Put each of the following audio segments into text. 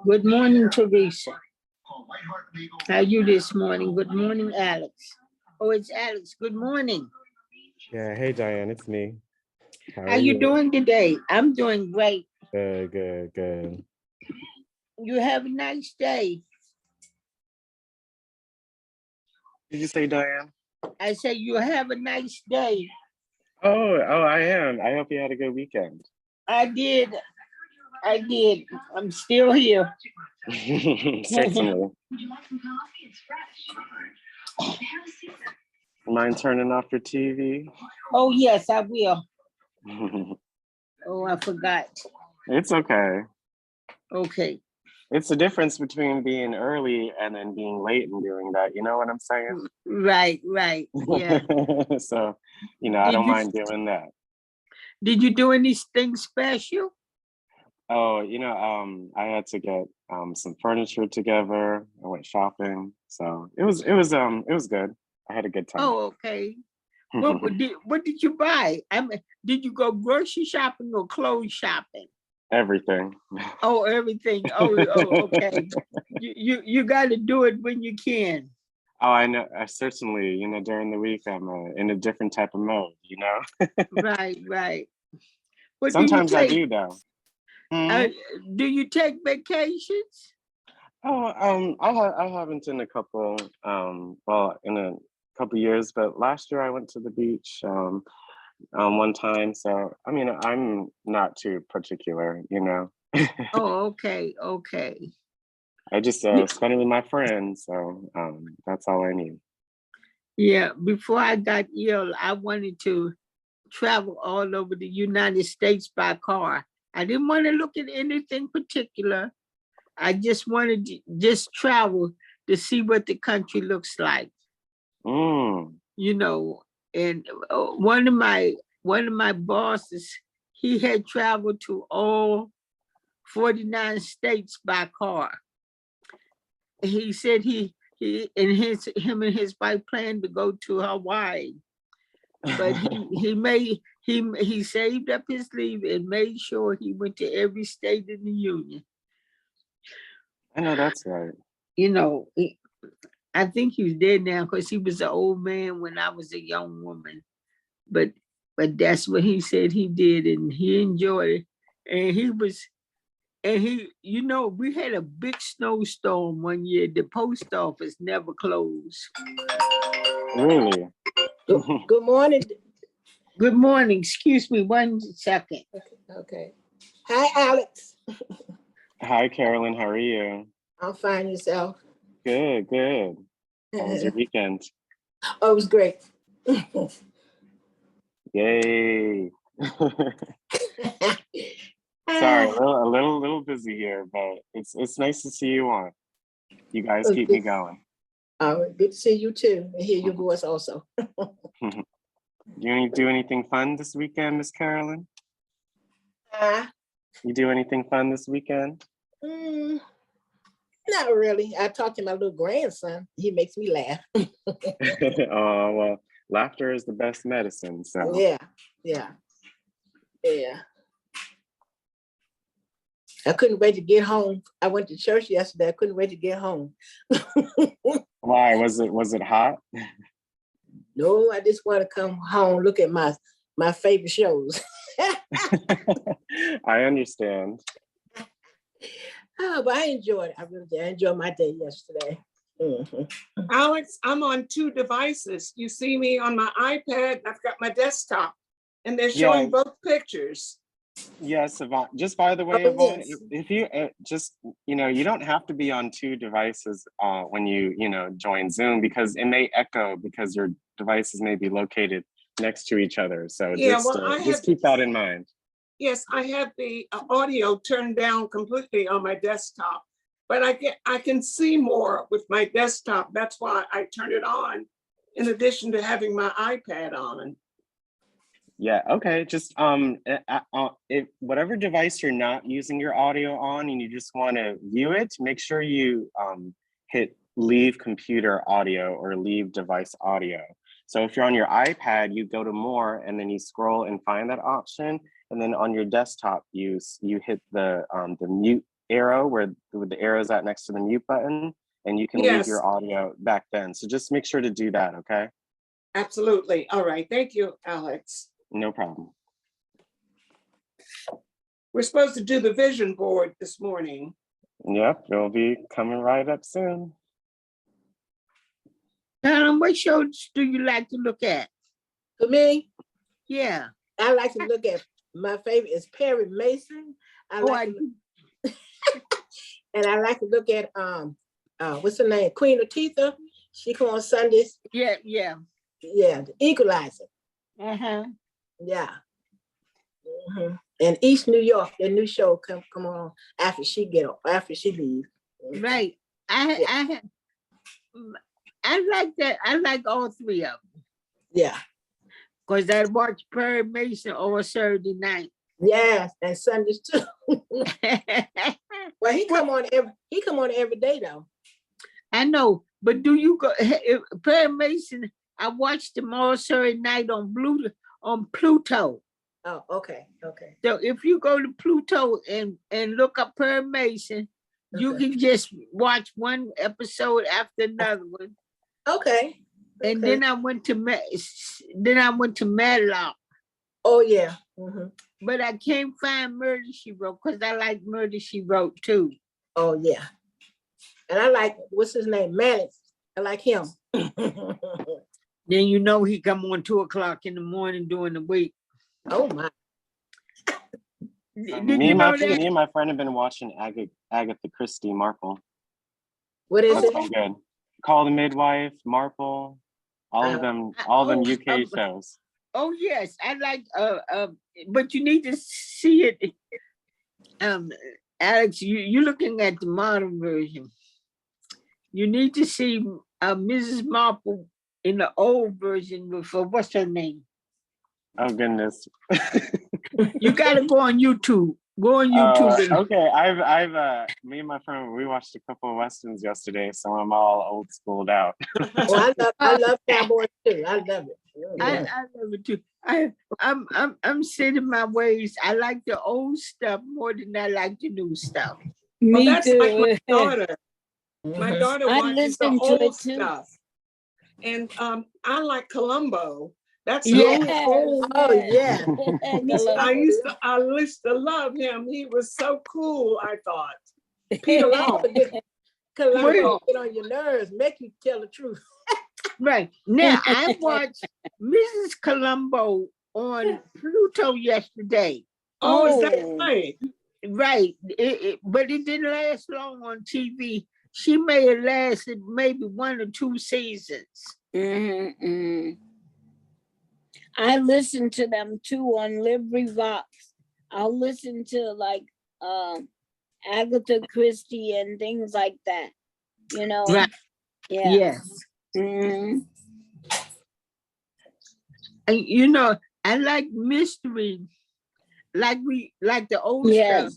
Good morning, Teresa. How are you this morning? Good morning, Alex. Oh, it's Alex. Good morning. Yeah, hey Diane, it's me. How you doing today? I'm doing great. Good. You have a nice day. Did you say Diane? I say you have a nice day. Oh, I am. I hope you had a good weekend. I did. I'm still here. Certainly. Mind turning off your TV? Oh, yes, I will. Oh, I forgot. It's okay. Okay. It's the difference between being early and then being late and doing that. You know what I'm saying? Right. Yeah. So, I don't mind doing that. Did you do anything special? Oh, I had to get some furniture together. I went shopping, so it was good. I had a good time. Oh, okay. What did you buy? Did you go grocery shopping or clothes shopping? Everything. Oh, everything. Oh, okay. You got to do it when you can. Oh, I know. Certainly, during the week, I'm in a different type of mode. Right. What Sometimes I do, though. Do you take vacations? Oh, I haven't in a couple. In a couple years, but last year I went to the beach one time. So I'm not too particular. Oh, okay. I just spend it with my friends, so that's all I need. Yeah, before I got ill, I wanted to travel all over the United States by car. I didn't want to look at anything particular. I just wanted to just travel to see what the country looks like. And one of my bosses, he had traveled to all 49 states by car. He said him and his wife planned to go to Hawaii, but he saved up his leave and made sure he went to every state in the union. I know that's right. I think he's dead now because he was an old man when I was a young woman. But that's what he said he did, and he enjoyed it. We had a big snowstorm one year. The post office never closed. Really? Good morning. Good morning. Excuse me 1 second. Okay. Hi, Alex. Hi, Carolyn. How are you? I'm fine. Yourself? Good. How was your weekend? Oh, it was great. Yay. Sorry, a little busy here, but it's nice to see you on. You guys keep me going. Good to see you too, and hear your voice also. You do anything fun this weekend, Miss Carolyn? You do anything fun this weekend? Not really. I talked to my little grandson. He makes me laugh. Oh, well, laughter is the best medicine. So yeah. I couldn't wait to get home. I went to church yesterday. I couldn't wait to get home. Why? Was it hot? No, I just want to come home, look at my favorite shows. I understand. Oh, but I enjoyed it. I really did. I enjoyed my day yesterday. Mm-hmm. Alex, I'm on 2 devices. You see me on my iPad. I've got my desktop, and they're showing both pictures. Yes, Yvonne. Just by the way, Yvonne, if you you don't have to be on 2 devices when you join Zoom, because it may echo because your devices may be located next to each other. So just keep that in mind. Yes, I have the audio turned down completely on my desktop, but I can see more with my desktop. That's why I turn it on, in addition to having my iPad on. Yeah, okay. Just if whatever device you're not using your audio on and you just want to view it, make sure you hit leave computer audio or leave device audio. So if you're on your iPad, you go to more and then you scroll and find that option. And then on your desktop, you hit the mute arrow where the arrow's at next to the mute button, and you can leave Yes. your audio back then. So just make sure to do that, okay? Absolutely. All right. Thank you, Alex. No problem. We're supposed to do the vision board this morning. Yep, it'll be coming right up soon. What shows do you like to look at? For me, Yeah. I like to look at, my favorite is Perry Mason. Oh, I And I like to look at what's her name? Queen Latifah. She come on Sundays. yeah. Yeah, the Equalizer. Uh-huh. Yeah. Mhm. And East New York, the new show come on after she leaves. Right. I like that. I like all three of them. Yeah. Because I watch Perry Mason over Saturday night. Yes, and Sundays too. Well, he come on every day though. I know, but do you go Perry Mason? I watched them all Saturday night on Pluto. Oh, okay. So if you go to Pluto and look up Perry Mason, you Okay. can just watch one episode after another one. Okay. And Okay. then I went to Matlock, Oh yeah. Mhm. but I can't find Murder, She Wrote, because I like Murder, She Wrote too. Oh yeah. And I like, what's his name? Mannix. I like him. Then you know he come on 2:00 in the morning during the week. Oh my. Did Me you and know that? my friend have been watching Agatha Christie, Marple. What is That's it? been good. Call the Midwife, Marple, all of them UK shows. Oh yes, I like but you need to see it. Alex, you're looking at the modern version. You need to see Mrs. Marple in the old version with what's her name? Oh goodness. You gotta go on YouTube. Go on YouTube. Okay, I've me and my friend, we watched a couple of Westerns yesterday, so I'm all old schooled out. Oh, I love cowboys too. I love it. I love it too. I'm set in my ways. I like the old stuff more than I like the new stuff. Well, Me that's too. like my daughter. My Mhm. daughter I watches the listen to old it too. stuff. And I like Columbo. That's Yeah. Yes, old. Oh yeah. Columbo. I used to love him. He was so cool, I thought. Peter Long. Columbo get on your nerves, make you tell the truth. Right. Now I watched Mrs. Columbo on Pluto yesterday. Oh, is that Oh. right? Right. But it didn't last long on TV. She may have lasted maybe 1 or 2 seasons. Mhm. I listen to them too on LibriVox. I'll listen to like Agatha Christie and things like that. You know. Right. Yeah. Yes. Mhm. And you know, I like mystery, like the old Yeah. stuff,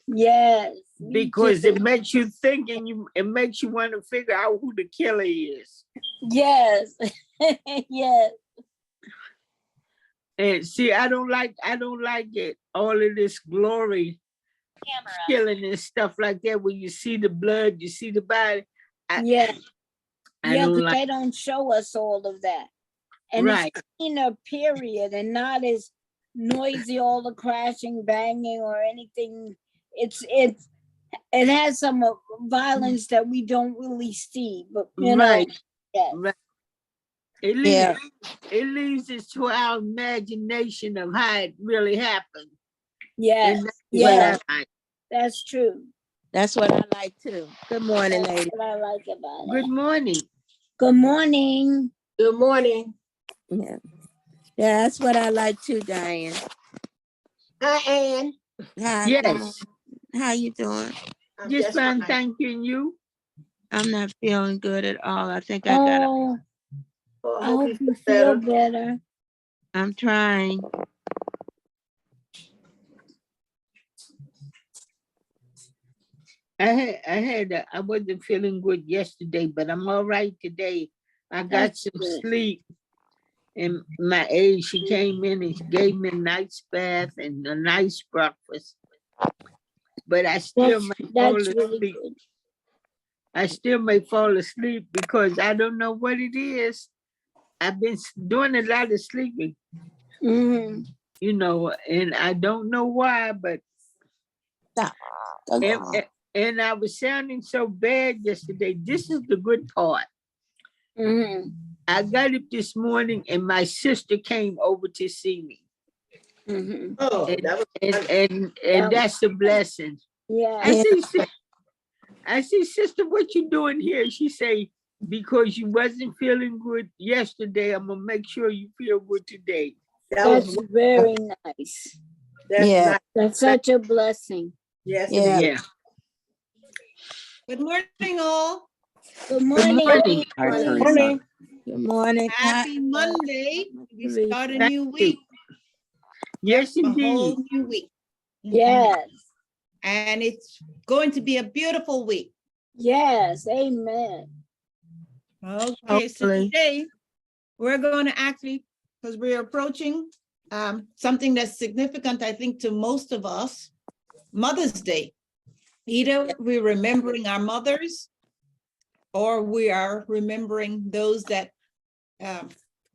Yes. me because too. it makes you think and it makes you want to figure out who the killer is. Yes. Yes. And see, I don't like it. All of this glory killing and stuff like that, where you see the blood, you see the body. Yeah. I Yeah, don't but like. they don't show us all of that. And Right. it's cleaner, period, and not as noisy, all the crashing, banging, or anything. It has some violence that we don't really see, but you know, Right. yes. Right. It leaves, Yeah. it leaves it to our imagination of how it really happened. Yes, And that's yes, what I like. that's true. That's what I like too. Good morning, That's ladies. what I like about Good it. morning. Good morning. Good morning. Yeah. Yeah, that's what I like too, Diane. Hi, Ann. Hi, Yes. how you doing? I'm Just fine, thank you. And you? I'm not feeling good at all. I think I got Oh, Oh, I hope you feel better. I'm trying. I wasn't feeling good yesterday, but I'm all right today. I got That's some good. sleep. And my aide, she came in and she gave me a nice bath and a nice breakfast. but I still That's may fall really asleep. good. I still may fall asleep because I don't know what it is. I've been doing a lot of sleeping, Mhm. and I don't know why, but and I was sounding so bad yesterday. This is the good part. Mhm. I got up this morning and my sister came over to see me. Mhm. Oh, And that was and that's a blessing. I Yeah. see, sister, what you doing here? She say, because you wasn't feeling good yesterday, I'm gonna make sure you feel good today. that That's was very nice. that's Yeah. nice. That's such a blessing. Yes, it Yeah. is. Yeah. Good morning, all. Good Good morning. morning. Hi, Morning. Teresa. Morning. Good morning. Happy Monday. We start a Thank new you. week. Yes, A indeed. whole new week. Yes. And it's going to be a beautiful week. Yes. Amen. Okay, so Hopefully. today we're going to actually, because we're approaching something that's significant, I think, to most of us, Mother's Day. Either we're remembering our mothers or we are remembering those that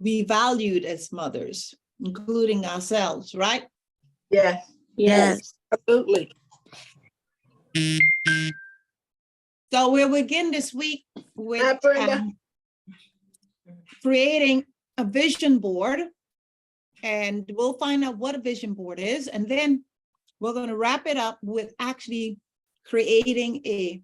we valued as mothers, including ourselves, right? Yes, Yes. absolutely. So we'll begin this week with Hi, Brenda. creating a vision board, and we'll find out what a vision board is, and then we're going to wrap it up with actually creating a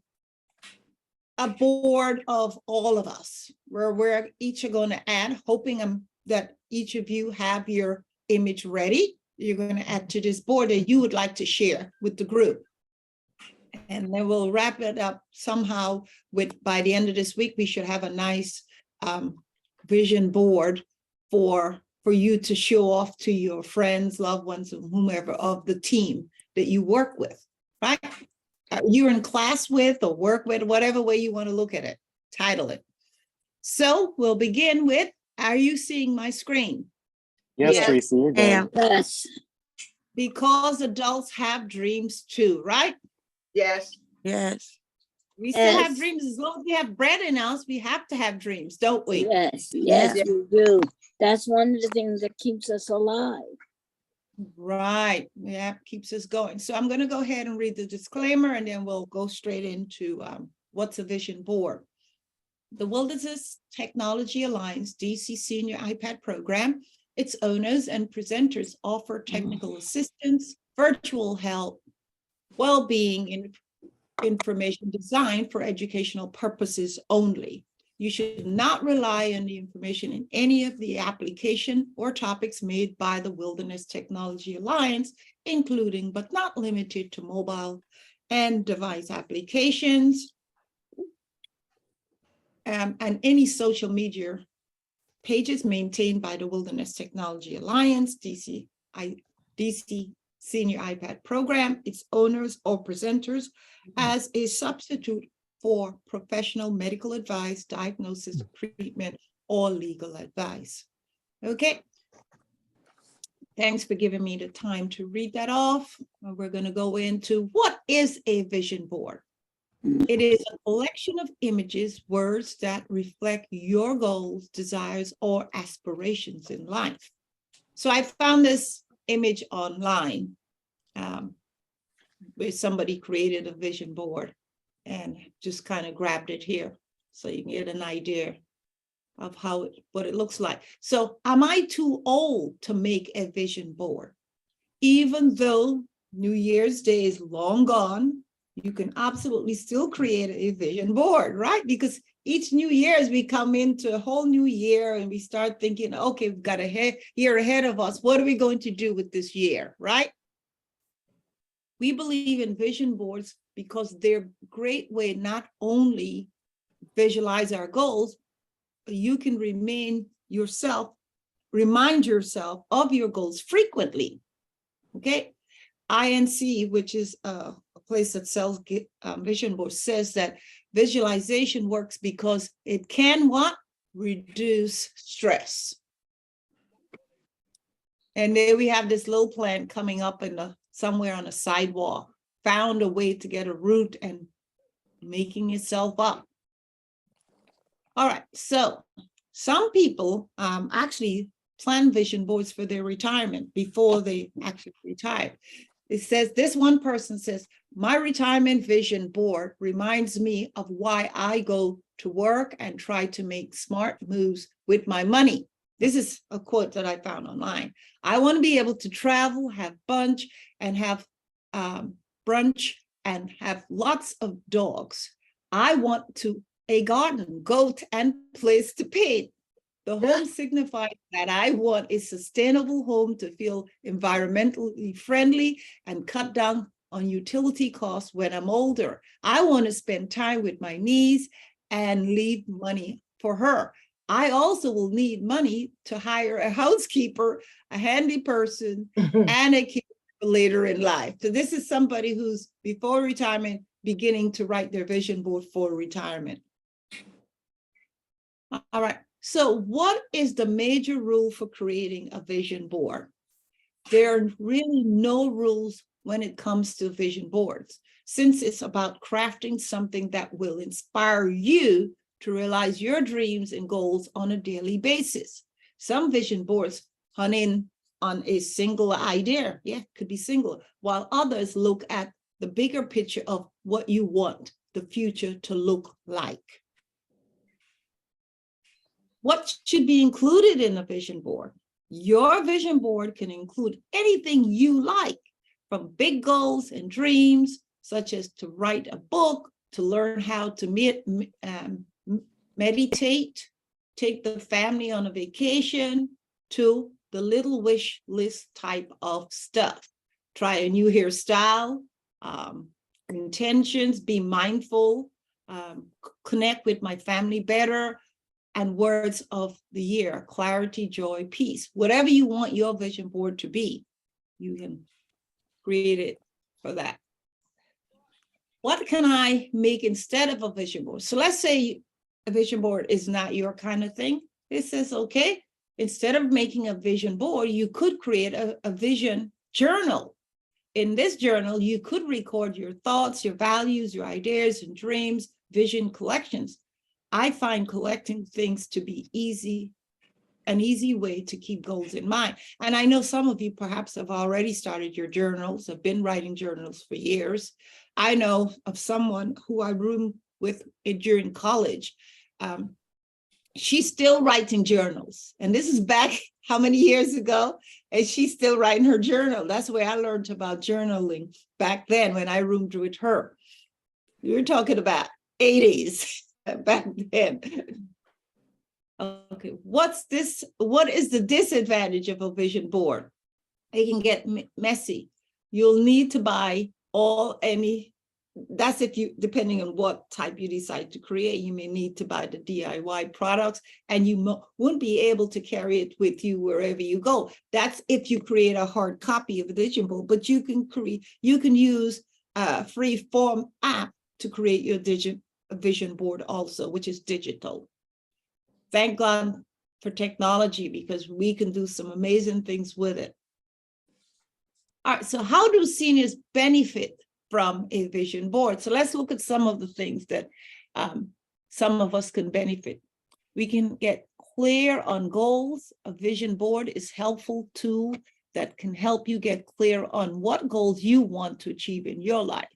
board of all of us, where we're each are going to add, hoping that each of you have your image ready. You're going to add to this board that you would like to share with the group. And then we'll wrap it up somehow with, by the end of this week, we should have a nice vision board for you to show off to your friends, loved ones, and whomever of the team that you work with, right? You're in class with or work with, whatever way you want to look at it, title it. So we'll begin with, are you seeing my screen? Yes, Yes. Teresa, you're good. Yeah. Yes. Because adults have dreams too, right? Yes, Yes. We still have Yes. dreams. As long as we have bread in us, we have to have dreams, don't we? Yes. Yeah. Yes, we do. That's one of the things that keeps us alive. Right. Yeah, keeps us going. So I'm going to go ahead and read the disclaimer, and then we'll go straight into what's a vision board. The Wilderness Technology Alliance DC Senior iPad program, its owners and presenters offer technical assistance, virtual help, well-being, information designed for educational purposes only. You should not rely on the information in any of the application or topics made by the Wilderness Technology Alliance, including but not limited to mobile and device applications, and any social media pages maintained by the Wilderness Technology Alliance, DC Senior iPad program, its owners or presenters, as a substitute for professional medical advice, diagnosis, treatment, or legal advice. Okay. Thanks for giving me the time to read that off. We're going to go into what is a vision board. It is a collection of images, words that reflect your goals, desires, or aspirations in life. So I found this image online where somebody created a vision board and just kind of grabbed it here so you can get an idea of what it looks like. So am I too old to make a vision board? Even though New Year's Day is long gone, you can absolutely still create a vision board, right? Because each New Year, as we come into a whole new year and we start thinking, okay, we've got a year ahead of us. What are we going to do with this year, right? We believe in vision boards because they're a great way not only visualize our goals, but you can remind yourself of your goals frequently, okay? INC, which is a place that sells vision boards, says that visualization works because it can what? Reduce stress. And there we have this little plant coming up somewhere on a sidewalk. found a way to get a route and making yourself up. All right, so some people actually plan vision boards for their retirement before they actually retire. It says, this one person says, my retirement vision board reminds me of why I go to work and try to make smart moves with my money. This is a quote that I found online. I want to be able to travel, have brunch, and have lots of dogs. I want a garden, goat, and place to paint. The home signifies that I want a sustainable home to feel environmentally friendly and cut down on utility costs when I'm older. I want to spend time with my niece and leave money for her. I also will need money to hire a housekeeper, a handy person, and a kid later in life. So this is somebody who's before retirement beginning to write their vision board for retirement. All right. So what is the major rule for creating a vision board? There are really no rules when it comes to vision boards, since it's about crafting something that will inspire you to realize your dreams and goals on a daily basis. Some vision boards hone in on a single idea. Yeah, it could be single, while others look at the bigger picture of what you want the future to look like. What should be included in a vision board? Your vision board can include anything you like, from big goals and dreams, such as to write a book, to learn how to meditate, take the family on a vacation, to the little wish list type of stuff. Try a new hairstyle, intentions, be mindful, connect with my family better, and words of the year, clarity, joy, peace. Whatever you want your vision board to be, you can create it for that. What can I make instead of a vision board? So let's say a vision board is not your kind of thing. It says, okay, instead of making a vision board, you could create a vision journal. In this journal, you could record your thoughts, your values, your ideas and dreams, vision collections. I find collecting things to be an easy way to keep goals in mind. And I know some of you perhaps have already started your journals, have been writing journals for years. I know of someone who I roomed with during college. She's still writing journals. And this is back how many years ago? And she's still writing her journal. That's where I learned about journaling back then when I roomed with her. You're talking about 80s. Back then. Okay, what is the disadvantage of a vision board? It can get messy. You'll need to buy that's if you, depending on what type you decide to create, you may need to buy the DIY products, and you won't be able to carry it with you wherever you go. That's if you create a hard copy of a vision board, but you can use a Freeform app to create your vision board also, which is digital. Thank God for technology, because we can do some amazing things with it. All right, so how do seniors benefit from a vision board? So let's look at some of the things that some of us can benefit. We can get clear on goals. A vision board is a helpful tool that can help you get clear on what goals you want to achieve in your life.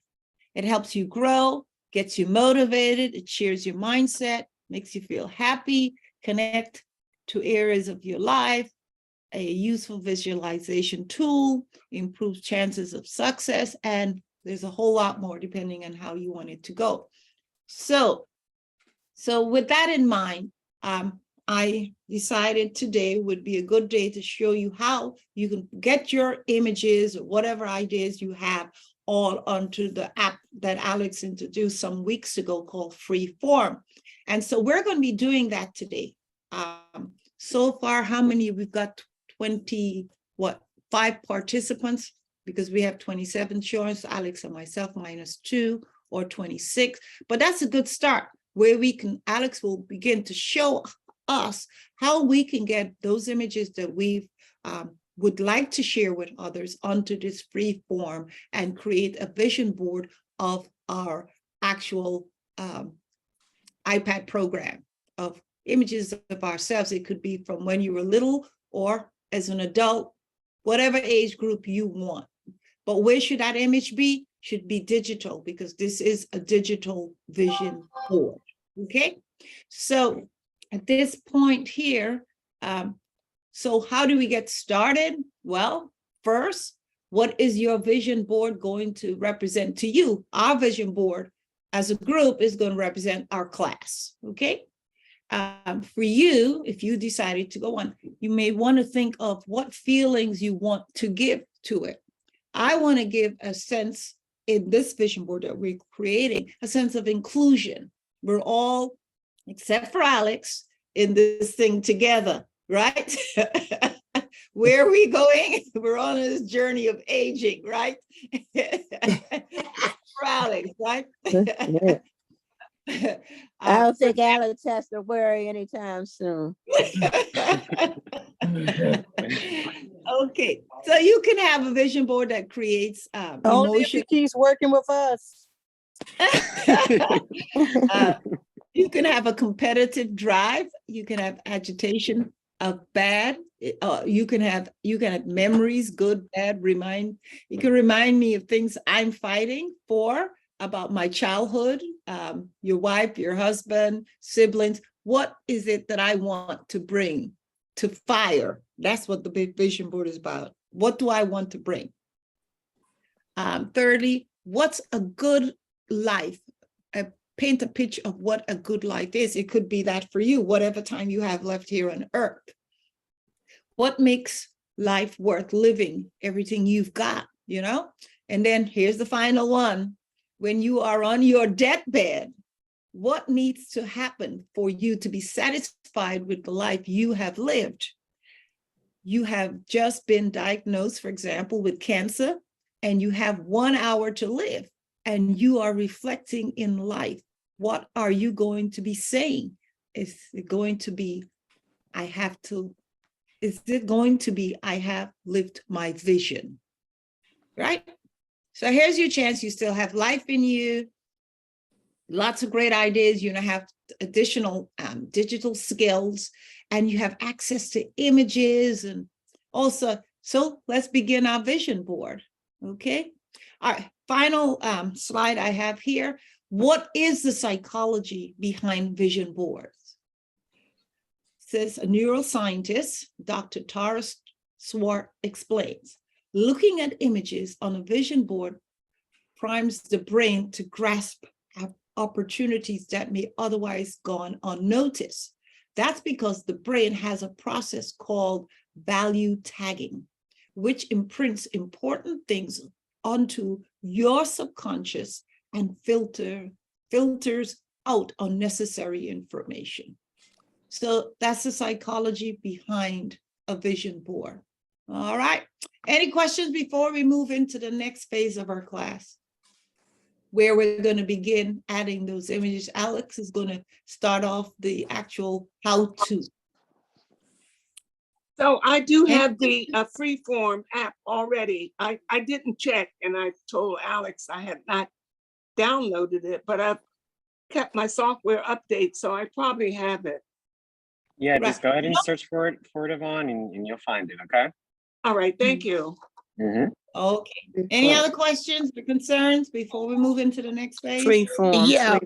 It helps you grow, gets you motivated, it shares your mindset, makes you feel happy, connect to areas of your life. A useful visualization tool, improves chances of success, and there's a whole lot more depending on how you want it to go. So with that in mind, I decided today would be a good day to show you how you can get your images or whatever ideas you have all onto the app that Alex introduced some weeks ago called Freeform. And so we're going to be doing that today. So far, how many? We've got 5 participants, because we have 27 choices, Alex and myself -2 or 26. But that's a good start where Alex will begin to show us how we can get those images that we've would like to share with others onto this free form and create a vision board of our actual iPad program of images of ourselves. It could be from when you were little or as an adult, whatever age group you want. But where should that image be? Should be digital, because this is a digital vision board. Okay, so at this point here, so how do we get started? Well, first, what is your vision board going to represent to you? Our vision board as a group is going to represent our class, okay? For you, if you decided to go on, you may want to think of what feelings you want to give to it. I want to give a sense in this vision board that we're creating, a sense of inclusion. We're all, except for Alex, in this thing together, right? Where are we going? We're on this journey of aging, right? For Alex, right? I don't think Alex has to worry anytime soon. Okay, so you can have a vision board that creates Only if he emotion. keeps working with us. You can have a competitive drive. You can have agitation of bad. You can have memories, good, bad. You can remind me of things I'm fighting for about my childhood, your wife, your husband, siblings. What is it that I want to bring to fire? That's what the big vision board is about. What do I want to bring? Thirdly, what's a good life? Paint a picture of what a good life is. It could be that for you, whatever time you have left here on earth. What makes life worth living? Everything you've got, you know? And then here's the final one. When you are on your deathbed, what needs to happen for you to be satisfied with the life you have lived? You have just been diagnosed, for example, with cancer, and you have 1 hour to live, and you are reflecting in life. What are you going to be saying? Is it going to be, is it going to be, I have lived my vision, right? So here's your chance. You still have life in you, lots of great ideas. You have additional digital skills, and you have access to images and also. So let's begin our vision board. Okay. All right. Final slide I have here. What is the psychology behind vision boards? Says a neuroscientist, Dr. Tara Swart explains, looking at images on a vision board primes the brain to grasp opportunities that may otherwise gone unnoticed. That's because the brain has a process called value tagging, which imprints important things onto your subconscious and filters out unnecessary information. So that's the psychology behind a vision board. All right. Any questions before we move into the next phase of our class, where we're going to begin adding those images? Alex is going to start off the actual how-to. So I do have the Freeform app already. I didn't check, and I told Alex I had not downloaded it, but I've kept my software update, so I probably have it. Yeah, Right. just go ahead and search for it, Yvonne, and you'll find it, okay? All right, thank you. Mm-hmm. Okay. Any other questions or concerns before we move into the next phase? Freeform. Yeah.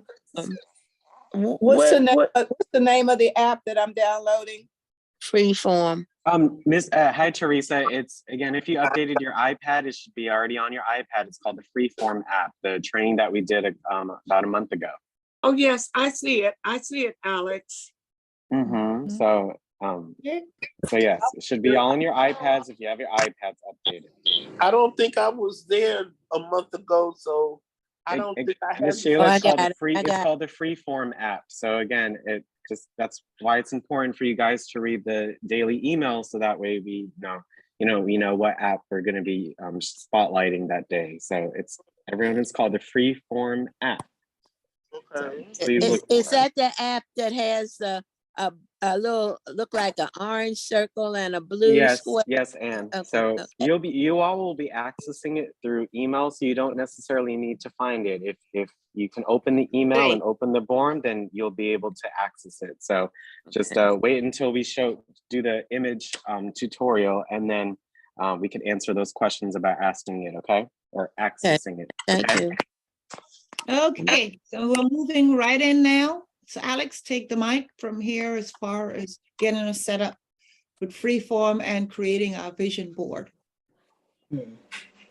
What's the name of the app that I'm downloading? Freeform. Hi, Teresa. It's, again, if you updated your iPad, it should be already on your iPad. It's called the Freeform app, the training that we did about a month ago. Oh, yes, I see it. I see it, Alex. Mm-hmm. So yes, it should be all on your iPads if you have your iPads updated. I don't think I was there a month ago, so I don't think I had. Miss Sheila, it's called the it. Freeform app. So again, that's why it's important for you guys to read the daily emails, so that way we know what app we're going to be spotlighting that day. So it's called the Freeform app. Okay. Please look Is that the app that has a little, look like an orange circle and a blue Yes, square? yes, and Okay, so okay. you all will be accessing it through email, so you don't necessarily need to find it. If you can open the email and open the board, then you'll be able to access it. So just wait until we do the image tutorial, and then we can answer those questions about asking it, okay? Or accessing it. Thank Okay? you. Okay, so we're moving right in now. So Alex, take the mic from here as far as getting us set up with Freeform and creating our vision board.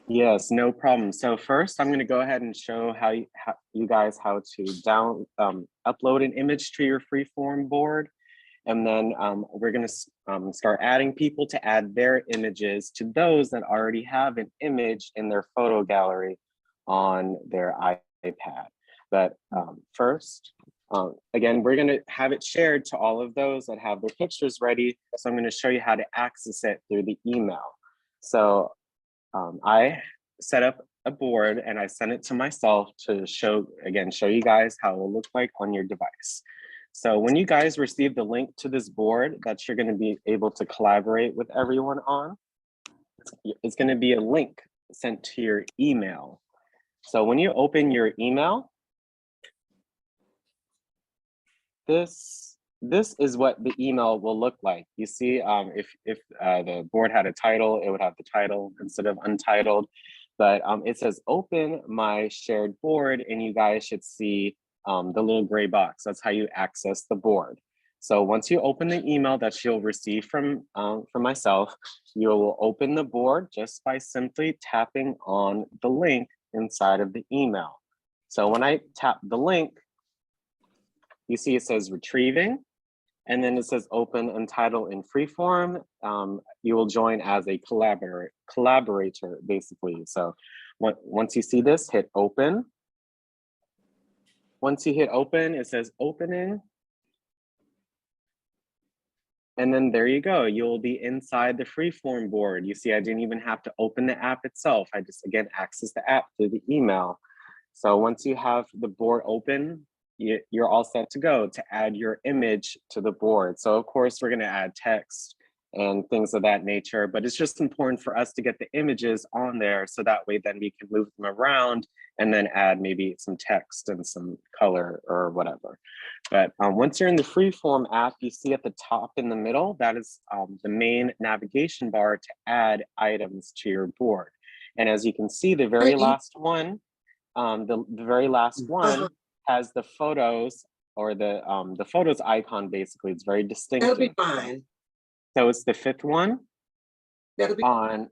Yes, no problem. So first, I'm going to go ahead and show you guys how to upload an image to your Freeform board. And then we're going to start adding people to add their images to those that already have an image in their photo gallery on their iPad. But first, again, we're going to have it shared to all of those that have their pictures ready. So I'm going to show you how to access it through the email. So I set up a board and I sent it to myself to show you guys how it will look like on your device. So when you guys receive the link to this board that you're going to be able to collaborate with everyone on, it's going to be a link sent to your email. So when you open your email, this is what the email will look like. You see, if the board had a title, it would have the title instead of untitled. But it says open my shared board, and you guys should see the little gray box. That's how you access the board. So once you open the email that you'll receive from myself, you will open the board just by simply tapping on the link inside of the email. So when I tap the link, you see it says retrieving, and then it says open untitled in Freeform. You will join as a collaborator, basically. So once you see this, hit open. Once you hit open, it says opening. And then there you go. You'll be inside the Freeform board. You see, I didn't even have to open the app itself. I just, again, access the app through the email. So once you have the board open, you're all set to go to add your image to the board. So of course, we're gonna add text and things of that nature, but it's just important for us to get the images on there so that way then we can move them around and then add maybe some text and some color or whatever. But once you're in the Freeform app, you see at the top in the middle, that is the main navigation bar to add items to your board. And as you can see, the very last one, the very last one has the photos or the photos icon. Basically, it's very distinctive. That'll be fine. So it's the fifth one. That'll be on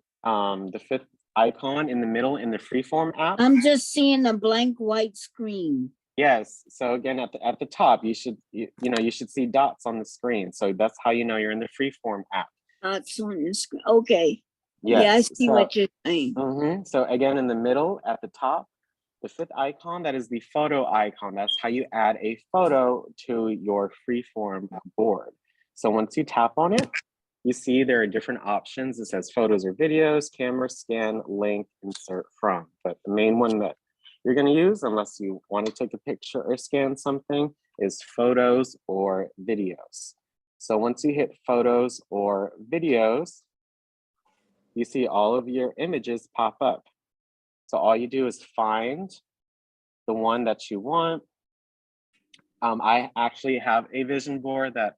the fifth icon in the middle in the Freeform app. I'm just seeing a blank white screen. Yes. So again, at the top, you should you should see dots on the screen. So that's how you know you're in the Freeform app. Dots on the screen. Okay. Yes. Yeah, I see what you're saying. So again, in the middle at the top, the fifth icon, that is the photo icon. That's how you add a photo to your Freeform board. So once you tap on it, you see there are different options. It says photos or videos, camera, scan, link, insert from. But the main one that you're going to use, unless you want to take a picture or scan something, is photos or videos. So once you hit photos or videos, you see all of your images pop up. So all you do is find the one that you want. I actually have a vision board that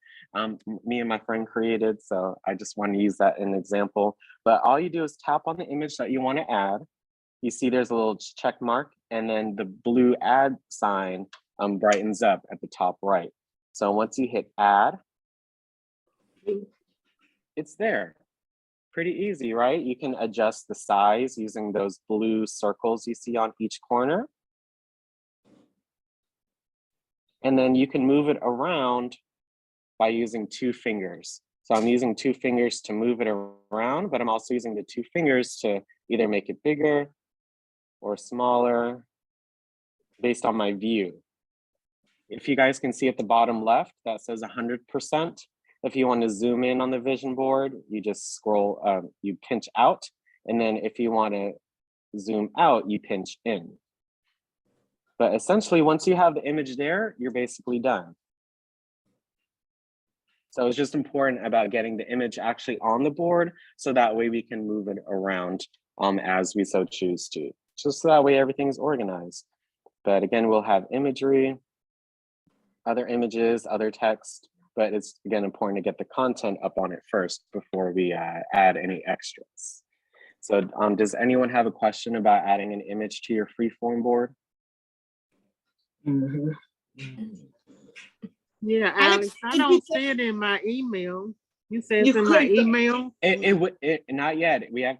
me and my friend created, so I just want to use that as an example. But all you do is tap on the image that you want to add. You see there's a little check mark, and then the blue add sign brightens up at the top right. So once you hit add, it's there. Pretty easy, right? You can adjust the size using those blue circles you see on each corner. And then you can move it around by using 2 fingers. So I'm using 2 fingers to move it around, but I'm also using the 2 fingers to either make it bigger or smaller based on my view. If you guys can see at the bottom left, that says 100%. If you want to zoom in on the vision board, you just scroll, you pinch out. And then if you want to zoom out, you pinch in. But essentially, once you have the image there, you're basically done. So it's just important about getting the image actually on the board, so that way we can move it around as we so choose to, just so that way everything's organized. But again, we'll have imagery, other images, other text, but it's again important to get the content up on it first before we add any extras. So does anyone have a question about adding an image to your freeform board? Mhm. Yeah, Alex, I did you don't say- see it in my email. You said You it's in my clicked on- email? It not yet. We have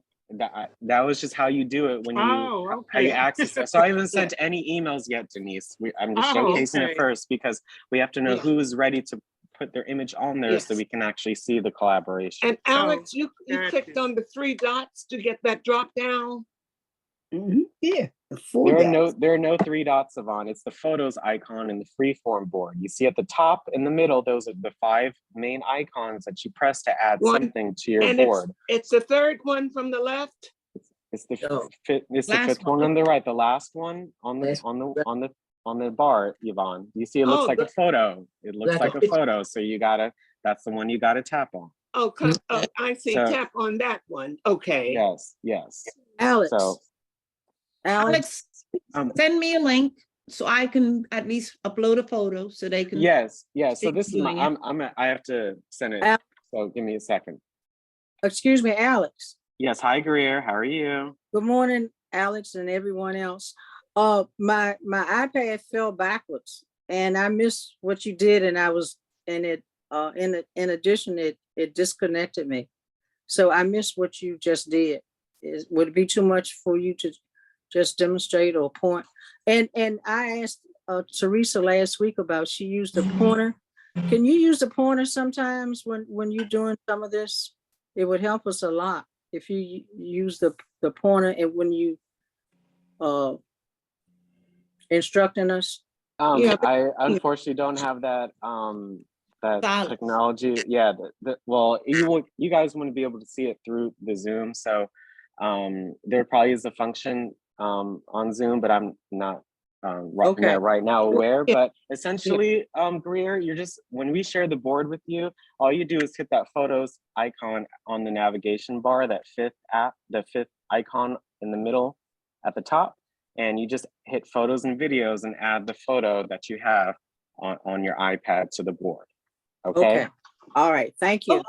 that was just how you do it when you Oh, how you okay. access it. So I haven't sent any emails yet, Denise. I'm just Oh, showcasing okay. it first because we have to know Yeah. who is ready to put their image on there so Yes. we can actually see the collaboration. And Alex, you gotcha. clicked on the 3 dots to get that drop down? Yeah, the four dots. There are no 3 dots, Yvonne. It's the photos icon in the freeform board. You see at the top in the middle, those are the 5 main icons that you press to add One, something to your And board. it's the third one from the left? It's the Oh. it's the Last 5th one on the right, the last one on the Last- on the bar, Yvonne. You see it looks Oh, like a photo. It looks Like like a a photo. So that's the one you gotta tap on. Oh, I see, So- tap on that one, okay. Yes. Alex, So Alex, um Send me a link so I can at least upload a photo so they can. yes. So Stick this is my doing it. I have to send it. Al- So give me a second. excuse me, Alex. Yes, hi Greer. How are you? Good morning, Alex and everyone else. My iPad fell backwards and I missed what you did and in addition, it disconnected me. So I missed what you just did. Would it be too much for you to just demonstrate or point? And I asked Teresa last week about, she used the pointer. Can you use the pointer sometimes when you're doing some of this? It would help us a lot if you use the pointer and when you instructing us. Yeah, I unfortunately don't have that that Stylus. technology. Yeah, well, you guys wouldn't be able to see it through the Zoom. So there probably is a function on Zoom, but I'm not Okay. right now aware. Yeah. But essentially, Greer, you're just, when we share the board with you, all you do is hit that photos icon on the navigation bar, that 5th icon in the middle at the top, and you just hit photos and videos and add the photo that you have on your iPad to the board. Okay. All right. Thank you.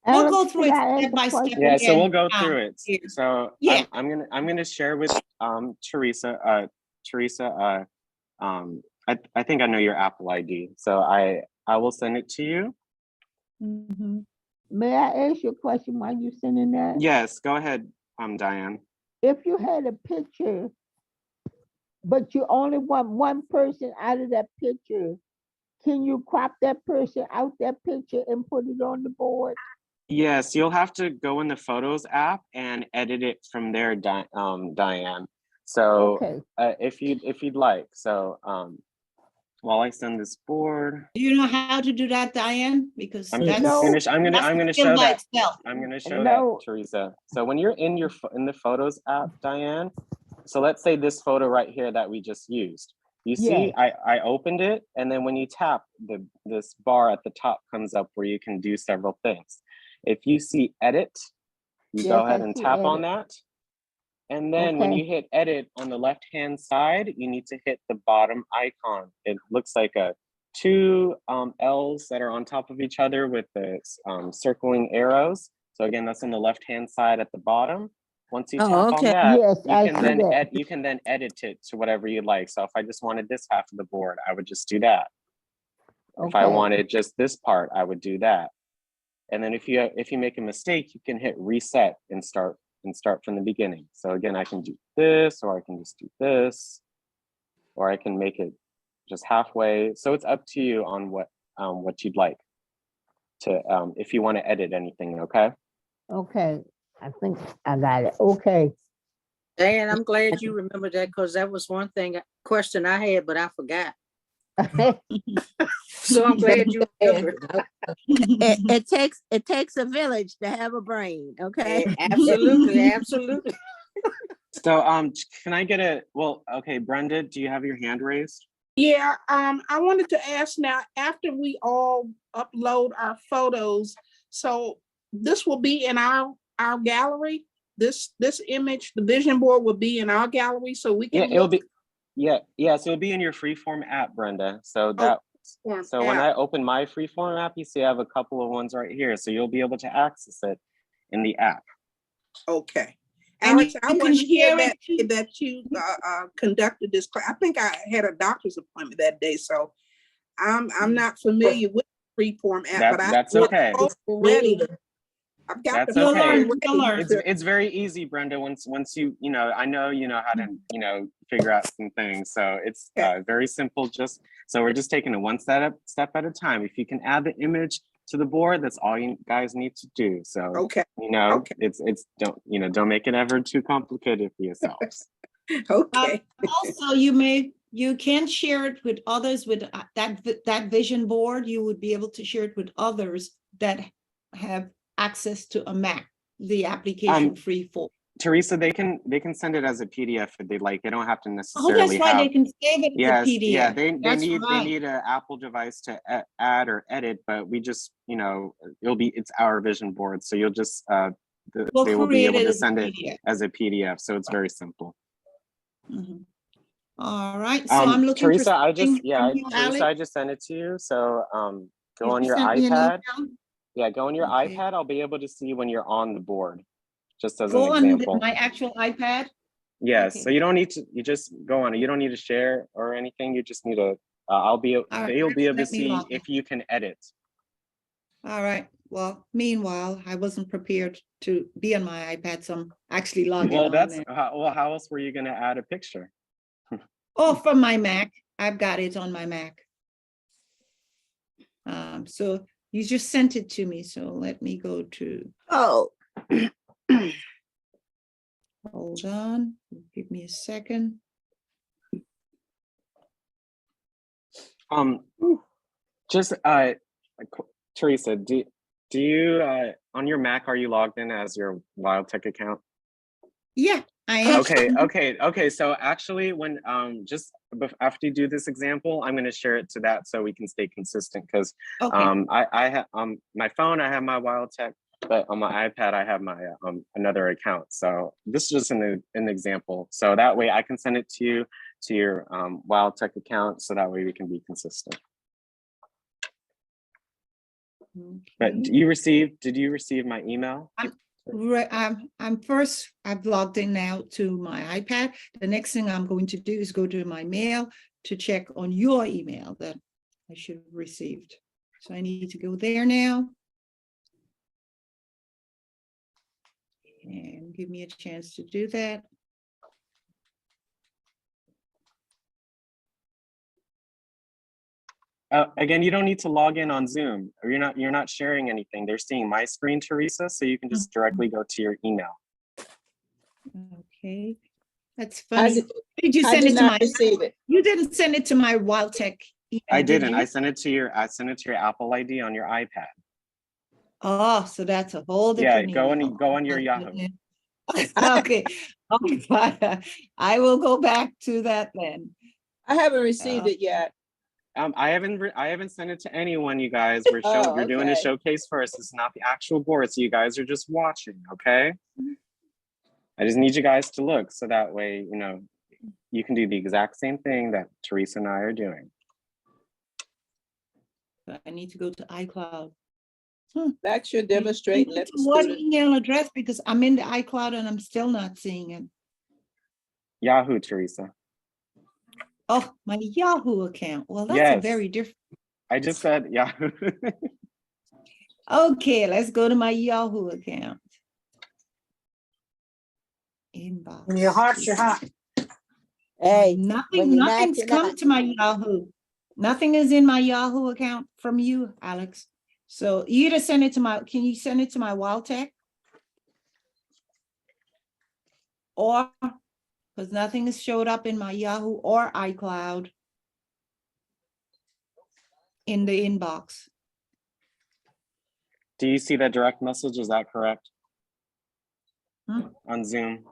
We'll go through it step by step. Yeah, so we'll again, go through it. here. So Yeah. I'm gonna share with Teresa. Teresa, I think I know your Apple ID, so I will send it to you. Mhm. May I ask you a question while you're sending that? Yes, go ahead, Diane. If you had a picture, but you only want one person out of that picture, can you crop that person out that picture and put it on the board? Yes, you'll have to go in the Photos app and edit it from there, Diane. So Okay. if you'd like, so while I send this board, Do you know how to do that, Diane? Because I'm that's. No. I'm gonna skill show by that. itself. I'm gonna show No. that, Teresa. So when you're in the Photos app, Diane, so let's say this photo right here that we just used. You see, I opened it, and then when you tap, this bar at the top comes up where you can do several things. If you see edit, you go Yes, ahead I and see tap on edit. that. And then when Okay. you hit edit on the left-hand side, you need to hit the bottom icon. It looks like two L's that are on top of each other with the circling arrows. So again, that's on the left-hand side at the bottom. Once you Oh, tap okay. on that, Yes, I you can see then that. you can then edit it to whatever you like. So if I just wanted this half of the board, I would just do that. If I Okay. wanted just this part, I would do that. And then if you make a mistake, you can hit reset and start from the beginning. So again, I can do this, or I can just do this, or I can make it just halfway. So it's up to you on what you'd like to, if you want to edit anything, okay? Okay. I think I got it. Okay. Dan, I'm glad you remembered that because that was one question I had, but I forgot. So I'm glad you remembered. It takes a village to have a brain, okay? Absolutely, absolutely. So can I get well, okay, Brenda, do you have your hand raised? Yeah, I wanted to ask now, after we all upload our photos, so this will be in our gallery? This image, the vision board will be in our gallery so we Yeah, can it'll look? be, so it'll be in your Freeform app, Brenda. So Oh, that, Freeform so when app. I open my Freeform app, you see I have a couple of ones right here. So you'll be able to access it in the app. Okay. And Alex, I you can wasn't here share it that you conducted this class. I think I had a doctor's appointment that day, so I'm not familiar with Freeform app, but That's I okay. was ready. I've got That's the You'll okay. learn, you'll learn. It's very easy, Brenda. Once you I know you know how to figure out some things. So it's very simple. Just so we're just taking it one step at a time. If you can add the image to the board, that's all you guys need to do. So Okay. it's don't make it ever too complicated for yourselves. Okay. Also, you can share it with others with that vision board. You would be able to share it with others that have access to a Mac, the application Freeform. Teresa, they can send it as a PDF if they like. They don't have to Oh, necessarily that's right. have. They can save it as a PDF. Yeah, they right. need an Apple device to add or edit, but we just it's our vision board, so you'll just they will be able to send it as a PDF. So it's very simple. Mm-hmm. All right. So I'm looking Teresa, for I just Alex. I just sent it to you. So go on You your sent me an iPad. email? Yeah, go on your Okay. iPad. I'll be able to see when you're on the board, just as an Go on example. my actual iPad. Yes, Okay. so you don't need to, you just go on it. You don't need to share or anything. You just need to, they'll be able to see if you can edit. All right. Well, meanwhile, I wasn't prepared to be on my iPad, so I'm actually logging on there. How else were you going to add a picture? Oh, from my Mac. I've got it on my Mac. So you just sent it to me. So let me go to. Oh. Hold on. Give me a second. Just Teresa, do you on your Mac, are you logged in as your WildTech account? Yeah, I am. Okay. So actually, when just after you do this example, I'm going to share it to that so we can stay consistent, because I have my phone, I have my WildTech, but on my iPad I have my another account. So this is just an example. So that way I can send it to you to your WildTech account, so that way we can be consistent. Okay. But did you receive my email? I've logged in now to my iPad. The next thing I'm going to do is go to my mail to check on your email that I should have received. So I need to go there now. And give me a chance to do that. Again, you don't need to log in on Zoom, or you're not sharing anything. They're seeing my screen, Teresa, so you can just directly go to your email. Okay, that's funny. Did you send it to my? Receive it. You didn't send it to my WildTech email. I didn't. I sent it to your Apple ID on your iPad. Oh, so that's a whole different. Yeah, go on your Yahoo. Okay, I will go back to that then. I haven't received it yet. I haven't sent it to anyone, you guys. We're doing a showcase first. It's not the actual board, so you guys are just watching, okay? I just need you guys to look, so that way, you can do the exact same thing that Teresa and I are doing. I need to go to iCloud. That should demonstrate. What email address? Because I'm in the iCloud and I'm still not seeing it. Yahoo, Teresa. Oh, my Yahoo account. Well, that's a very different. I just said Yahoo. Okay, let's go to my Yahoo account. Inbox. When your heart's your heart. Hey, nothing's come to my Yahoo. Nothing is in my Yahoo account from you, Alex. So you either send it to can you send it to my WildTech? Or, because nothing has showed up in my Yahoo or iCloud in the inbox. Do you see that direct message? Is that correct? On Zoom,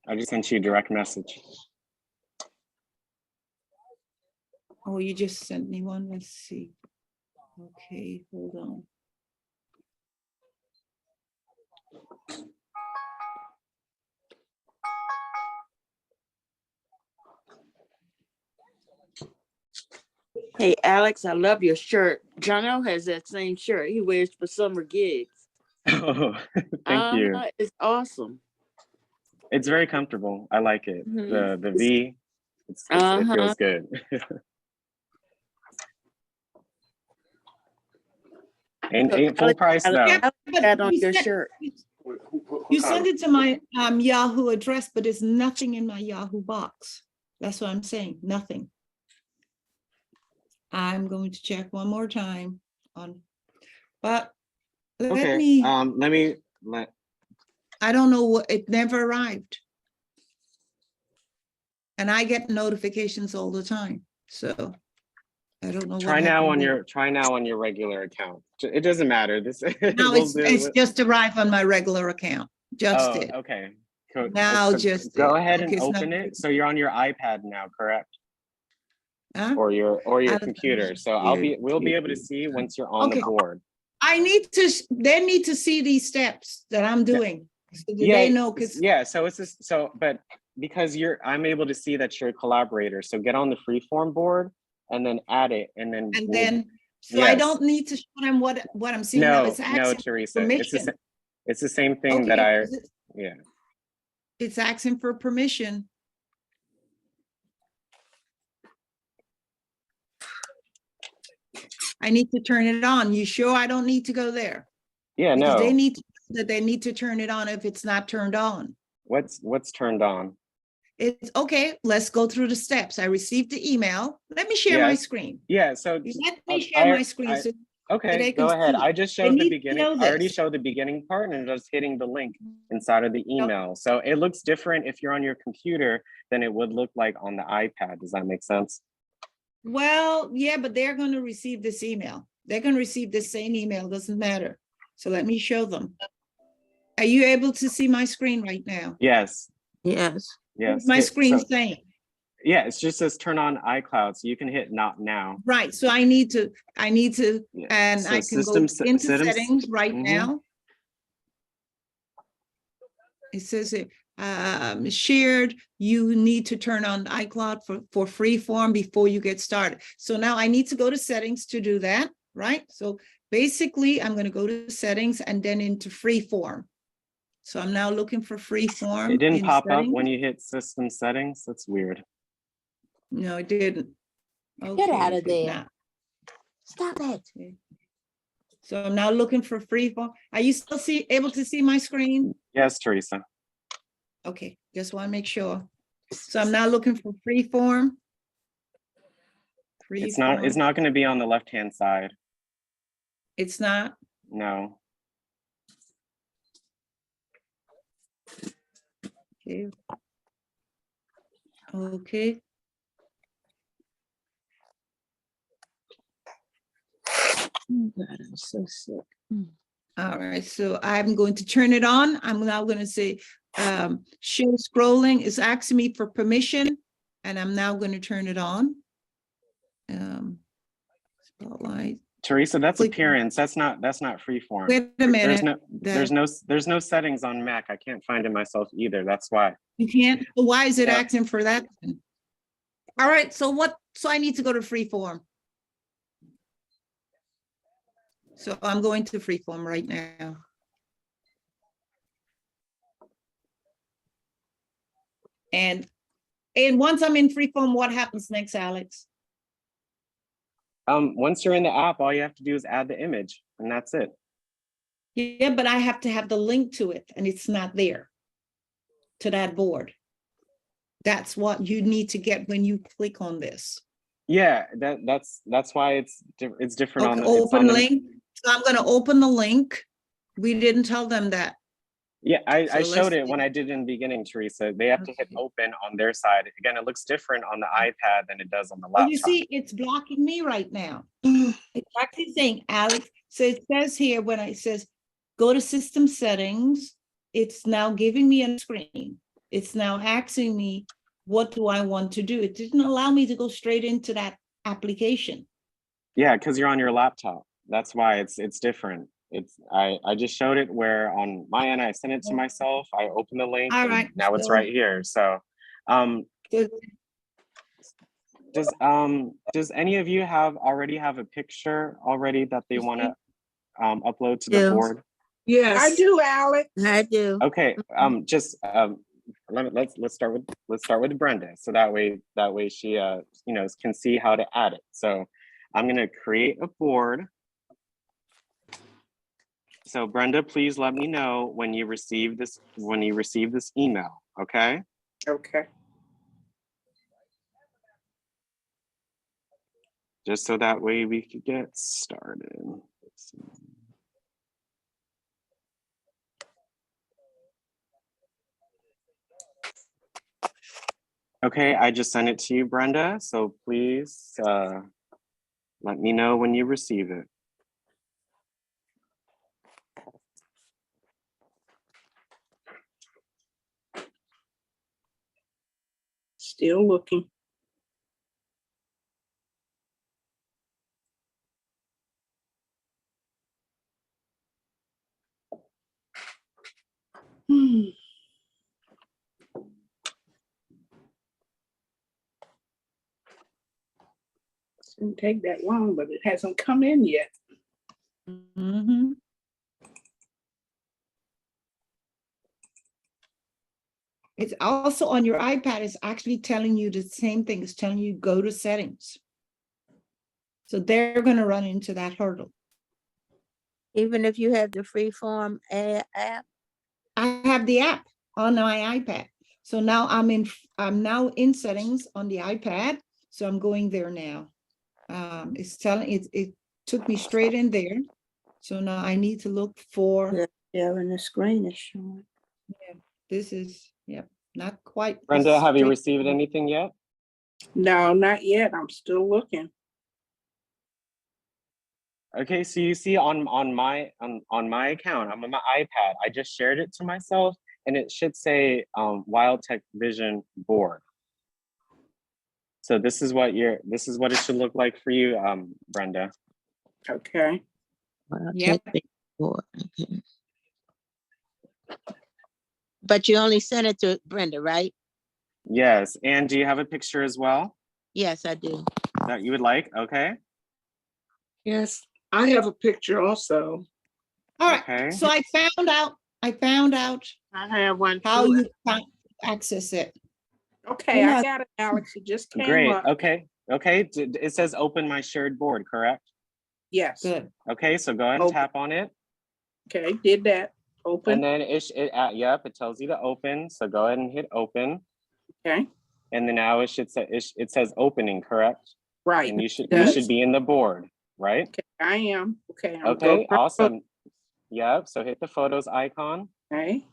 I just sent you a direct message. Oh, you just sent me one. Let's see. Okay, hold on. Hey, Alex, I love your shirt. Jono has that same shirt. He wears for summer gigs. Oh, thank you. It's awesome. It's very comfortable. I like it. Mhm. The V, it feels good. Ain't full price though. Yeah, I but that on you your sent- shirt. You sent it to my Yahoo address, but there's nothing in my Yahoo box. That's what I'm saying, nothing. I'm going to check one more time on, but let Okay. me, I don't know what, it never arrived. And I get notifications all the time, so I don't know what try now happened on your regular account. It doesn't matter. This No, it's just arrived on my regular account, just oh, did. okay. Cool. Now So just go did. ahead and Okay, it's not- open it. So you're on your iPad now, correct? Huh? Or your I don't computer. So know. we'll be able to see once you're on Okay. the board. I need to, they need to see these steps that I'm doing. So that they know, because yeah. So it's just but because I'm able to see that you're a collaborator. So get on the Freeform board and then add it, and then so I yes. don't need to show them what I'm seeing now. It's No, asking for Teresa. permission. It's the same thing that yeah. It's asking for permission. I need to turn it on. You sure I don't need to go there? Yeah, Because no. they need to turn it on if it's not turned on. What's turned on? It's okay. Let's go through the steps. I received the email. Let me share my screen. Yeah, so Let me share my screen. Okay, go ahead. I just showed the beginning. I already showed the beginning part and just hitting the link inside of the email. So it looks different if you're on your computer than it would look like on the iPad. Does that make sense? Well, yeah, but they're going to receive this email. They're going to receive the same email. Doesn't matter. So let me show them. Are you able to see my screen right now? Yes. Yes. What's my screen saying? Yeah, it just says turn on iCloud, so you can hit not now. Right. So I need to, and So I can go into settings right now. It says it shared, you need to turn on iCloud for Freeform before you get started. So now I need to go to settings to do that, right? So basically I'm going to go to settings and then into Freeform. So I'm now looking for Freeform. It didn't pop up when you hit system settings. That's weird. No, it didn't. Get out of there. Now. Stop it. So I'm now looking for Freeform. Are you still able to see my screen? Yes, Teresa. Okay, just want to make sure. So I'm now looking for Freeform. It's not going to be on the left-hand side. It's not? No. Okay. Okay. Oh God, I'm so sick. All right, so I'm going to turn it on. I'm now going to say show scrolling. It's asking me for permission, and I'm now going to turn it on. Spotlight. Teresa, that's appearance. That's not Freeform. Wait a minute. There's no settings on Mac. I can't find it myself either. That's why. You can't. Why is it asking for that? All right. So I need to go to Freeform. So I'm going to Freeform right now. And once I'm in Freeform, what happens next, Alex? Once you're in the app, all you have to do is add the image, and that's it. Yeah, but I have to have the link to it, and it's not there to that board. That's what you need to get when you click on this. Yeah, that's why it's different Okay, on the open link. So I'm going to open the link. We didn't tell them that. Yeah, I showed it when I did in the beginning, Teresa. They have to hit open on their side. Again, it looks different on the iPad than it does on the laptop. You see, it's blocking me right now. It's actually saying, Alex, so it says here when it says, go to system settings, it's now giving me a screen. It's now asking me, what do I want to do? It didn't allow me to go straight into that application. Yeah, because you're on your laptop. That's why it's different. I just showed it where on my end I sent it to myself. I opened the link. All and right, now it's so- right here. So Good. does any of you already have a picture already that they want to upload to the Yeah. board? Yes. I do, Alex. I do. Okay, just let's start with Brenda, so that way she you know, can see how to add it. So I'm gonna create a board. So Brenda, please let me know when you receive this email, okay? Okay. Just so that way we could get started. Let's see. Okay, I just sent it to you, Brenda. So please let me know when you receive it. Still looking. Hmm. Didn't take that long, but it hasn't come in yet. Mhm. It's also on your iPad, it's actually telling you the same thing. It's telling you go to settings. So they're going to run into that hurdle. Even if you have the Freeform app. I have the app on my iPad. So now I'm now in settings on the iPad. So I'm going there now. It's telling it took me straight in there. So now I need to look for. Yeah, sharing the screen is showing. Yeah, this is, yep, not quite. Brenda, have you straight. received anything yet? No, not yet. I'm still looking. Okay, so you see on my account, I'm on my iPad. I just shared it to myself, and it should say Wild Tech Vision board. So this is what it should look like for you, Brenda. Okay. Well, Yep. okay. But you only sent it to Brenda, right? Yes, and do you have a picture as well Yes, I do. that you would like? Okay. Yes, I have a picture also. All right, Okay. so I found out I have one how too. you can access it. Okay, I got it, Alex. It just came Great. up. Okay. It says open my shared board, correct? Yes. Good. Okay, so go ahead and Open. tap on it. Okay, did that. Open. And then yep, it tells you to open. So go ahead and hit open. Okay. And then now it should say it says opening, correct? Right. And you should Does. be in the board, right? Okay, I am. Okay. I'm Okay, going. awesome. Yep. So hit the photos icon. Okay.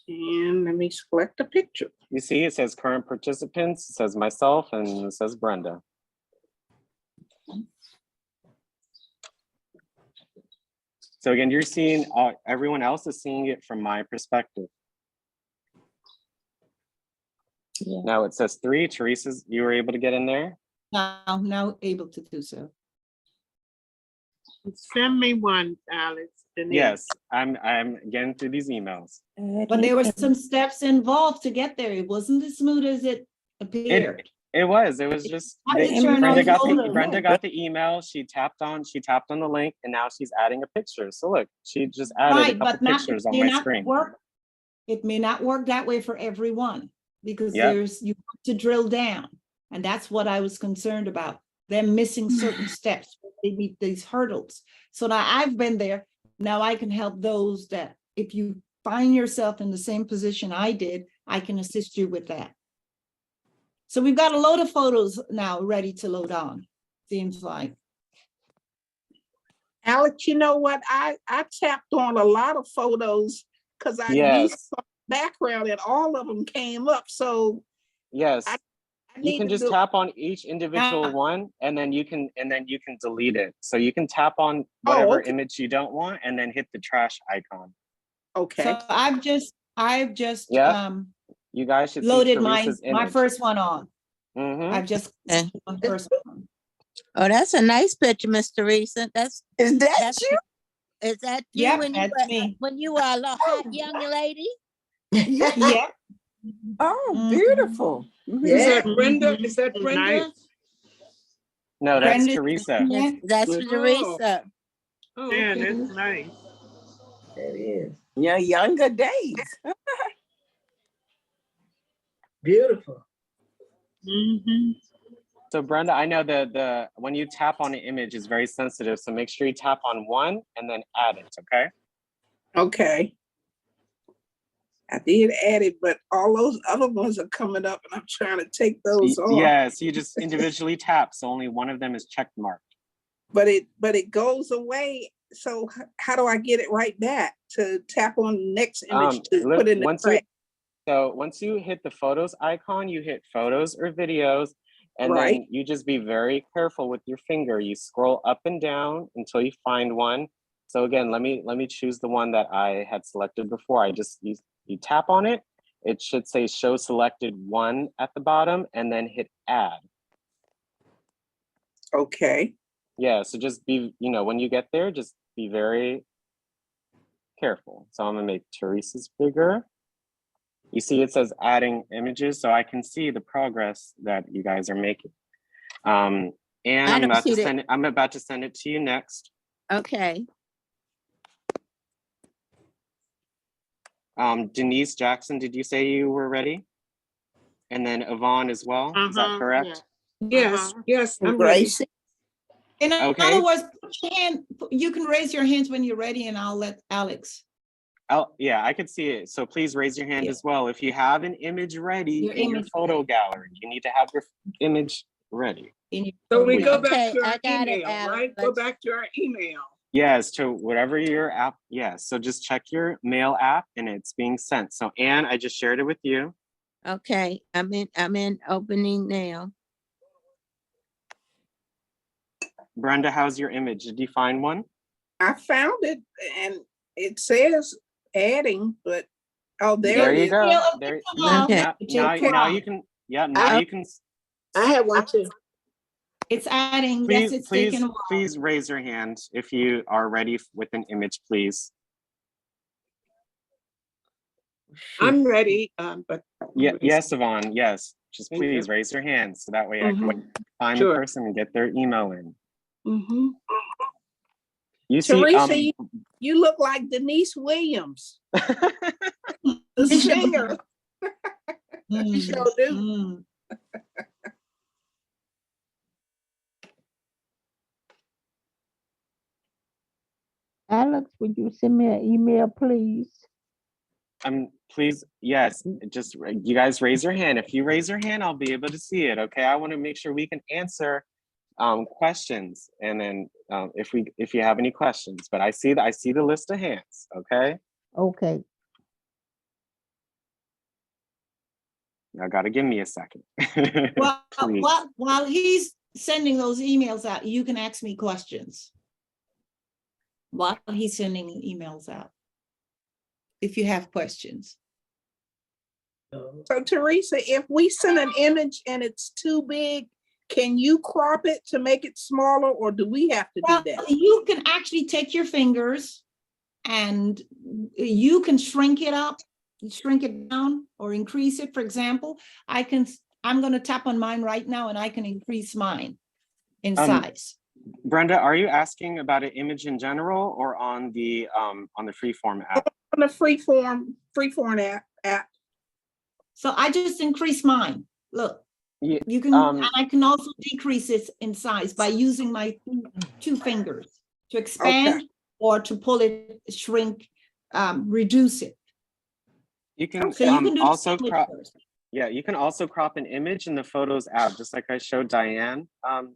And let me select a picture. You see it says current participants, it says myself, and it says Brenda. So again, you're seeing everyone else is seeing it from my perspective. Yeah. Now it says 3. Teresa's, you were able to get in there? Now able to do so. Send me one, Alex. Denise. Yes, I'm getting through these emails. But there were some steps involved to get there. It wasn't as smooth as it appeared. It was just I didn't turn Brenda on got photos. Brenda got the email. She tapped on the link, and now she's adding a picture. So look, she just added a Right, couple but pictures on my screen. It may not work that way for everyone because Yep. you have to drill down. And that's what I was concerned about. Them missing certain steps. They meet these hurdles. So now I've been there. Now I can help those that if you find yourself in the same position I did, I can assist you with that. So we've got a load of photos now ready to load on, seems like. Alex, you know what? I tapped on a lot of photos because I Yes. used the background and all of them came up. So Yes. I You can need to just do- tap on each individual one, and then you can delete it. So you can tap on whatever okay. image you don't want, and then hit the trash icon. Okay. So I've just Yep. You guys should see loaded Teresa's my image. first one on. Mhm. I've just Eh. on first one. Oh, that's a nice picture, Miss Teresa. That's Is that that's you? is that you Yep, when you that's me. when you were a little hot young lady? Yeah. Yep. Oh, Mhm. beautiful. Is Yeah. that Brenda? Mhm. Is that Brenda? Nice. No, that's Brenda, Teresa. That's Oh. Teresa. Oh, Man, okay. that's nice. That is. Your younger days. Beautiful. Mhm. So Brenda, I know the when you tap on an image is very sensitive, so make sure you tap on one and then add it, okay? Okay. I did add it, but all those other ones are coming up and I'm trying to take those off. Yes, you just individually tap, so only one of them is check marked. But it goes away. So how do I get it right back to tap on the next image to Look, put in the track? once you hit the photos icon, you hit photos or videos, and Right. then you just be very careful with your finger. You scroll up and down until you find one. So again, let me choose the one that I had selected before. You tap on it. It should say show selected one at the bottom, and then hit add. Okay. Yeah, so just be, when you get there, just be very careful. So I'm gonna make Teresa's bigger. You see it says adding images, so I can see the progress that you guys are making. And I I'm don't about see to that. send it, I'm about to send it to you next. Okay. Denise Jackson, did you say you were ready? And then Yvonne as well, is that correct? Yes, yes, I'm ready. Gracie. in Okay. other words, put your hand, you can raise your hands when you're ready and I'll let Alex. Yeah, I could see it. So please raise your hand as well. If you have an image ready Your in your image photo gallery, you need to have your image ready. In your So we go Okay, back to I our got it, email, right? Go Alex. back to our email. Yes, to whatever your app. Yes, so just check your mail app and it's being sent. So Anne, I just shared it with you. Okay, I'm in opening now. Brenda, how's your image? Did you find one? I found it and it says adding, but oh, there There it you is. go. Yeah, There, it's now, Okay. now, now, Okay. now you can, now you can, I have one too. It's adding, yes, please, it's taking a while. please raise your hand if you are ready with an image, please. I'm ready, but. Yeah, yes, Yvonne, yes. Just Thank please you. raise your hand so that way I can find Sure. the person and get their email in. Mm-hmm. You see, Teresa, you look like Denise Williams, the singer. You sure do. Alex, would you send me an email, please? please, yes, just you guys raise your hand. If you raise your hand, I'll be able to see it. Okay, I want to make sure we can answer questions, and then if you have any questions. But I see the list of hands. Okay. Okay. Y'all got to give me a second. Well, Please. while he's sending those emails out, you can ask me questions. While he's sending emails out, if you have questions. So Teresa, if we send an image and it's too big, can you crop it to make it smaller, or do we have to do that? You can actually take your fingers and you can shrink it up, shrink it down, or increase it. For example, I'm going to tap on mine right now and I can increase mine in size. Brenda, are you asking about an image in general or on the Freeform app? On the Freeform app. So I just increase mine. Look, Yeah, you can, and I can also decrease it in size by using my two fingers to expand or to pull it, shrink, reduce it. You can, so you can do also crop. Yeah, you can also crop an image in the Photos app, just like I showed Diane.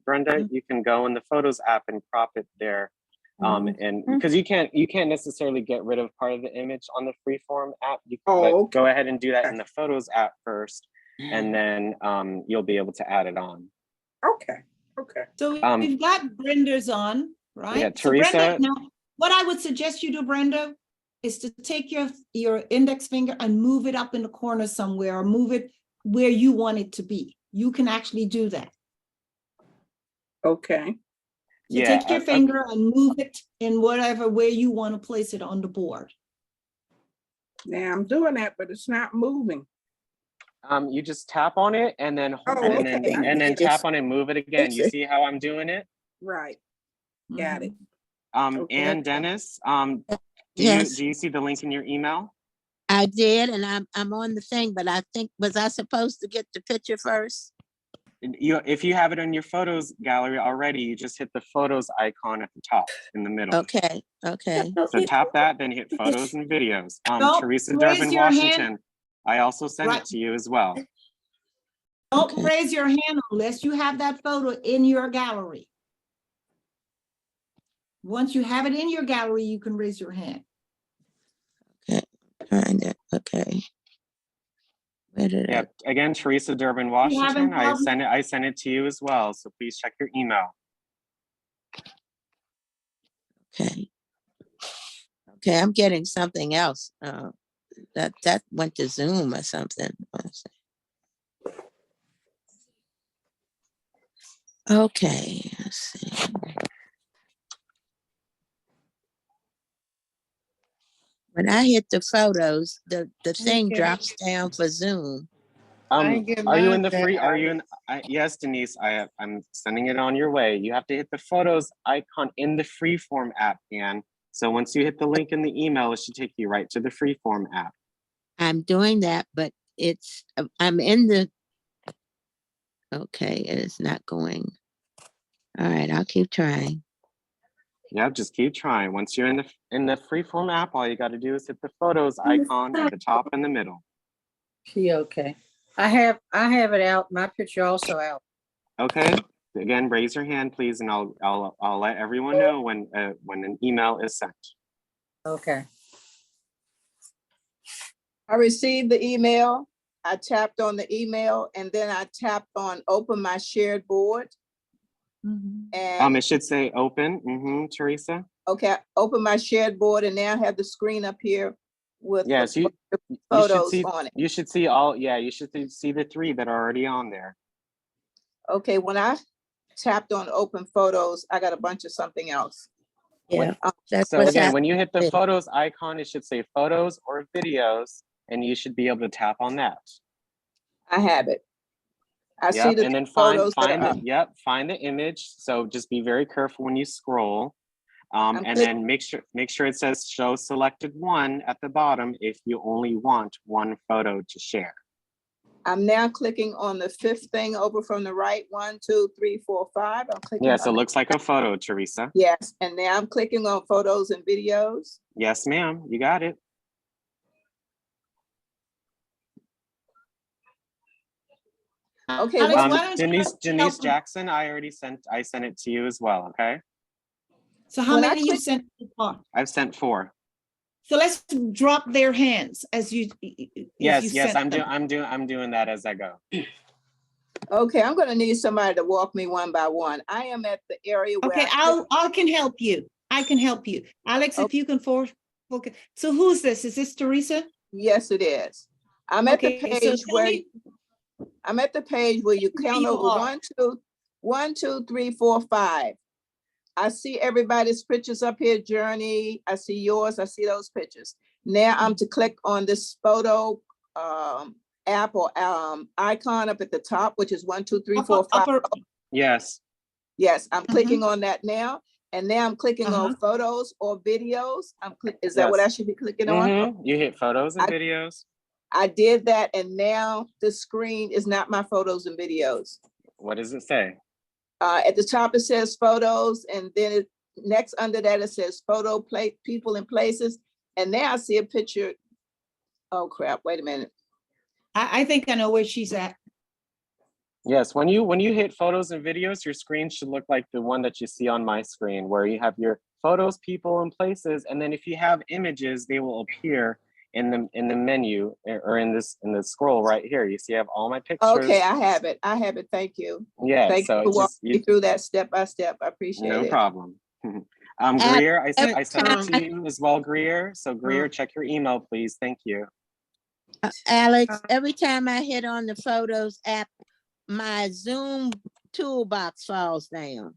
Brenda, you can go in the Photos app and crop it there. And because you can't necessarily get rid of part of the image on the Freeform app. But go ahead and do that in the Photos app first, and then you'll be able to add it on. Okay. So we've got Brenda's on, right? Yeah, so Teresa. Brenda, now, what I would suggest you do, Brenda, is to take your index finger and move it up in the corner somewhere, or move it where you want it to be. you can actually do that. Okay. So Yeah, take your finger and move it in whatever way you want to place it on the board. Now I'm doing that, but it's not moving. You just tap on it and then Oh, and okay. then tap on it and move it again. You see how I'm doing it? Right. Got it. And Okay. Dennis, Yes, do you see the link in your email? I did, and I'm on the thing, but I think, was I supposed to get the picture first? If you have it in your photos gallery already, you just hit the photos icon at the top in the middle. Okay, okay. So tap that, then hit photos and videos. Don't Teresa raise Durbin, your hand. Washington. I also sent Right. it to you as well. Don't Okay. raise your hand unless you have that photo in your gallery. Once you have it in your gallery, you can raise your hand. Find it. Okay. Where did Yeah, it? again, Teresa Durbin, You Washington. haven't I sent it to you as well. So please check your email. Okay. Okay, I'm getting something else. That went to Zoom or something. Let's see. Okay, let's see. When I hit the photos, the thing drops down for Zoom. I ain't get Are you mine in the back, free? Are you in? Alex. Yes, Denise. I'm sending it on your way. You have to hit the photos icon in the Freeform app, Ann. So once you hit the link in the email, it should take you right to the Freeform app. I'm doing that, but I'm in the, okay, it is not going. All right, I'll keep trying. Yeah, just keep trying. Once you're in the Freeform app, all you got to do is hit the photos icon at the top in the middle. She okay. I have it out. My picture also out. Okay. Again, raise your hand, please, and I'll let everyone know when an email is sent. Okay. I received the email. I tapped on the email and then I tapped on open my shared board. And It should say open. Teresa. okay, open my shared board and now I have the screen up here with Yes, the you photos should see. on it. You should see all. Yeah, you should see the 3 that are already on there. Okay, when I tapped on open photos, I got a bunch of something else. Yeah, that's So what's again, when you hit the happening. photos icon, it should say photos or videos, and you should be able to tap on that. I have it. I see Yep, the and then photos that find are it. up. Yep, find the image. So just be very careful when you scroll. I'm And click- then make sure it says show selected one at the bottom if you only want one photo to share. I'm now clicking on the 5th thing over from the right. 1, 2, 3, 4, 5. I'm clicking Yes, it on looks like a photo, Teresa. yes, and now I'm clicking on photos and videos. Yes, ma'am, you got it. Okay, Alex, what- why don't you Denise help- Jackson, I sent it to you as well, okay? So how when I many you click- sent so far? I've sent 4. So let's drop their hands as you. Yes, sent I'm them. doing that as I go. Okay, I'm gonna need somebody to walk me one by one. I am at the area where Okay, I can help you. I can help you. Alex, if you can okay. So who's this? Is this Teresa? yes, it is. I'm at the Okay, so page tell where me I'm at the page where you where count you over are. 1, 2, 3, 4, 5. I see everybody's pictures up here, Journey. I see yours. I see those pictures. Now I'm to click on this photo app or icon up at the top, which is 1, 2, 3, 4, 5. Yes. Yes, I'm clicking on that now. And now I'm clicking on photos or videos. Is that what I should be clicking on? You hit photos and videos. I did that, and now the screen is not my photos and videos. What does it say? At the top, it says photos, and then next under that, it says photo plate, people and places. And now I see a picture. Oh crap, wait a minute. I think I know where she's at. Yes, when you hit photos and videos, your screen should look like the one that you see on my screen, where you have your photos, people, and places. And then if you have images, they will appear in the menu or in the scroll right here. You see, I have all my pictures. Okay, I have it. Thank you. Yeah, Thank so you for it's walking me through that step by step. I appreciate it. No problem. Greer, I sent it to you as well, Greer. So Greer, check your email, please. Thank you. Alex, every time I hit on the photos app, my Zoom toolbox falls down.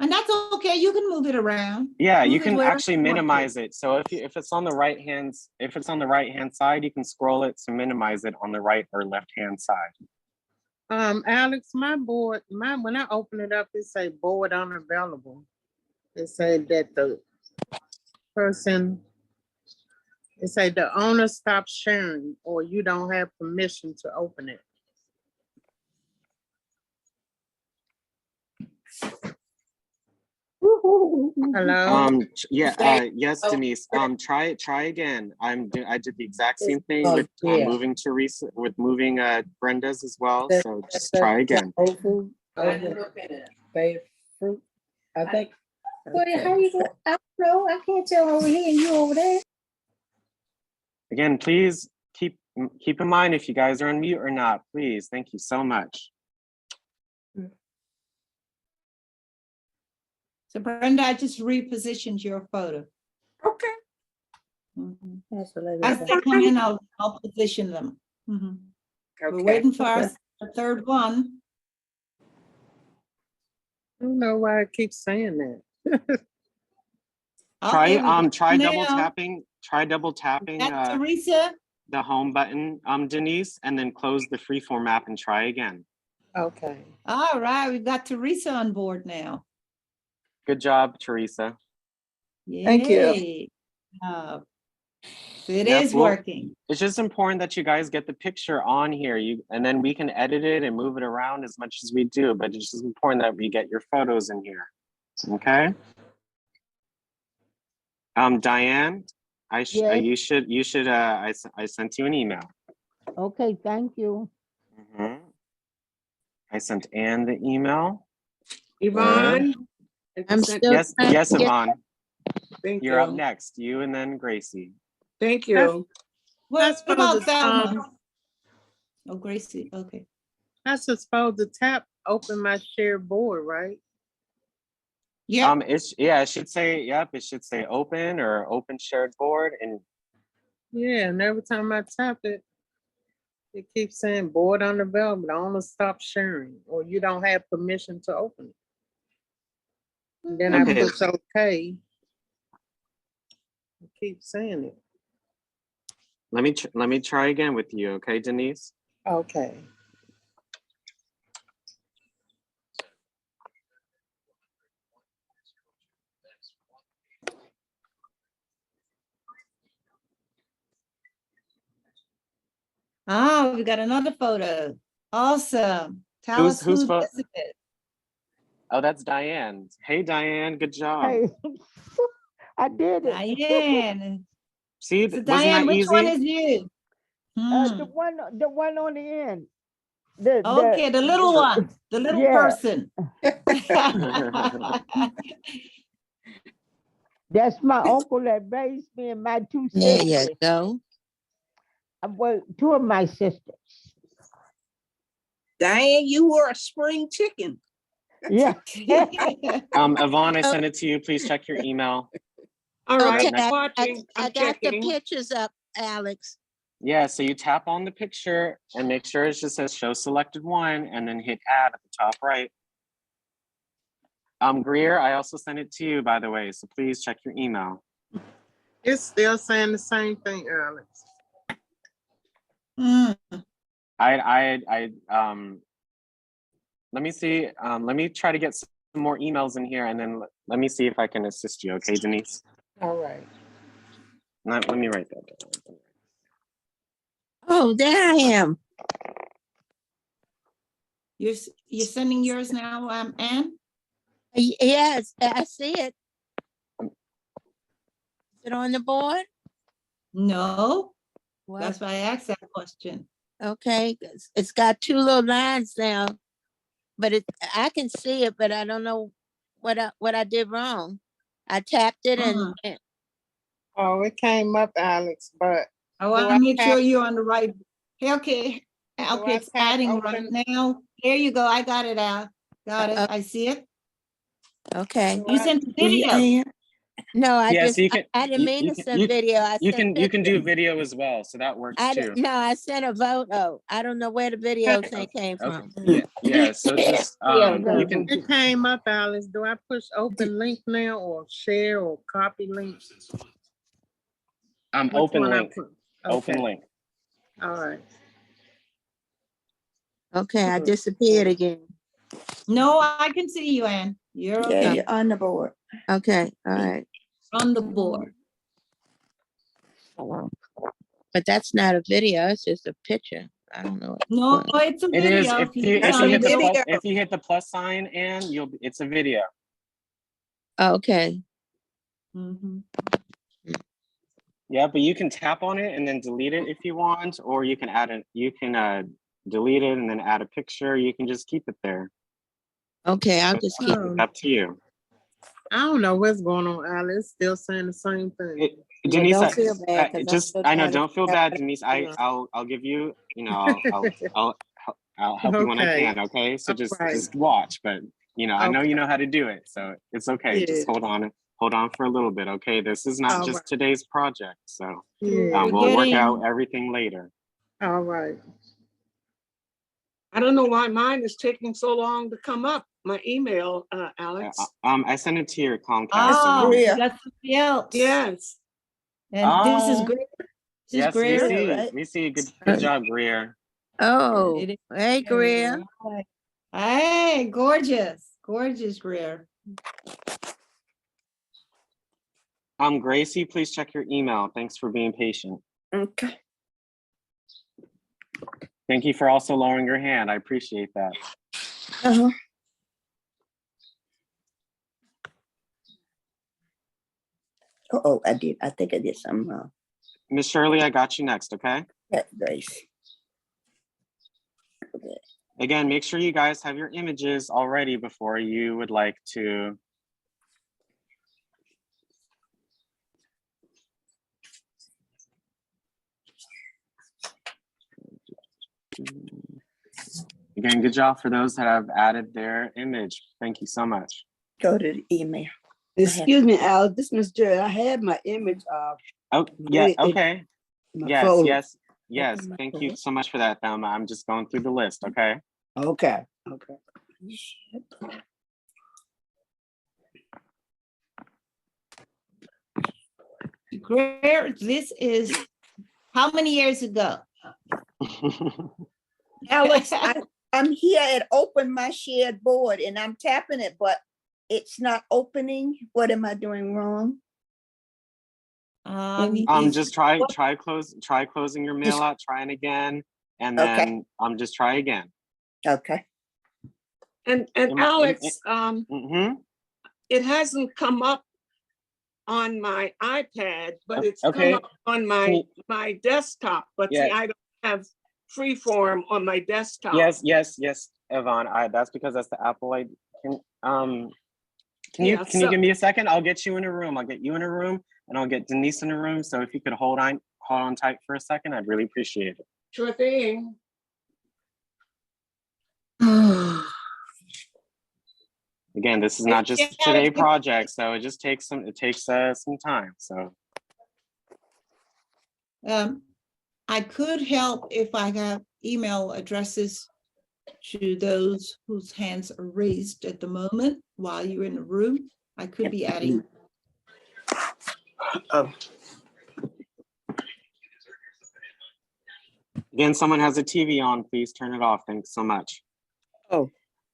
And that's okay. You can move it around. Yeah, you Move it can wherever actually you want to. minimize it. So if it's on the right hand, if it's on the right hand side, you can scroll it to minimize it on the right or left hand side. Alex, my board, when I open it up, it say board unavailable. It said that the person, it say the owner stopped sharing or you don't have permission to open it. Hello? Yes, Denise. Try again. I did the exact same thing with moving Teresa, with moving Brenda's as well. So just try again. Fruit, I think. Wait, how you go? I don't know. I can't tell over here and you over there. Again, please keep in mind if you guys are on mute or not, please. Thank you so much. So Brenda, I just repositioned your photo. Okay. As they come in, I'll position them. Okay. We're waiting for our third one. I don't know why I keep saying that. Try double Now, tapping. Try double tapping that's Teresa. the home button, Denise, and then close the Freeform app and try again. Okay. All right, we've got Teresa on board now. Good job, Teresa. Thank you. Yay. So it is working. It's just important that you guys get the picture on here. And then we can edit it and move it around as much as we do, but it's just important that we get your photos in here. Okay. Diane, I sent you an email. Okay, thank you. I sent Anne the email. Yvonne? I'm still Yes, Yvonne. Thank You're you. up next. You and then Gracie. Thank you. What about Thelma? Oh, Gracie, okay. I supposed to tap open my shared board, right? Yeah. It should say, it should say open or open shared board. And yeah, and every time I tap it, it keeps saying board unavailable, I want to stop sharing, or you don't have permission to open it. And then I push okay. It keeps saying it. let me try again with you, okay, Denise? Okay. Oh, we got another photo. Awesome. Tell us who this is. Oh, that's Diane. Hey, Diane, good job. Hey, I did it. Diane. See, So wasn't Diane, that which easy? one is you? The one on the end. Okay, the little one, the little person. That's my uncle that raised me and my two There sisters. you go. Well, two of my sisters. Diane, you were a spring chicken. Yeah. Yvonne, I sent it to you. Please check your email. All right. Okay, Watching. I got the pictures up, Alex. Yeah, so you tap on the picture and make sure it just says show selected one and then hit add at the top right. Greer, I also sent it to you, by the way, so please check your email. It's still saying the same thing, Alex. Let me see, let me try to get some more emails in here and then let me see if I can assist you, okay, Denise? All right. Let me write that down. Oh, there I am. You're sending yours now, Anne? Yes, I see it. Is it on the board? No. Well, that's why I asked that question. Okay, it's got two little lines now, but I can see it, but I don't know what I did wrong. I tapped it and oh, it came up, Alex, but I want to make sure you're on the right. Okay, it's adding right now. There you go. I got it out. Got it. I see it. Okay. You sent the video. No, I Yeah, just, so you can, I didn't mean to send you, video. I you sent can do pictures. video as well, so that works too. No, I sent a photo. I don't know where the video thing came Okay, from. yeah, so just, Yeah, you can, It came up, Alice. Do I push open link now or share or copy link? Which open one I link, put? open Okay, link. all right. Okay, I disappeared again. No, I can see you, Ann. You're Yeah, okay. you're on the board. Okay, all right. On the board. But that's not a video, it's just a picture. I don't know. No, what- it's a It is, video. if you That's on a hit the the- video. if you hit the plus sign, and it's a video. Okay, Mhm. Yeah, but you can tap on it and then delete it if you want, or you can add it, you can delete it and then add a picture. You can just keep it there. okay, I'll just keep. Um, Up to you. I don't know what's going on, Alice. Still saying the same thing. Denise, don't feel bad, 'cause I'm just, still I know, trying to don't feel figure out bad, Denise. what- I'll give you, I'll help you when I Okay. can, okay? So All right. just watch, but I know Okay. you know how to do it, so it's okay. Just Yeah. hold on for a little bit, okay? This is not All just right. today's project, so Yeah. We're we'll work getting- out everything later. All right. I don't know why mine is taking so long to come up, my email, Alex. I sent it to your Comcast. Oh, Greer. that's somebody else. Yes, And this is Oh. great. This is Yes, we great. see, right? we see. Good job, Greer. Oh, It is hey, Greer. Greer. Hey, gorgeous, gorgeous Greer. Gracie, please check your email. Thanks for being patient. Okay. Thank you for also lowering your hand. I appreciate that. Uh-huh. Oh, I did. I think I did something wrong. Miss Shirley, I got you next, okay? Yeah, Grace. Okay. Again, make sure you guys have your images already before you would like to. Again, good job for those that have added their image. Thank you so much. Go to the email. Excuse me, Al, this is Miss Jerry. I had my image of Oh, yeah, It- okay. my Yes, folder. yes, yes. Open my Thank folder. you so much for that, Thelma. I'm just going through the list, okay? Okay, okay. Greer, this is how many years ago? Alex, I'm here at Open My Shared Board and I'm tapping it, but it's not opening. What am I doing wrong? It's- Just try closing your mail out, trying again, and Okay. then just try again. Okay. and Am I- Alex, Mm-hmm. it hasn't come up on my iPad, but it's come Okay. up on Cool. my desktop. But see, Yeah. I don't have Freeform on my desktop. Yes, Yvonne. That's because that's the Apple ID. Can Yeah, you so- give me a second? I'll get you in a room. I'll get you in a room, and I'll get Denise in a room. So if you could hold on tight for a second, I'd really appreciate it. Sure thing. Again, this is not just Yeah, today it's- project, so it just takes some time. So I could help if I have email addresses to those whose hands are raised at the moment while you're in the room. I could be adding. again, someone has a TV on, please turn it off. Thanks so much. Oh,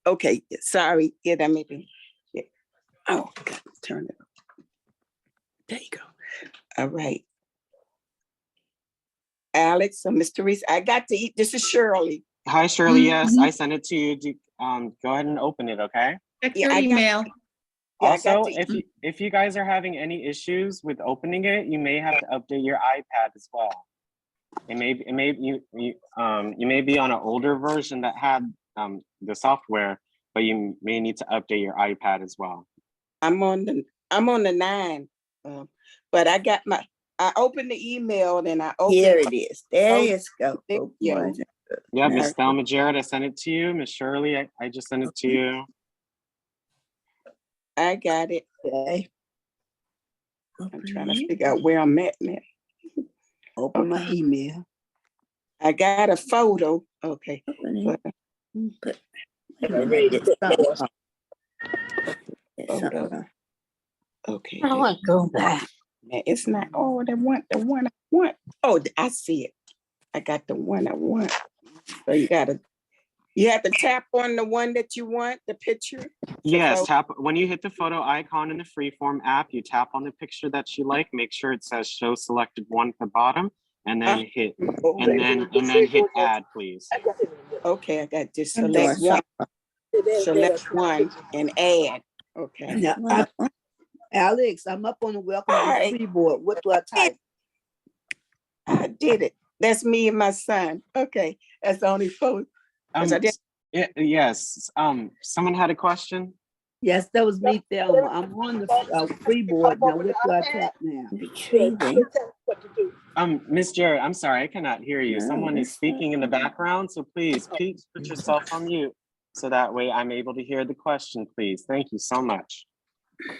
okay, sorry. Yeah, that may be. Yeah. Oh, God, turn it. There you go. All right. Alex or Miss Teresa, I got to eat. This is Shirley. Hi, Shirley. Yes, Mhm. I sent it to you. Go ahead and open it, okay? Check Yeah, your I got- email. Yeah, I got Also, to if you guys are having any issues with opening it, you may have to update your iPad as well. You may be on an older version that had the software, but you may need to update your iPad as well. I'm on the 9. But I opened the email and I opened. Here it is. There Oh, you go. thank Open you. my- Yeah, Miss Alright. Thelma Jarrett, I sent it to you. Miss Shirley, I just sent it to you. I got it. Okay. I'm trying to figure out where I'm at now. Open my Okay. email. I got a photo. Okay. Open it. But Put, wait a minute, it's something wrong. It's something photo. wrong. Okay. How do I go back? Man, it's not, oh, the one I want. Oh, I see it. I got the one I want. So you have to tap on the one that you want, the picture. Yes, photo. tap, when you hit the photo icon in the Freeform app, you tap on the picture that you like, make sure it says show selected one at the bottom, and then hit, and then hit add, please. Okay, I got this I'm doing select one and add. Okay. Now, Alex, I'm up on the welcome to Alright. the free board. What do I type? I did it. That's me and my son. Okay, that's the only photo. 'Cause I did- Yes, someone had a question? Yes, that was me, Thelma. I'm on the free board now. What do I tap now? Retrieving. Miss Jarrett, I'm sorry, I cannot hear you. No, Someone is that's speaking in the background, so please put yourself on mute. So that way I'm able to hear the question, please. Thank you so much.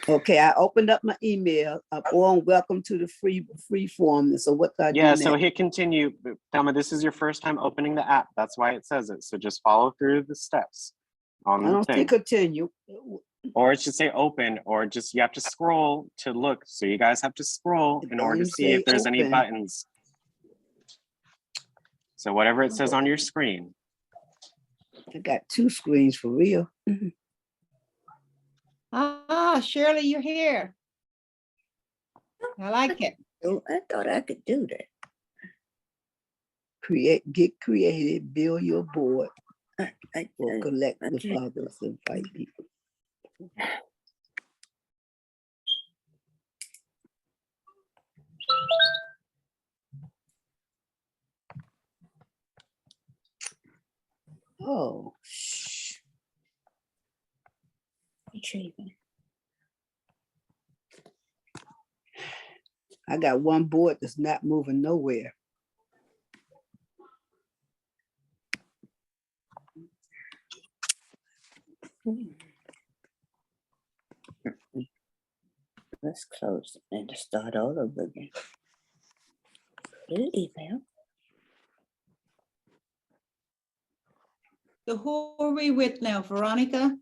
Okay, I opened up my email. I'm on welcome to the free form. So what do I do Yeah, next? so hit continue. Thelma, this is your first time opening the app. That's why it says it. So just follow through the steps on I the don't see thing. continue. Or it should say open, or just you have to scroll to look. So you guys have to scroll in order to Don't see if say there's any open. buttons. So whatever it says on your screen. I got two screens for real. Ah, Shirley, you're here. I like it. Oh, I thought I could do that. Get created, build your board, or collect with others, invite people. Oh, retrieving. I got one board that's not moving nowhere. Let's close and start all over again. Email. So who are we with now, Veronica?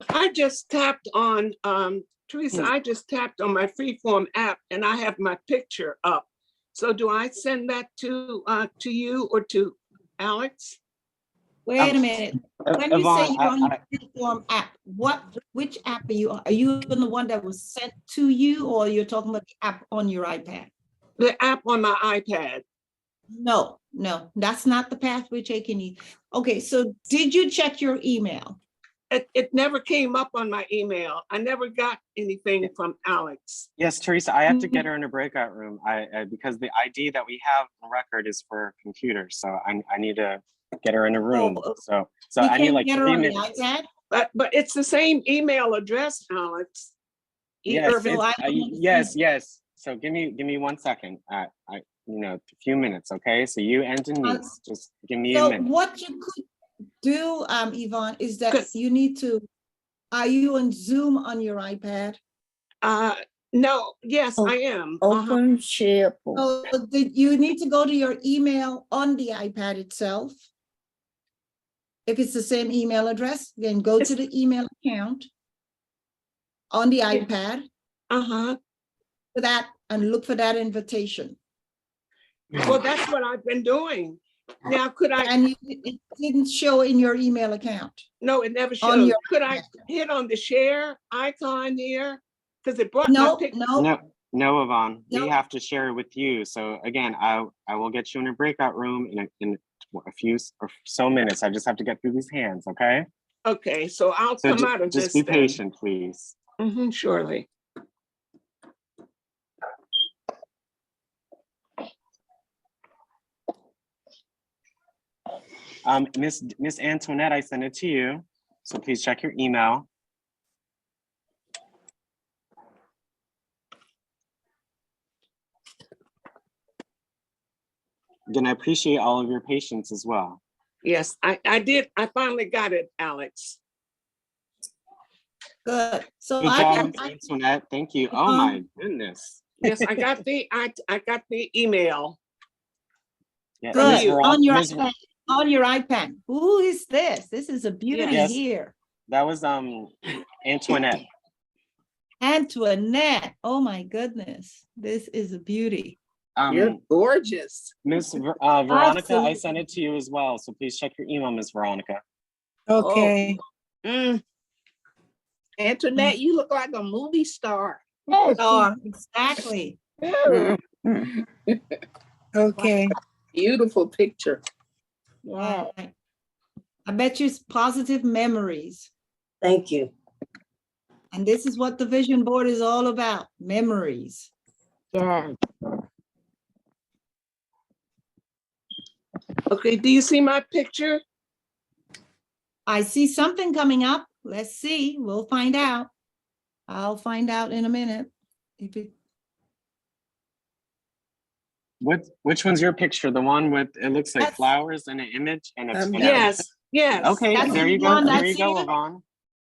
I just tapped on, Teresa, I just tapped on my Freeform app and I have my picture up. So do I send that to you or to Alex? Wait a minute. When you say Yvonne, you're on your Freeform app, which app are you on? Are you on the one that was sent to you, or you're talking about the app on your iPad? The app on my iPad. No, that's not the path we're taking. Okay, so did you check your email? It never came up on my email. I never got anything from Alex. Yes, Teresa, I have to get her in a breakout room. because the ID that we have on record is for computers. So I need to get her in a room. So You I need can't like get her 3 on the minutes. iPad? But it's the same email address, Alex. Yes, So I don't understand. yes. So give me 1 second. A few minutes, okay? So you and Denise, just give me a So minute. what you could do, Yvonne, is that you need to, are you on Zoom on your iPad? No, yes, I am. Open share. So you need to go to your email on the iPad itself. If it's the same email address, then go to the email account on the iPad. For that, and look for that invitation. Well, that's what I've been doing. Now, could I? And it didn't show in your email account. No, it never showed. Could I hit on the share icon here? Because it brought my picture. No, Yvonne, we have to share it with you. So again, I will get you in a breakout room in a few or so minutes. I just have to get through these hands, okay? Okay, so I'll come out of this. Just be patient, please. Surely. Miss Antoinette, I sent it to you. So please check your email. Again, I appreciate all of your patience as well. Yes, I did. I finally got it, Alex. Good. So Good I job, can, Ms. Antoinette. Thank you. Oh my goodness. Yes, I got the email. Yeah, good, Ms. on your Ms. iPad, on your iPad. Who is this? This is a beauty Yes. here. That was Antoinette. Antoinette, oh my goodness, this is a beauty. You're gorgeous. Miss Veronica, I Absolutely. sent it to you as well. So please check your email, Miss Veronica. Okay. Antoinette, you look like a movie star. Yes, Exactly. Okay. Beautiful picture. Wow. I bet you it's positive memories. Thank you. And this is what the vision board is all about, memories. yeah. Okay, do you see my picture? I see something coming up. Let's see, we'll find out. I'll find out in a minute. If it, Which one's your picture? The one with, it looks like That's- flowers and an image and it's Yes, yes. Okay, That's there you go. Yvonne, There that's you go, you? Yvonne.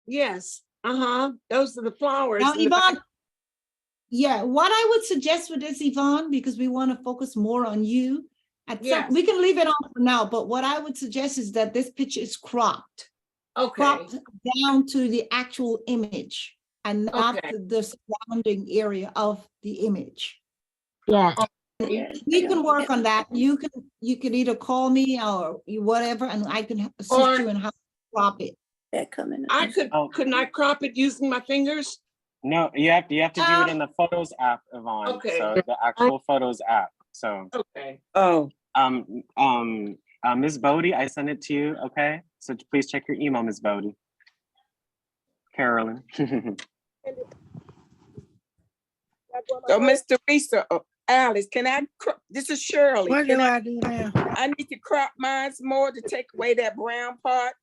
Yes, those are the flowers. now, in the back. Yvonne, yeah, what I would suggest with this, Yvonne, because we want to focus more on you. Yes. We can leave it on for now, but what I would suggest is that this picture is cropped. Okay, Cropped down to the actual image and not Okay. the surrounding area of the image. Yeah. We can work on that. You can either call me or whatever, and I can assist Or- you in how to crop it. That coming. couldn't I crop it using my fingers? No, you have to do it in the Photos app, Yvonne. Okay. So the actual Photos app. So Okay. Oh, Ms. Bodie, I sent it to you, okay? So please check your email, Ms. Bodie. Carolyn. So, Miss Teresa, Alice, can I, this is Shirley. What Can do I do now? I need to crop mine more to take away that brown part?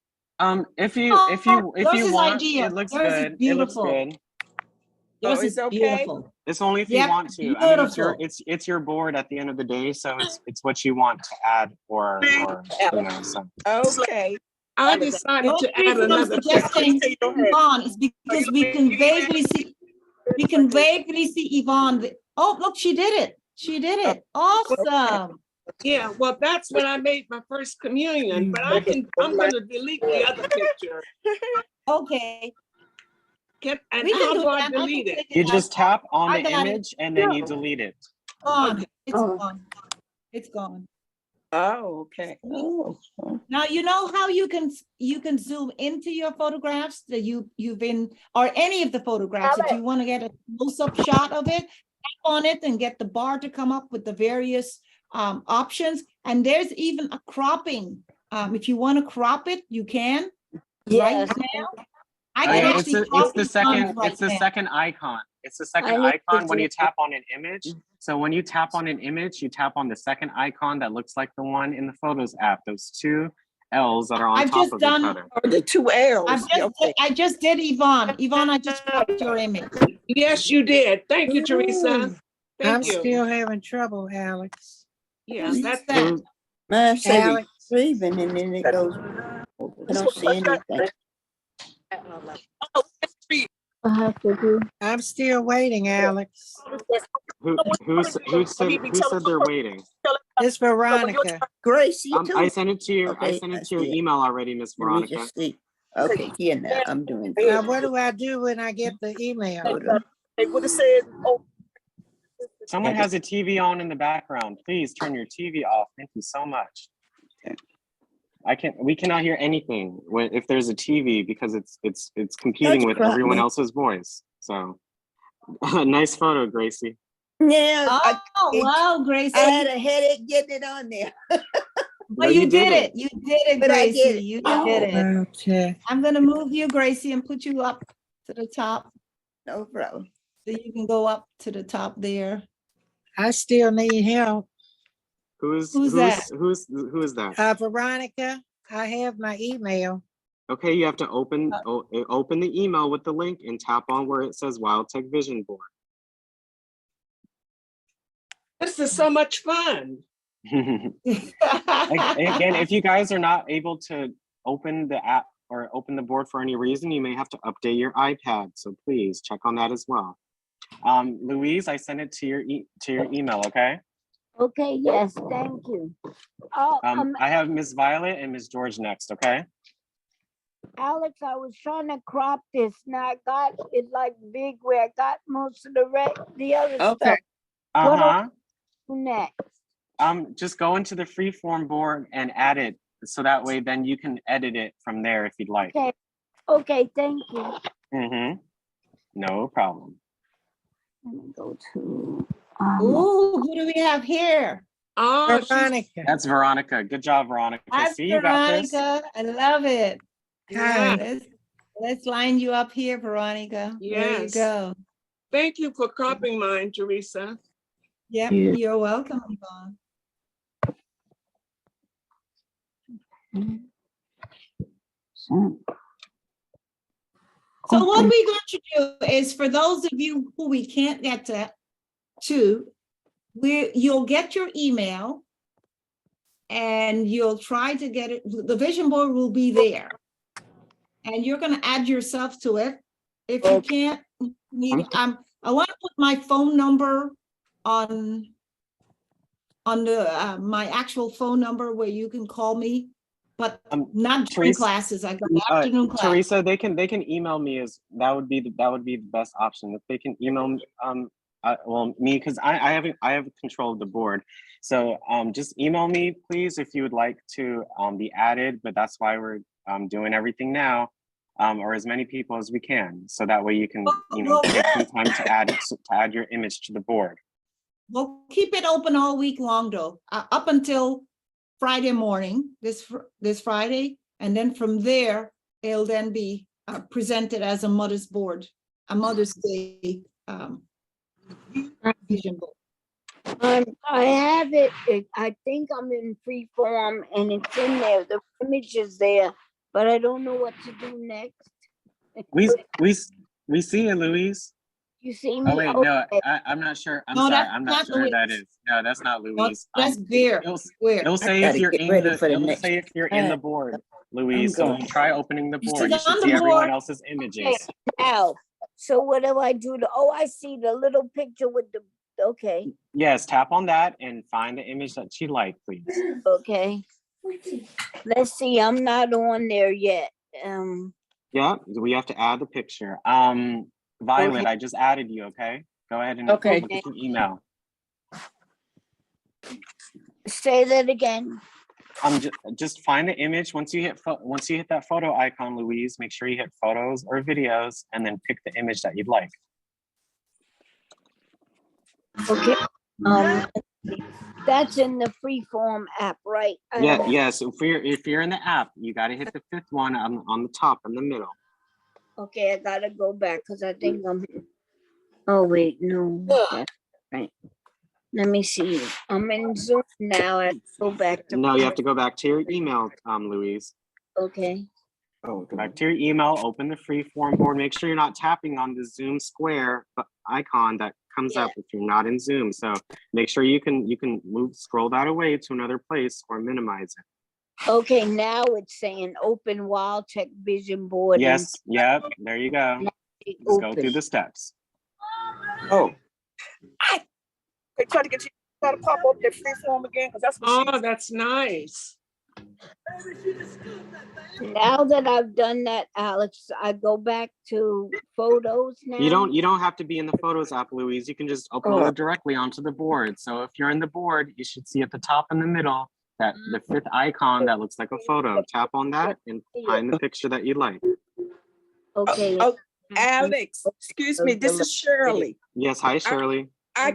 If you Yours is want, ideal. it looks Yours is good. It looks beautiful. good. Yours it's is okay? beautiful. It's only if you Yep, want to. I mean, beautiful. it's your board at the end of the day, so it's what you want to add or you know. So Okay. I decided The to only add reason I'm another picture. suggesting Yvonne is because we can vaguely see Yvonne. Oh, look, she did it. She did it. Awesome. Yeah, well, that's when I made my first communion, but I'm gonna delete the other picture. Okay. And We can how do do I that. I can delete it? take you out. just tap on I the got it. image and then you delete it. Gone. Okay. It's gone. It's gone. Oh, okay. oh. Now you know how you can zoom into your photographs that you've been, or any of the photographs. If you want to get a close-up shot of it, tap on it and get the bar to come up with the various options. And there's even a cropping. If you want to crop it, you can. Yes. Right now, I Oh, can yeah, actually crop it's the second icon. It's the second I need to icon when do you tap on an image. So when you tap on an image, you tap on the second icon that looks like the one in the Photos app. Those two L's that are on I've top just of done- each other. Oh, the two L's. I just did Yvonne. Yvonne, I just cropped your image. Yes, you did. Thank you, Teresa. I'm Thank you. still having trouble, Alex. Yeah, Who's that's that? Mine say Alex. retrieving and then it goes, I don't see anything. I have to do. I'm still waiting, Alex. Who said they're waiting? It's Veronica. Gracie too. I sent it to your Okay, I I sent to your see it. email already, Miss Let me Veronica. just see. Okay, here now, I'm doing Now, good. what do I do when I get the email? Hold on. Someone has a TV on in the background. Please turn your TV off. Thank you so much. We cannot hear anything if there's a TV because it's competing Don't with crop everyone me. else's voice. So nice photo, Gracie. Yeah, Oh, wow, Gracie. I had a headache getting it on there. But you did it. You did it, But I Gracie. did it. You Oh. did it. Okay. I'm gonna move you, Gracie, and put you up to the top No problem. so you can go up to the top there. I still need help. Who is that? Who is that? Veronica, I have my email. Okay, you have to open the email with the link and tap on where it says Wild Tech Vision Board. This is so much fun. Again, if you guys are not able to open the app or open the board for any reason, you may have to update your iPad. So please check on that as well. Louise, I sent it to your email, okay? Okay, yes, thank you. Oh, I have Miss Violet and Miss George next, okay? Alex, I was trying to crop this. Now I got it like big where I got most of the other Okay. stuff. What do I Uh-huh. do next? Just go into the Freeform board and add it. So that way then you can edit it from there if you'd like. Okay, okay, thank you. Mm-hmm. No problem. Let me go to, Ooh, who do we have here? Oh, Veronica. That's Veronica. Good job, Veronica. Hi, See, you got this. Veronica. I love it. yeah. Let's line you up here, Veronica. There you Yes. go. Thank you for copying mine, Teresa. Yep, Yeah. you're welcome, Yvonne. So what we're going to do is, for those of you who we can't get to, you'll get your email and you'll try to get it. The vision board will be there. And you're going to add yourself to it. If you can't, I want to put my phone number on the my actual phone number where you can call me, but not during Teresa, classes. I got afternoon class. Teresa, they can email me as that would be the best option. If they can email me, well, me, because I have control of the board. So just email me, please, if you would like to be added. But that's why we're doing everything now, or as many people as we can, so that way you can take some time to add your image to the board. We'll keep it open all week long, though, up until Friday morning, this Friday, and then from there it'll then be presented as a Mother's Board, a Mother's Day vision board. I have it. I think I'm in Freeform and it's in there. The image is there, but I don't know what to do next. We see it, Louise. You see me? Oh wait, no, I'm not sure. I'm No, sorry, that's I'm not not sure who that Louise. is. No, that's not Louise. That's Bear. It'll say if you're in ready the. for the It'll next say if you're in the board, Louise. So going. try opening the board. You She's should on see the everyone board. else's images. Now, so what do I do? Oh, I see the little picture with the, okay, Yes, tap on that and find the image that you like, please. okay. Let's see, I'm not on there yet. Yeah, we have to add the picture. Violet, Okay. I just added you. Okay, go ahead and Okay. look at your email. Say that again. Just find the image. Once you hit that photo icon, Louise, make sure you hit photos or videos, and then pick the image that you'd like. Okay. That's in the Freeform app, right? Yeah, yes. If you're in the app, you got to hit the fifth one on the top in the middle. Okay, I gotta go back because I think I'm. Oh wait, no. That's right. Let me see. I'm in Zoom now. I go back to. No, you have to go back to your email, Louise. Okay. Go back to your email. Open the Freeform board. Make sure you're not tapping on the Zoom square icon that comes up if you're not in Zoom. So make sure you can scroll that away to another place or minimize it. Okay, now it's saying open WildTech vision board. Yes, yep, there you go. Just go through the steps. Oh. They try to get you to pop up their Freeform again, because that's what Oh, that's nice. Now that I've done that, Alex, I go back to photos now. You don't have to be in the Photos app, Louise. You can just upload it directly onto the board. So if you're in the board, you should see at the top in the middle that the fifth icon that looks like a photo. Tap on that and find the picture that you like. Okay. Alex, excuse me, this is Shirley. Yes, hi Shirley. I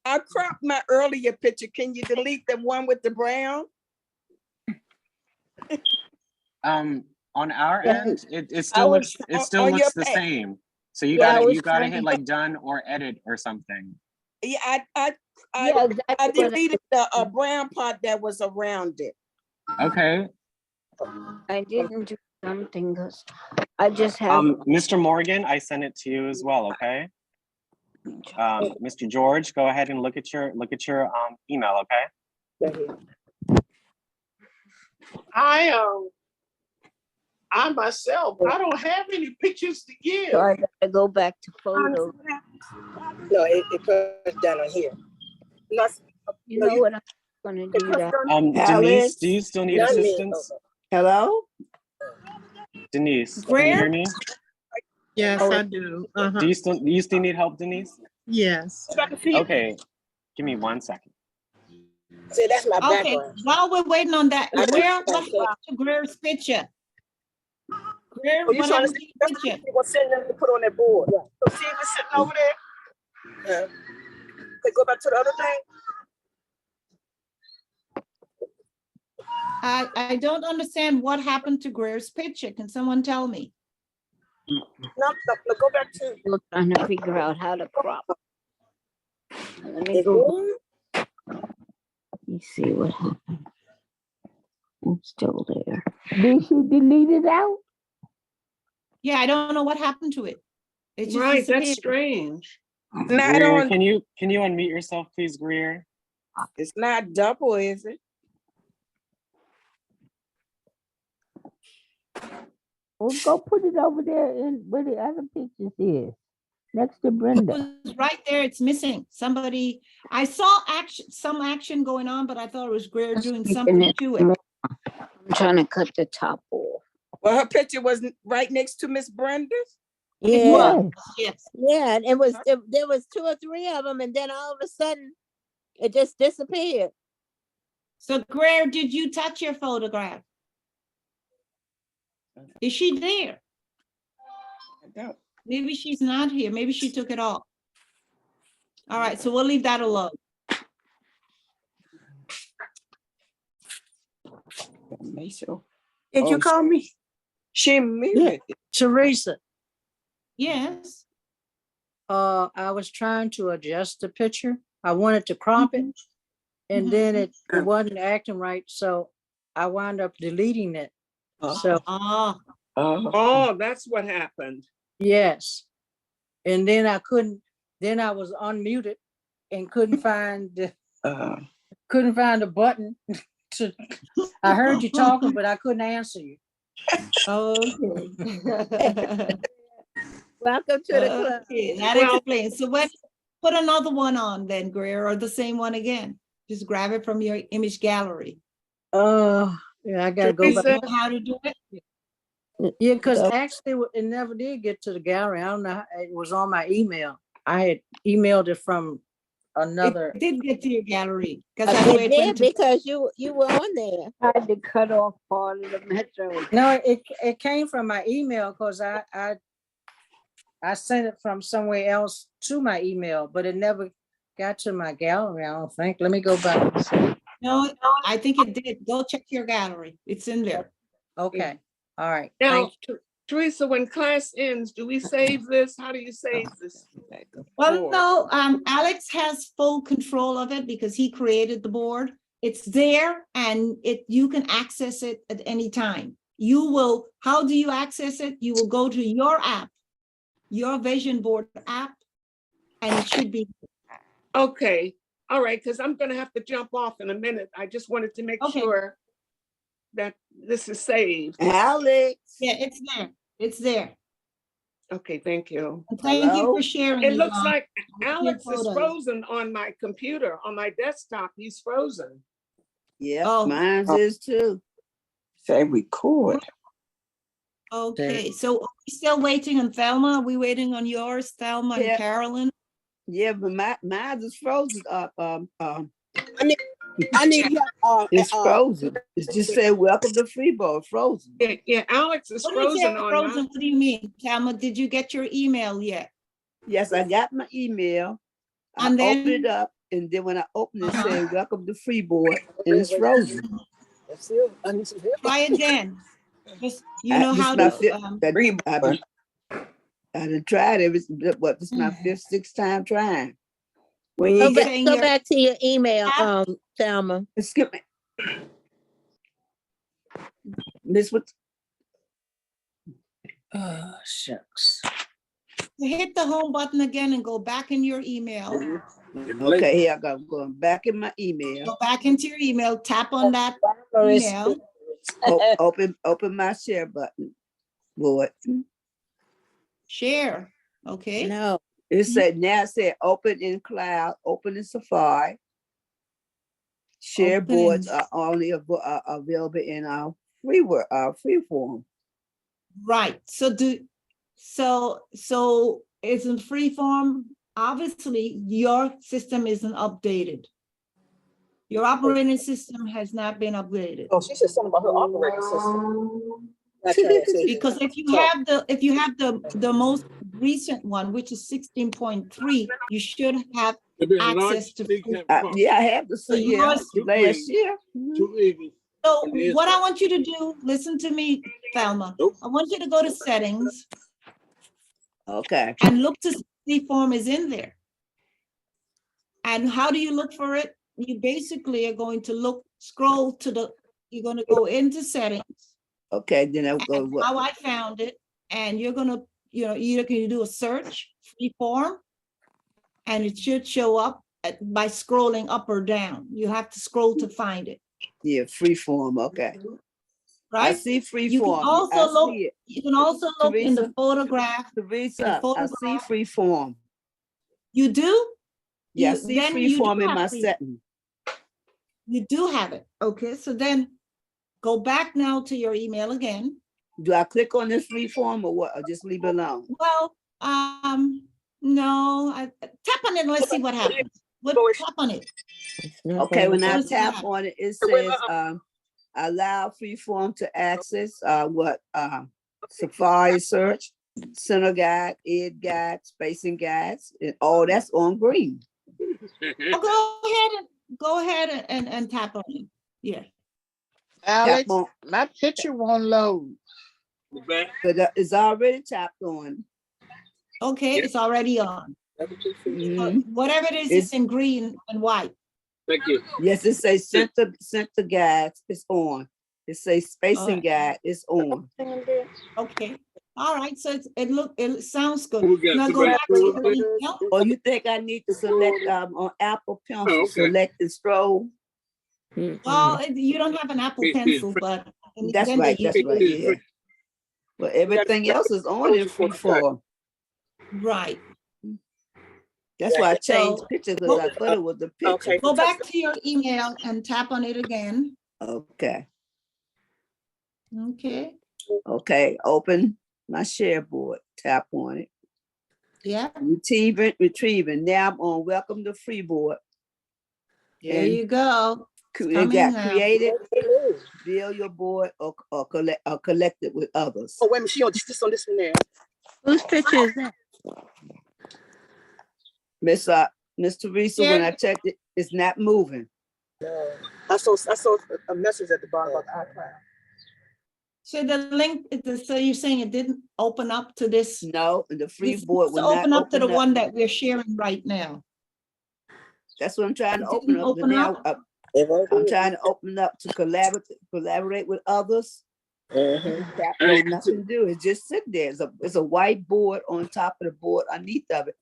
cropped my earlier picture. Can you delete the one with the brown? On our end, it still looks the same. So you gotta hit like done or edit or something. Yeah, I exactly deleted the brown part that was around it. Okay. I didn't do something because I just have. Mr. Morgan, I sent it to you as well. Okay. Mr. George, go ahead and look at your email. Okay. I myself, I don't have any pictures to give. So I gotta go back to photos. No, it puts down on here. Not, You no, know what I'm gonna it do puts that. down. Denise, do you still need Not me. assistance? Hello? Denise, can you hear me? Yes, I do. Do you still need help, Denise? Yes. So I can see it. Okay, give me 1 second. See, that's my Okay, background. while we're waiting on that, I Greer, do- what happened to Greer's picture? Greer, Oh, you what trying to happened to see? your That's picture? what you gonna send them to put on that board. Yeah. So see, we're sitting over there. Okay, go back to the other thing. I don't understand what happened to Greer's picture. Can someone tell me? No, go back to. Still trying to figure out how to crop. Let me It's go. moving. Let me see what happened. I'm still there. Did she delete it out? Yeah, I don't know what happened to it. It just Right, that's disappeared. strange. Not Greer, on. can you unmute yourself, please, Greer? It's not double, is it? Well, go put it over there in where the other pictures is, next to It Brenda. was right there. It's missing. Somebody, I saw some action going on, but I thought it was Greer doing something to it. I'm trying to cut the top off. Well, her picture was right next to Miss Brenda's. It Yeah. was, yes. Yeah, and it was there was 2 or 3 of them, and then all of a sudden it just disappeared. So Greer, did you touch your photograph? Is she there? I don't. Maybe she's not here. Maybe she took it off. All right, so we'll leave that alone. Did you call me? She muted. Teresa, Yes. I was trying to adjust the picture. I wanted to crop it, and then it wasn't acting right, so I wound up deleting it. So, Ah, Oh, that's what happened. yes. And then I was unmuted and couldn't find the button to, I heard you talking, but I couldn't answer you. okay. Welcome to the club. Okay, that explains. So what? Put another one on then, Greer, or the same one again. Just grab it from your image gallery. Yeah, I gotta go You back. know how to do it? Yeah, because actually it never did get to the gallery. I don't know, it was on my email. I had emailed it from another. It did get to your gallery because that's where It it did went to. because you were on there. I had to cut off part of the metro. No, it came from my email because I sent it from somewhere else to my email, but it never got to my gallery, I don't think. Let me go back and see. No, I think it did. Go check your gallery. It's in there. Okay, all right. Now, Thank you. Teresa, when class ends, do we save this? How do you save this? Well, board? no, Alex has full control of it because he created the board. It's there and you can access it at any time. How do you access it? You will go to your app, your vision board app, and it should be. Okay, all right, because I'm gonna have to jump off in a minute. I just wanted to make sure that this is saved. Alex. Yeah, it's there. It's there. Okay, thank you. And thank you for sharing. It looks Yvonne. like Your Alex is photos. frozen on my computer, on my desktop. He's frozen. Yeah, Oh. mine is too. Say record. Okay, so are we still waiting on Thelma? Are we waiting on yours, Thelma and Yeah. Carolyn? Yeah, but mine is frozen up. I need help. It's frozen. It just said welcome to Freeform, frozen. Yeah, Alex is What do you say frozen on frozen? my. What do you mean, Thelma? Did you get your email yet? Yes, I got my email. And I then- opened it up, and then when I opened it, it said welcome to Freeboard, and it's frozen. Try again. Just, you I- know this how my to, fifth- I done tried it. This is my 5th, 6th time trying. When you Go get, back to your email, Thelma. skip me. Miss what? Oh, shucks. hit the home button again and go back in your email. Okay, here I go. I'm going back in my email. Go back into your email, tap on that email. Open my share button, board. Share, okay? No, It said, now it said, open in cloud, open in Safari. Share Open boards in- are only available in our Freeform. Right, so isn't Freeform, obviously, your system isn't updated. Your operating system has not been updated. Oh, she said something about her operating system. Because if you have the most recent one, which is 16.3, you should have access to. Yeah, I have the So yours- last year. So what I want you to do, listen to me, Thelma. I want you to go to settings Okay. and look to see Freeform is in there. And how do you look for it? You basically are going to scroll to you're going to go into settings. Okay, then I'll go. And how I found it, and you're gonna, either can you do a search, Freeform, and it should show up by scrolling up or down. You have to scroll to find it. Yeah, Freeform. Okay. Right? I see Freeform. You can also look. You can also look in the Teresa, photograph. Teresa, I see Freeform. You do? Yeah, I see Freeform in my setting. You do have it. Okay, so then go back now to your email again. Do I click on this Freeform or what? Or just leave it alone? Well, no, tap on it and let's see what happens. Tap on it. Okay, when I tap on it, it says allow Freeform to access Safari search, center guide, ed guide, spacing guides, and all that's on green. Go ahead and tap on it. Yeah. Alex, my picture won't load. But it's already tapped on. Okay, it's already on. So whatever it is, it's in green and white. Thank you. Yes, it says center guides, it's on. It says spacing guide, it's on. Okay. All right, so it sounds good. Okay, Now so go back to back your email. Or you think I need to select on Apple Pencil, select and scroll? Well, you don't have an Apple Pencil, but That's right, yeah. Well, everything else is on in Freeform. Right. That's why I changed pictures, because I thought it was the picture. Go back to your email and tap on it again. Okay. Okay. Okay, open my share board, tap on it. Yeah. Retrieving. Now I'm on welcome to Freeboard. There you go. It got created, build your board or collect it with others. Oh, wait a minute, she on this on this one there. Whose picture is that? Miss Teresa, when I checked it, it's not moving. No. I saw a message at the bottom of the iCloud. So the link, so you're saying it didn't open up to this? No, the Freeboard will not open up to the one that we're sharing right now. That's what I'm trying to open up. I'm trying to open up to collaborate with others. That has nothing to do. It just sit there. It's a white board on top of the board. Underneath of it,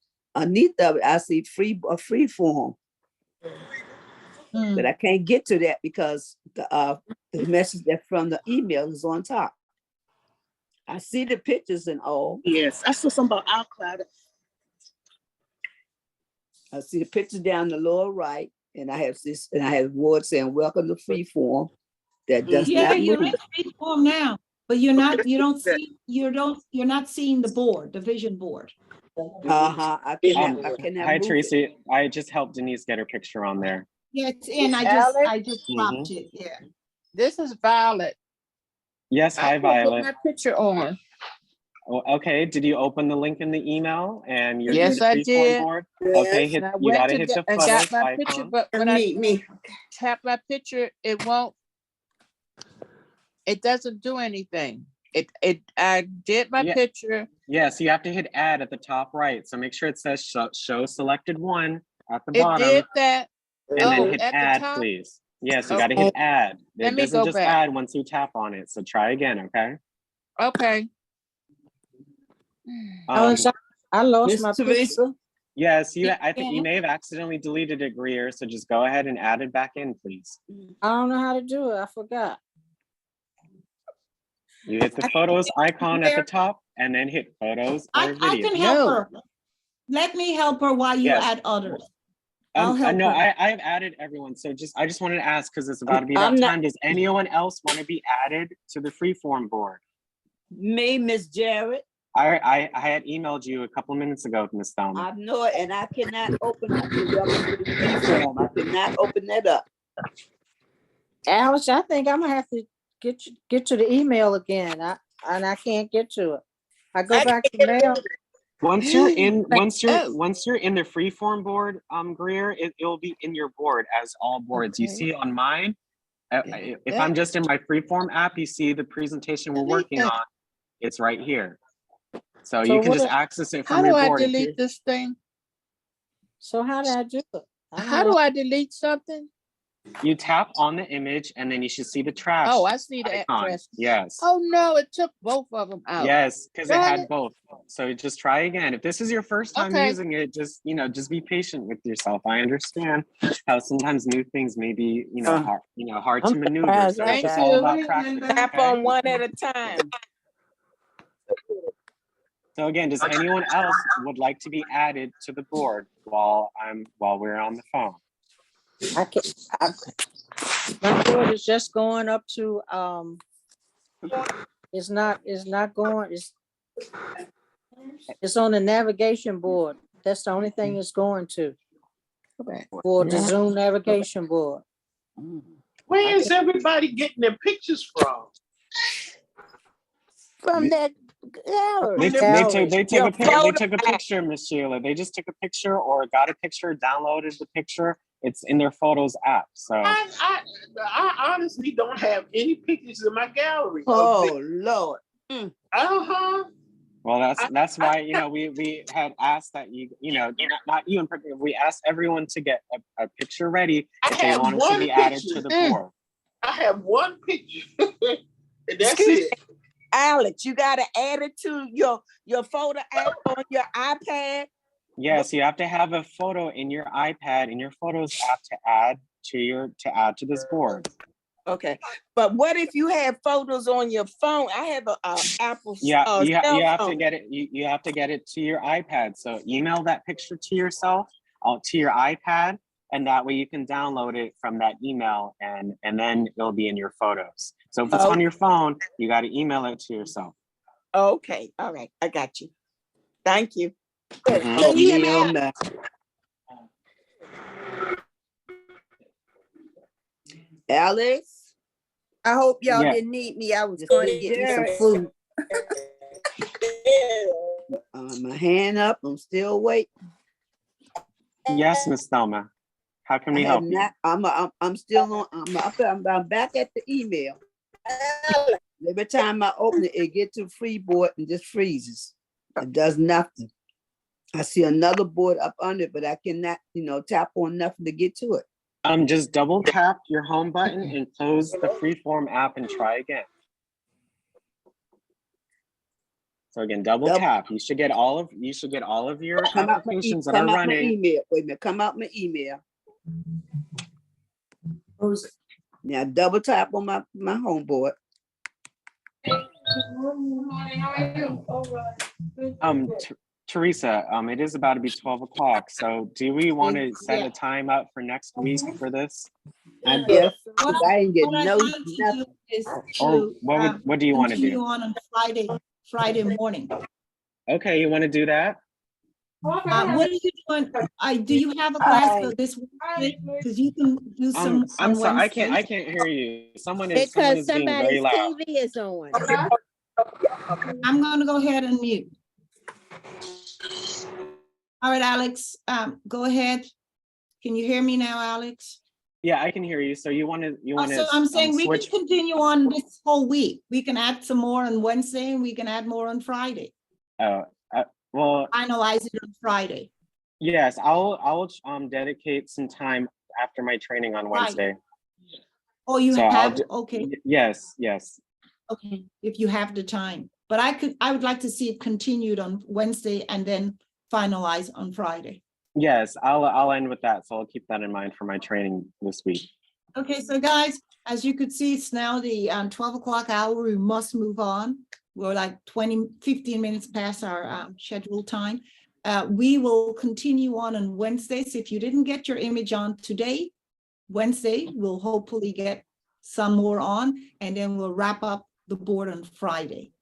I see Freeform. But I can't get to that because the message that from the email is on top. I see the pictures and all. Yes, I saw something about iCloud. I see the picture down the lower right, and I have words saying "Welcome to Freeform." That does not you're move. in Freeform now, but you're not seeing the board, the vision board. I can Hi, Teresa. I just helped Denise get her picture on there. Yeah, it's in. I just dropped it. Yeah. This is Violet. Yes, hi, Violet. Put my picture on. Oh, okay, did you open the link in the email and you're Yes, I did. board? Okay, you gotta hit the I photo got my icon. picture, but when I tap my picture, it won't. It doesn't do anything. I did my picture. Yeah, so you have to hit add at the top right. So make sure it says show selected one at the bottom. It did that. And then hit add, please. Yes, you got to hit add. Let It me doesn't go just back. add once you tap on it. So try again, okay? Okay. I lost my Teresa. Yes, I think you may have accidentally deleted it, Greer. So just go ahead and add it back in, please. I don't know how to do it. I forgot. You hit the photos icon at the top and then hit photos or I video. can help No. her. Let me help her while you Yes. add others. I'll help No, her. I have added everyone. So I just wanted to ask, because it's about to be that I'm not- time. Does anyone else want to be added to the Freeform board? Me, Miss Jarrett, I had emailed you a couple of minutes ago, Miss Thelma. I know it, and I cannot open up the welcome to the Freeform. I cannot open that up. Alice, I think I'm gonna have to get to the email again. I can't get to it. I go back to mail. Once you're in, Like, once you're in the Freeform board, Greer, it'll be in your board as all boards. You Okay. see on mine, if Yeah. I'm just in my Freeform app, you see the presentation we're working on. It's right here. So you can what just if- access it How from do your I board. delete this thing? So how did I do it? How do I delete something? You tap on the image and then you should see the trash. Oh, I see that. icon. Trash. Yes. Oh no, it took both of them out. Yes, because it Got had it. both. So just try again. If this is your first time Okay. using it, just be patient with yourself. I understand how sometimes new things may be, hard to I'm maneuver. surprised So I it's just got all it. about practice. Tap okay? on one at a time. So again, does anyone else would like to be added to the board while we're on the phone? My board is just going up to, it's not going, it's on the navigation board. That's the only thing it's going to. For the Yeah. Zoom navigation board. Where is everybody getting their pictures from? From that gallery. They took Your a picture, Miss Sheila. They just took a picture or got a picture, downloaded the picture. It's in their photos app. So I honestly don't have any pictures in my gallery. Oh, Lord. Uh-huh. well, that's why we had asked that not you in particular. We asked everyone to get a picture ready if they have wanted to one be added picture. to the board. I have one picture. And that's Excuse it. Alex, you gotta add it to your photo app on your iPad. Yes, you have to have a photo in your iPad in your Photos app to add to this board. Okay, but what if you have photos on your phone? I have a Apple Yeah, you cell have to phone. get it. You have to get it to your iPad. So email that picture to yourself, to your iPad, and that way you can download it from that email, and then it'll be in your photos. So if it's on your phone, you got to email it to yourself. Okay, all right, I got you. Thank you. Mhm. Oh, me on that. Alex? I hope y'all Yeah. didn't need me. I was just going to get me some food. My hand up. I'm still waiting. Yes, Miss Thelma. How can we help you? I'm still on. I'm back at the email. Every time I open it, it gets to free board and just freezes. It does nothing. I see another board up under it, but I cannot, tap on nothing to get to it. Just double tap your home button and close the Freeform app and try again. So again, double tap. You should get all of your applications that are running. Email. Wait a minute, come out my email. Now double tap on my home board. Teresa, it is about to be 12 o'clock. So do we want to set a time up for next week for this? Yes, because I ain't get What I'd no like to do nothing. is Or to, what do you want to continue do? on Friday morning. Okay, you want to do that? What are you doing? Do you have a class for this week? Because you can do some I'm on sorry, Wednesday. I can't hear you. Someone is Because being very somebody's loud. TV is on. I'm going to go ahead and mute. All right, Alex, go ahead. Can you hear me now, Alex? Yeah, I can hear you. So you want to So I'm saying we can switch? continue on this whole week. We can add some more on Wednesday and we can add more on Friday. Well, Finalize it on Friday. yes, I'll dedicate some time after my training on Right. Wednesday. Oh, you So I'll have, do- okay, Yes. okay, if you have the time. But I would like to see it continued on Wednesday and then finalize on Friday. Yes, I'll end with that. So I'll keep that in mind for my training this week. Okay, so guys, as you could see, it's now the 12 o'clock hour. We must move on. We're like 15 minutes past our scheduled time. We will continue on Wednesdays. If you didn't get your image on today, Wednesday, we'll hopefully get some more on, and then we'll wrap up the board on Friday.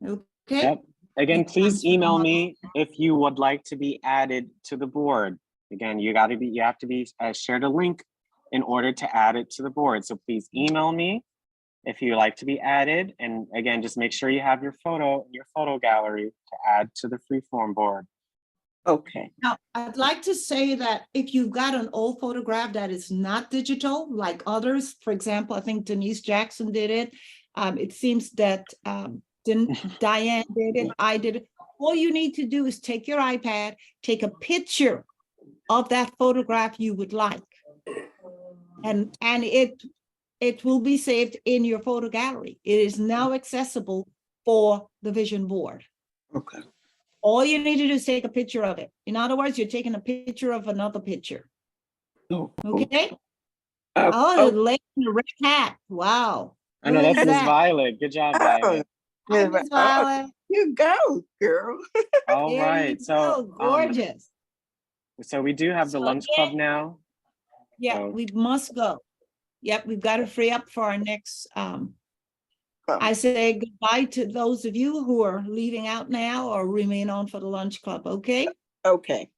Okay? Yep. Again, Makes please sense for the email month. me if you would like to be added to the board. Again, you have to be shared a link in order to add it to the board. So please email me if you like to be added. And again, just make sure you have your photo in your photo gallery to add to the Freeform board. Okay. Now, I'd like to say that if you've got an old photograph that is not digital, like others, for example, I think Denise Jackson did it. It seems that Diane did it, I did it. All you need to do is take your iPad, take a picture of that photograph you would like. And it will be saved in your photo gallery. It is now accessible for the vision board. Okay. All you need to do is take a picture of it. In other words, you're taking a picture of another picture. Oh, okay. Oh, Oh, the lady in the red hat. Wow. I know Who that's is Miss that? Violet. Good job, Violet. Hi, Miss Violet. You go, girl. All There right. you So go. Gorgeous. so we do have the So, lunch club now. Yeah, So- we must go. Yep, we've got to free up for our next I say goodbye to those of you who are leaving out now or remain on for the lunch club, okay? Okay.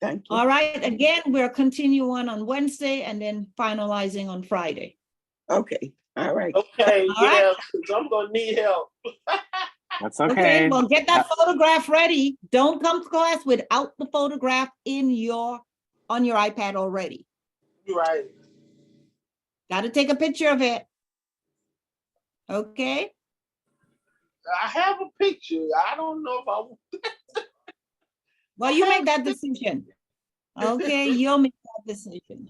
Thank you. All right, again, we're continuing on Wednesday and then finalizing on Friday. Okay. All right. Okay, All right. yeah, 'cause I'm gonna need help. That's Okay, okay. well, get that photograph ready. Don't come to class without the photograph on your iPad already. Right. Got to take a picture of it. Okay? I have a picture. I don't know if I. Well, you make that decision. Okay, you'll make that decision.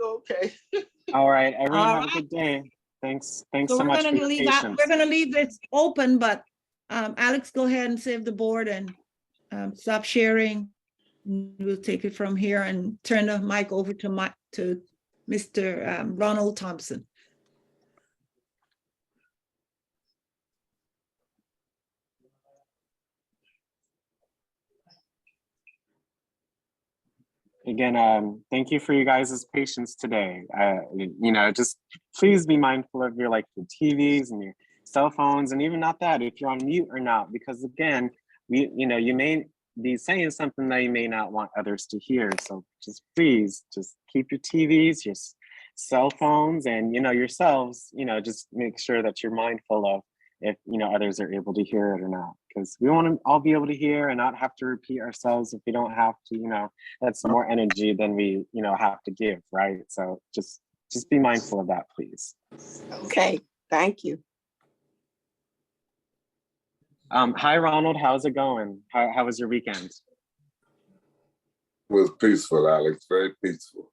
Okay. All right, everyone All have a right. good day. Thanks so So we're much for gonna your leave out, patience. we're gonna leave this open, but Alex, go ahead and save the board and stop sharing. We'll take it from here and turn the mic over to Mr. Ronald Thompson. Again, thank you for you guys' patience today. Just please be mindful of your TVs and your cell phones, and even not that, if you're on mute or not, because again, you may be saying something that you may not want others to hear. So just please just keep your TVs, your cell phones, and yourselves, just make sure that you're mindful of if others are able to hear it or not, because we want to all be able to hear and not have to repeat ourselves if we don't have to. That's more energy than we have to give, right? So just be mindful of that, please. Okay. Thank you. Hi Ronald, how's it going? How was your weekend? It was peaceful, Alex, very peaceful.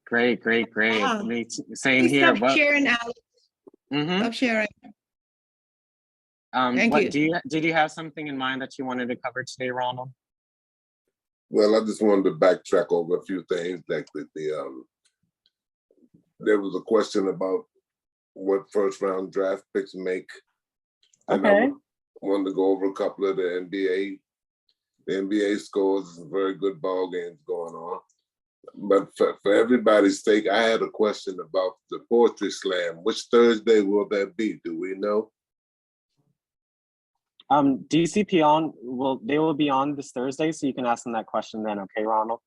Great. Wow. Same Please here. stop sharing, Alex. Mm-hmm. Stop sharing. Thank you. Did you have something in mind that you wanted to cover today, Ronald? Well, I just wanted to backtrack over a few things. Like there was a question about what first round draft picks make. And Okay. I wanted to go over a couple of the NBA. The NBA scores, some very good ball games going on. But for everybody's sake, I had a question about the poetry slam. Which Thursday will that be? Do we know? DCP they will be on this Thursday, so you can ask them that question then, okay, Ronald?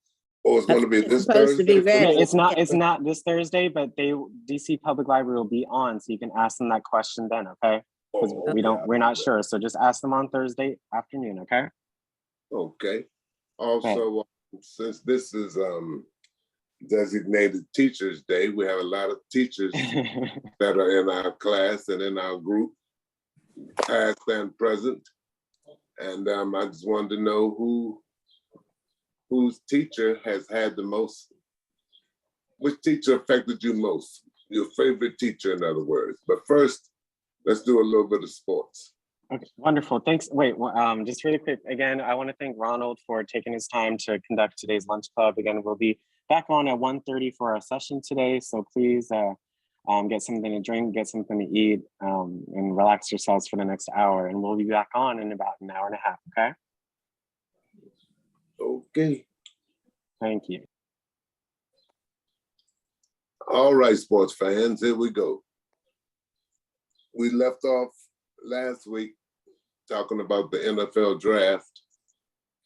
Oh, it's going to be this Supposed to be Thursday? ready. Yeah, it's not this Thursday, but DC Public Library will be on, so you can ask them that question then, okay? Because we're not sure, so just ask them on Thursday afternoon, okay? Okay. Also, since this is designated Teachers Day, we have a lot of teachers that are in our class and in our group, past and present. And I just wanted to know whose teacher has had the most, which teacher affected you most? Your favorite teacher, in other words. But first, let's do a little bit of sports. Okay, wonderful. Thanks. Wait, just really quick. Again, I want to thank Ronald for taking his time to conduct today's lunch club. Again, we'll be back on at 1:30 for our session today. So please get something to drink, get something to eat, and relax yourselves for the next hour. And we'll be back on in about an hour and a half, okay? Okay. Thank you. All right, sports fans, here we go. We left off last week talking about the NFL draft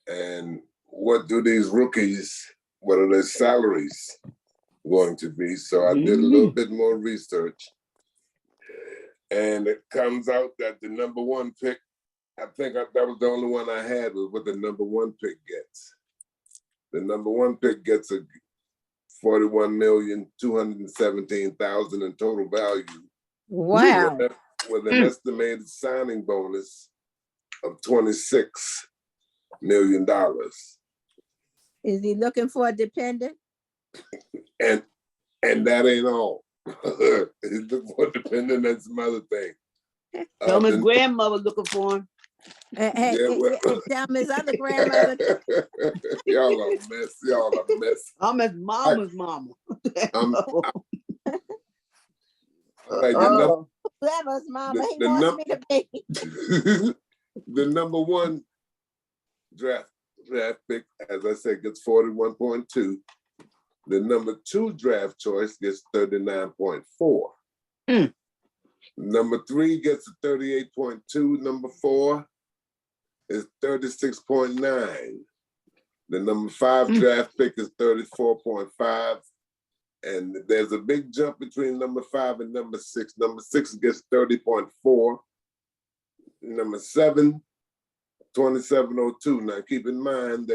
and what do these rookies, what are their salaries going to be? So I did a little bit more research, and it comes out that the number one pick, I think that was the only one I had, was what the number one pick gets. The number one pick gets a $41,217,000 in total value. Wow. With an estimated signing bonus of $26 million. Is he looking for a dependent? And that ain't all. He's looking for a dependent and some other thing. Tell his grandmother looking for him. Tell him his other grandmother. Y'all are a mess. Y'all are a mess. I'm his mama's mama. Clever's mama. He wants me to be. The number one draft pick, as I said, gets 41.2. The number two draft choice gets 39.4. Number three gets a 38.2. Number four is 36.9. The number five draft pick is 34.5. And there's a big jump between number 5 and number 6. Number 6 gets 30.4. Number 7, 27.02. Now keep in mind,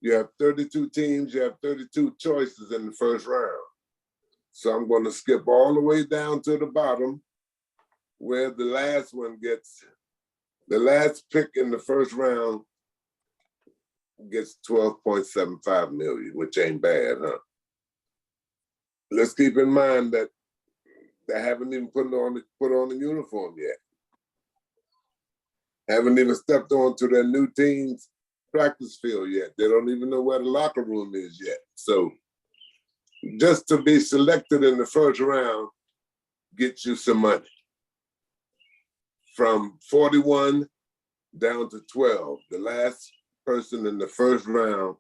you have 32 teams, you have 32 choices in the first round. So I'm going to skip all the way down to the bottom where the last one gets, the last pick in the first round gets 12.75 million, which ain't bad, huh? Let's keep in mind that they haven't even put on the uniform yet. Haven't even stepped onto their new team's practice field yet. They don't even know where the locker room is yet. So just to be selected in the first round gets you some money. From 41 down to 12, the last person in the first round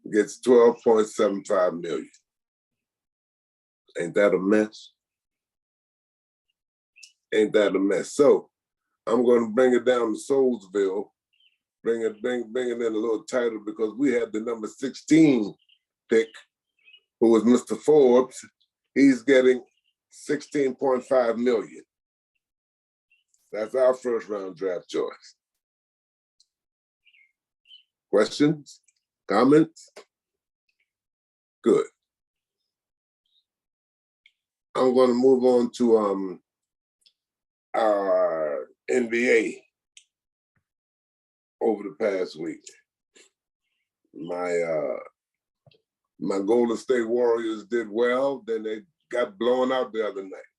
gets 12.75 million. Ain't that a mess? Ain't that a mess? So I'm going to bring it down to Soulsville, bring it in a little tighter, because we had the number 16 pick, who was Mr. Forbes. He's getting 16.5 million. That's our first round draft choice. Questions? Comments? Good. I'm going to move on to our NBA over the past week. My Golden State Warriors did well, then they got blown out the other night.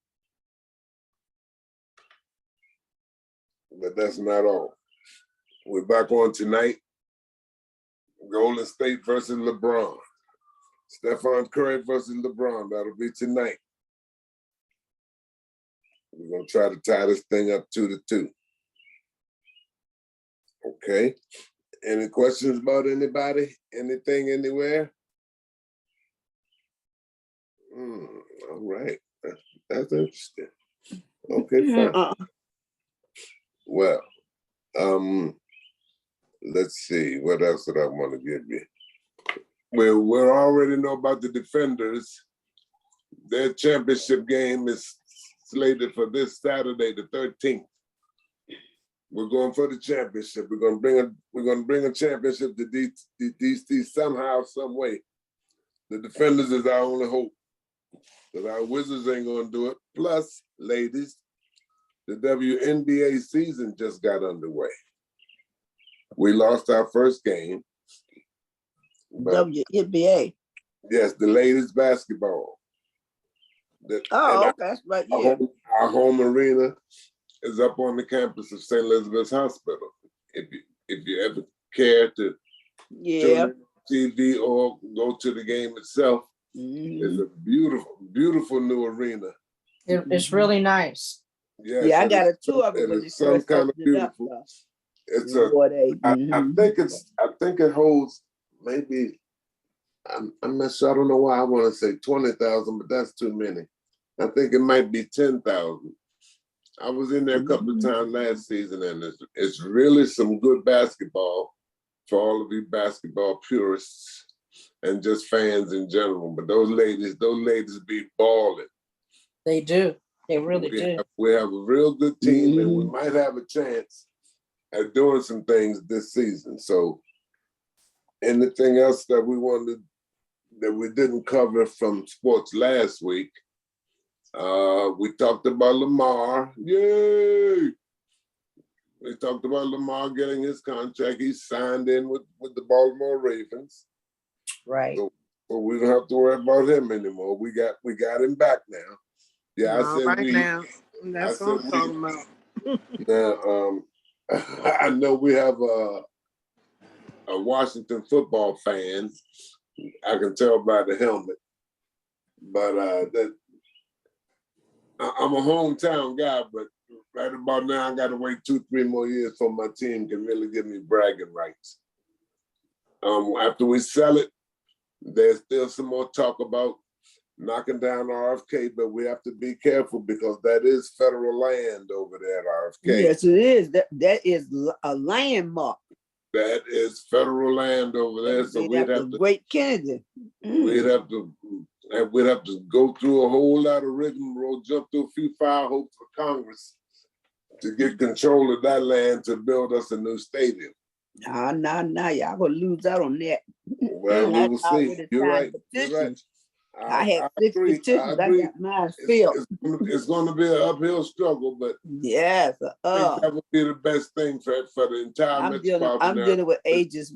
But that's not all. We're back on tonight. Golden State versus LeBron. Stephen Curry versus LeBron. That'll be tonight. We're going to try to tie this thing up 2-2. Okay. Any questions about anybody? Anything, anywhere? All right. That's interesting. Okay, fine. Well, let's see. What else did I want to give you? Well, we already know about the Defenders. Their championship game is slated for this Saturday, the 13th. We're going for the championship. We're going to bring a championship to DC somehow, some way. The Defenders is our only hope, because our Wizards ain't going to do it. Plus, ladies, the WNBA season just got underway. We lost our first game. WNBA. Yes, the ladies basketball. Okay, that's right. Yeah. Our home arena is up on the campus of St. Elizabeth's Hospital. If you ever care to tune in TV or go to the game itself. It's a beautiful, beautiful new arena. It's really nice. Yes, Yeah, I it got is a tour of it when they some first kind of opened it up. beautiful. It's a. Boy, they, I think it holds maybe. I'm not sure. I don't know why I want to say 20,000, but that's too many. I think it might be 10,000. I was in there a couple of times last season, and it's really some good basketball for all of you basketball purists and just fans in general. But those ladies be balling. They do. They really do. We have a real good team, and we might have a chance at doing some things this season. So anything else that we wanted that we didn't cover from sports last week? We talked about Lamar. Yay! We talked about Lamar getting his contract. He's signed in with the Baltimore Ravens. Right. So we don't have to worry about him anymore. We got him back now. Yeah, I said we. Now. That's what I'm talking about. Now, I know we have a Washington football fan. I can tell by the helmet, but that I'm a hometown guy. But right about now, I got to wait 2-3 more years for my team can really give me bragging rights. After we sell it, there's still some more talk about knocking down RFK, but we have to be careful because that is federal land over there at RFK. Yes, it is. That is a landmark. That is federal land over there, so we'd have to. Great Kennedy. We'd have to go through a whole lot of rigmarole, jump through a few fire hoops for Congress to get control of that land to build us a new stadium. Nah, y'all gonna lose out on that. Well, we will see. You're right. You're right. I had 6 petitions. I got mine filled. It's going to be an uphill struggle, but yes, I think that would be the best thing for the entire metropolitan I'm dealing with ages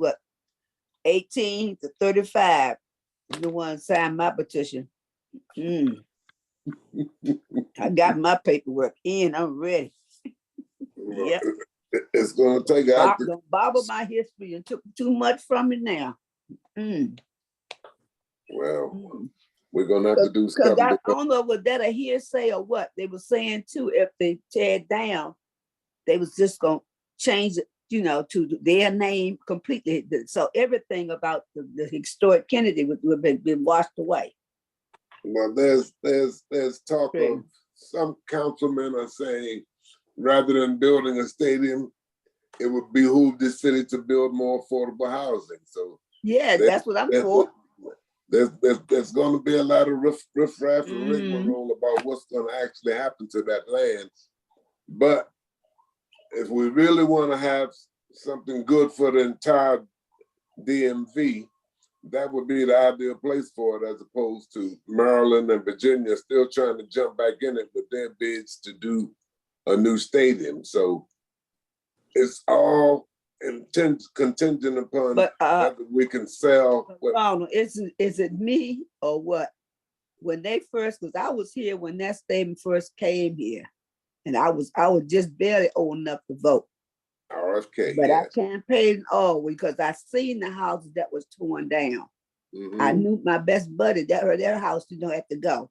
18 to 35. The one signed my petition. I got my paperwork in. I'm ready. Yep. It's going to take out. Don't bother my history and took too much from it now. Well, we're going to have to do stuff. Because I don't know was that a hearsay or what. They were saying too, if they tear it down, they was just going to change it, to their name completely. So everything about the historic Kennedy would have been washed away. Well, there's talk of some councilmen are saying rather than building a stadium, it would behoove the city to build more affordable housing. So yeah, that's what I'm for. There's going to be a lot of riff-raff and rigmarole about what's going to actually happen to that land. But if we really want to have something good for the entire DMV, that would be the ideal place for it, as opposed to Maryland and Virginia still trying to jump back in it with their bids to do a new stadium. So it's all contingent upon whether we can sell. Is it me or what? When they first, because I was here when that stadium first came here, and I was just barely old enough to vote. RFK, but I campaigned because I seen the houses that was torn down. I knew my best buddy that their house had to go.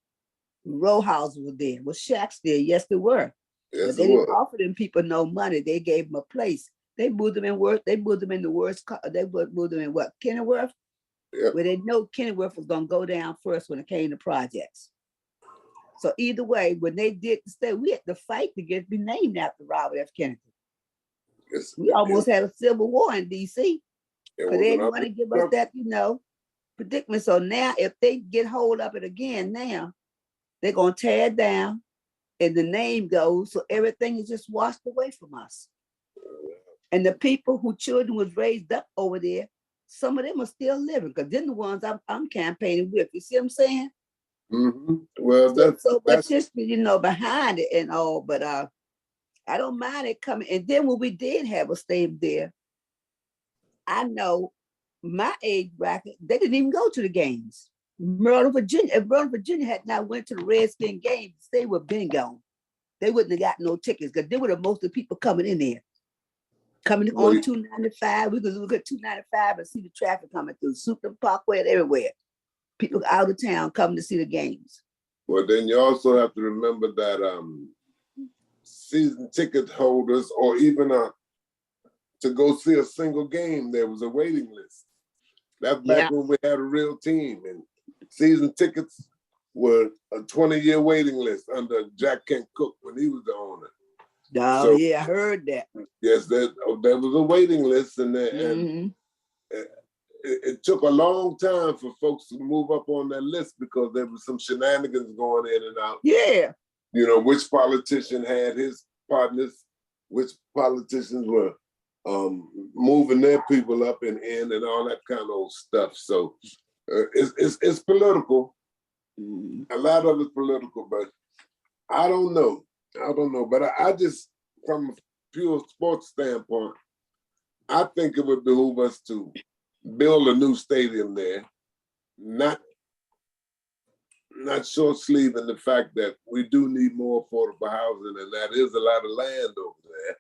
Row houses were there. Was shacks there? Yes, there were. Yes, but they didn't offer them people no money. They gave them a place. They moved them in work. They moved them in the worst. They moved them in what? Kenilworth? Yep. Where they know Kenilworth was gonna go down first when it came to projects. So either way, when they did the state, we had to fight to be named after Robert F. Kennedy. We almost had a civil war in DC because they didn't want to give us that, predicament. So now, if they get hold of it again, now they're gonna tear it down, and the name goes, so everything is just washed away from us. And the people whose children was raised up over there, some of them are still living because they're the ones I'm campaigning with. You see what I'm saying? Well, that's so much history, behind it and all, but I don't mind it coming. And then when we did have a stadium there, I know my age bracket, they didn't even go to the games. Maryland, Virginia, if Maryland, Virginia had not went to the Redskin games, they would have been gone. They wouldn't have got no tickets because they would have most of the people coming in there. Coming Well, on 295, we could look at 295 and see the traffic coming through Super Parkway and everywhere. People out of town coming to see the games. well, then you also have to remember that season ticket holders, or even to go see a single game, there was a waiting list. That's back when we had a real team, and season tickets were a 20-year waiting list under Jack Kent Cook when he was the owner. Oh, So, yeah, I heard that. yes, there was a waiting list, and it took a long time for folks to move up on that list because there was some shenanigans going in and out. Yeah. You know, which politician had his partners, which politicians were moving their people up and in and all that kind of old stuff. So it's political. A lot of it's political, but I don't know. But I just, from a pure sports standpoint, I think it would behoove us to build a new stadium there, not short sleeve in the fact that we do need more affordable housing, and that is a lot of land over there,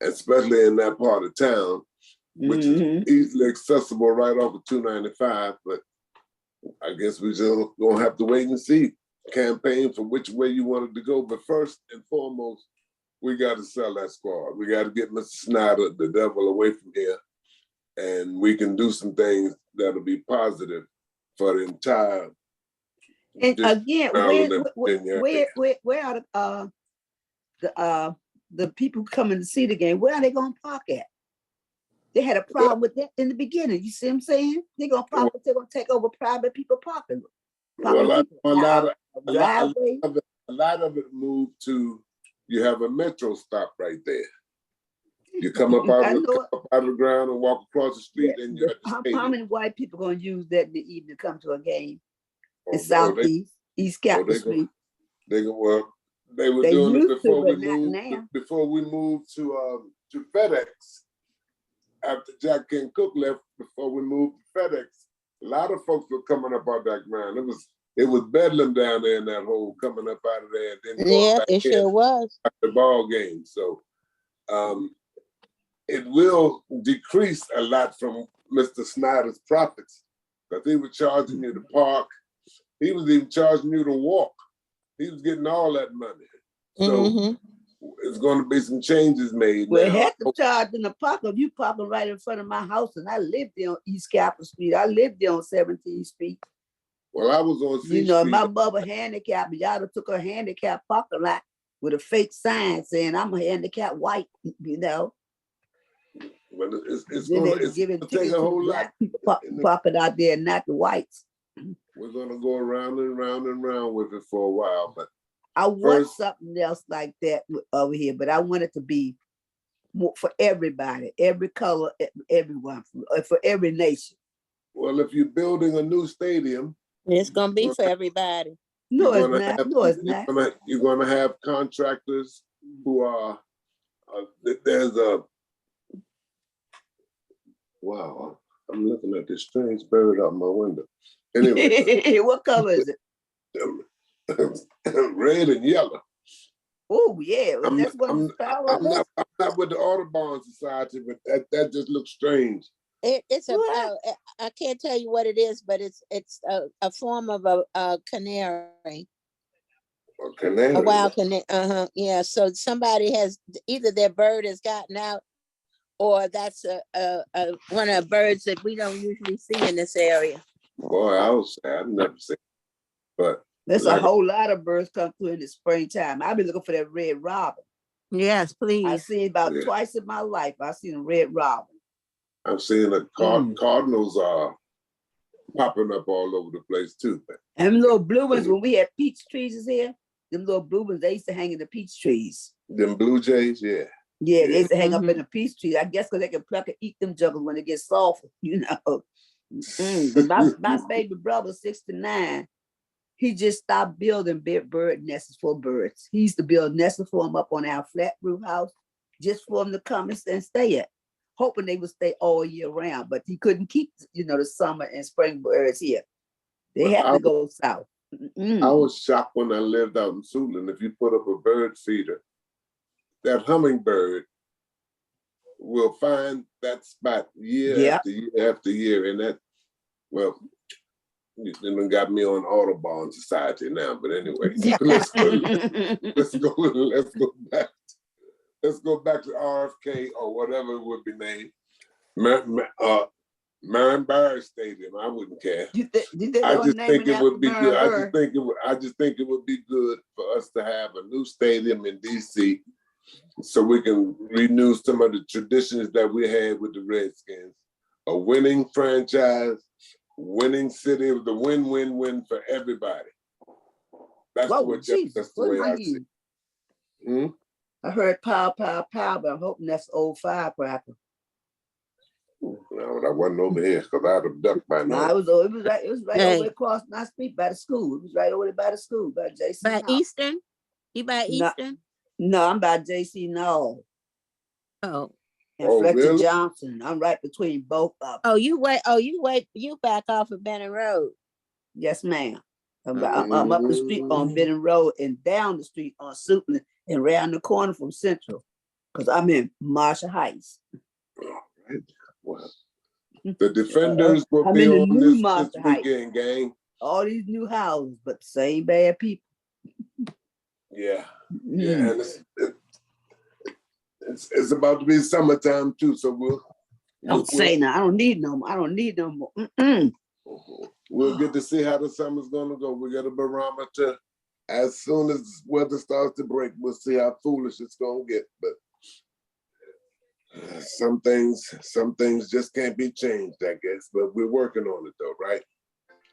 especially in that part of town, which is easily accessible right off of 295. But I guess we just gonna have to wait and see. Campaign for which way you wanted to go. But first and foremost, we got to sell that squad. We got to get Mr. Snyder, the devil, away from here. And we can do some things that'll be positive for the entire. And again, where are the people coming to see the game? Where are they going to park at? They had a problem with that in the beginning. You see what I'm saying? They're going to take over private people parking. Well, a lot of it moved to, you have a metro stop right there. You come up out of the ground and walk across the street, and you're at the stadium. How many white people going to use that in the evening to come to a game in Southeast, East Capitol Street? They were doing it before we moved to FedEx. After Jack Kent Cook left, before we moved to FedEx, a lot of folks were coming up out that ground. It was bedlam down there in that hole, coming up out of there, and then going back it sure was the ball game. So it will decrease a lot from Mr. Snyder's profits, because he was charging you to park. He was even charging you to walk. He was getting all that money. So it's going to be some changes made. Well, it had to charge in the park. You parking right in front of my house, and I lived there on East Capitol Street. I lived there on 17th Street. Well, I was on C You know, Street. my mother handicapped. Y'all took her handicap parking lot with a fake sign saying I'm a handicapped white, you know. But it's going to take a whole lot. People parking out there, not the whites. We're going to go around and round and round with it for a while. But I want something else like that over here, but I want it to be more for everybody, every color, everyone, for every nation. Well, if you're building a new stadium, it's going to be for everybody. No, it's not. You're going to have contractors who are, wow, I'm looking at this strange bird out my window. Anyway. What color is it? Red and yellow. Oh, yeah. I'm not with the Audubon Society, but that just looks strange. It's I can't tell you what it is, but it's a form of a canary. A canary? A wild canary. Yeah. So somebody has, either their bird has gotten out, or that's one of the birds that we don't usually see in this area. Boy, I've never seen it. But there's a whole lot of birds come through in the springtime. I've been looking for that red robin. Yes, please. I've seen about twice in my life. I've seen a red robin. I've seen the cardinals are popping up all over the place too. And little blue ones, when we had peach trees here, them little blue ones, they used to hang in the peach trees. Them blue jays, yeah. Yeah, they used to hang up in the peach trees. I guess because they can pluck and eat them juggles when it gets soft, you know. My baby brother, 69, he just stopped building bird nests for birds. He used to build nests for them up on our flat roof house, just for them to come and stay at, hoping they would stay all year round. But he couldn't keep, the summer and spring birds here. They have to go south. I was shocked when I lived out in Suitland. If you put up a bird feeder, that hummingbird will find that spot year Yeah. after year after year. And that, well, you done got me on Audubon Society now, but anyway, let's go back. Let's go back to RFK or whatever it would be named. Marion Barry Stadium. I wouldn't care. I just think it would be good. I just think it would be good for us to have a new stadium in DC, so we can renew some of the traditions that we had with the Redskins. A winning franchise, winning city, the win-win-win for everybody. That's the way I see it. I heard pow, pow, pow, but I'm hoping that's old firecracker. No, that wasn't over here because I'd have ducked by now. No, it was right over across my street by the school. It was right over there by the school, by JC. By Eastern? You by Eastern? No, I'm by JC No. Oh. And Fletcher Johnson. I'm right between both of them. Oh, you back off of Benning Road. Yes, ma'am. I'm up the street on Benning Road and down the street on Suitland and around the corner from Central. Because I'm in Marshall Heights. Right. Well, the Defenders will be on this weekend, gang. All these new houses, but the same bad people. Yeah. Yeah, and it's about to be summertime too, so Don't say no. I don't need no more. I don't need no more. We'll get to see how the summer's gonna go. We got a barometer. As soon as weather starts to break, we'll see how foolish it's gonna get. But some things just can't be changed, I guess. But we're working on it though, right?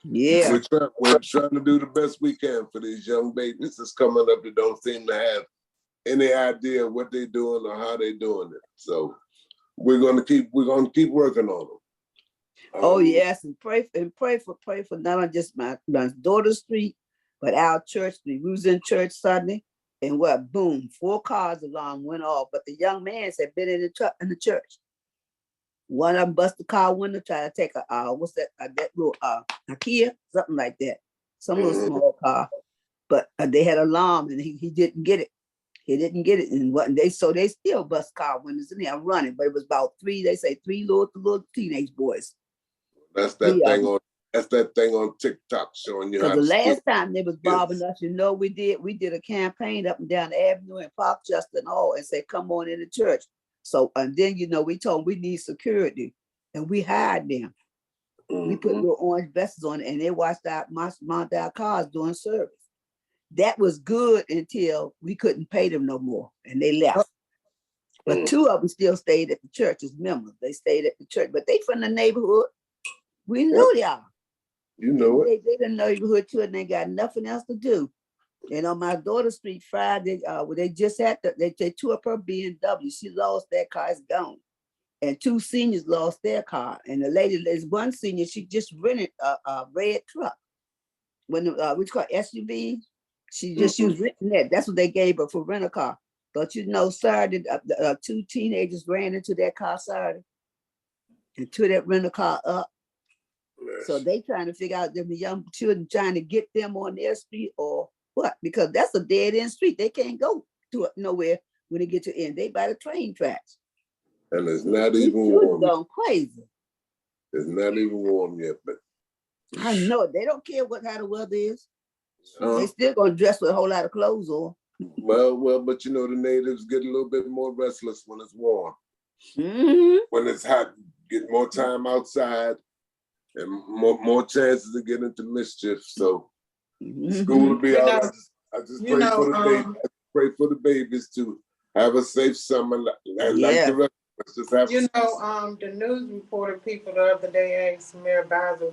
Yeah. We're trying to do the best we can for these young babies that's coming up that don't seem to have any idea what they're doing or how they're doing it. So we're gonna keep working on them. Oh yes, and pray for not only just my daughter's street, but our church street. We was in church Sunday, and boom, 4 cars alarm went off. But the young man had been in the church. One of them busted the car window, trying to take a that little Kia, something like that, some little small car. But they had alarm, and he didn't get it. He didn't get it, and they still bust car windows in there running. But it was about 3 little teenage boys. That's that thing on TikTok showing you how to the last time they was bobbing us, we did a campaign up and down the avenue in Parkchester and all, and said, come on in the church. So, and then, we told them we need security, and we hired them. We put little orange vests on, and they watched mount our cars doing service. That was good until we couldn't pay them no more, and they left. But 2 of them still stayed at the church as members. They stayed at the church, but they from the neighborhood. We know y'all. You know it. They in the neighborhood too, and they got nothing else to do. And on my daughter's street Friday, they just had they tore up her BMW. She lost that car, it's gone. And 2 seniors lost their car. And the lady, there's one senior, she just rented a red truck. Which called SUV. She was renting that. That's what they gave her for rent a car. But Saturday, 2 teenagers ran into that car Saturday and tore that rental car up. Yes. So they trying to figure out them young children trying to get them on their street or what? Because that's a dead end street. They can't go to it nowhere when they get to end. They by the train tracks. And it's not even warm. Going crazy. It's not even warm yet, but I know they don't care how the weather is. They still gonna dress with a whole lot of clothes on. Well, but the natives get a little bit more restless when it's warm. When it's hot, get more time outside and more chances to get into mischief. So school will be out. I just pray for the babies. I pray for the babies to have a safe summer. Like the rest of us, just have the news reporter people the other day asked Mayor Bowser,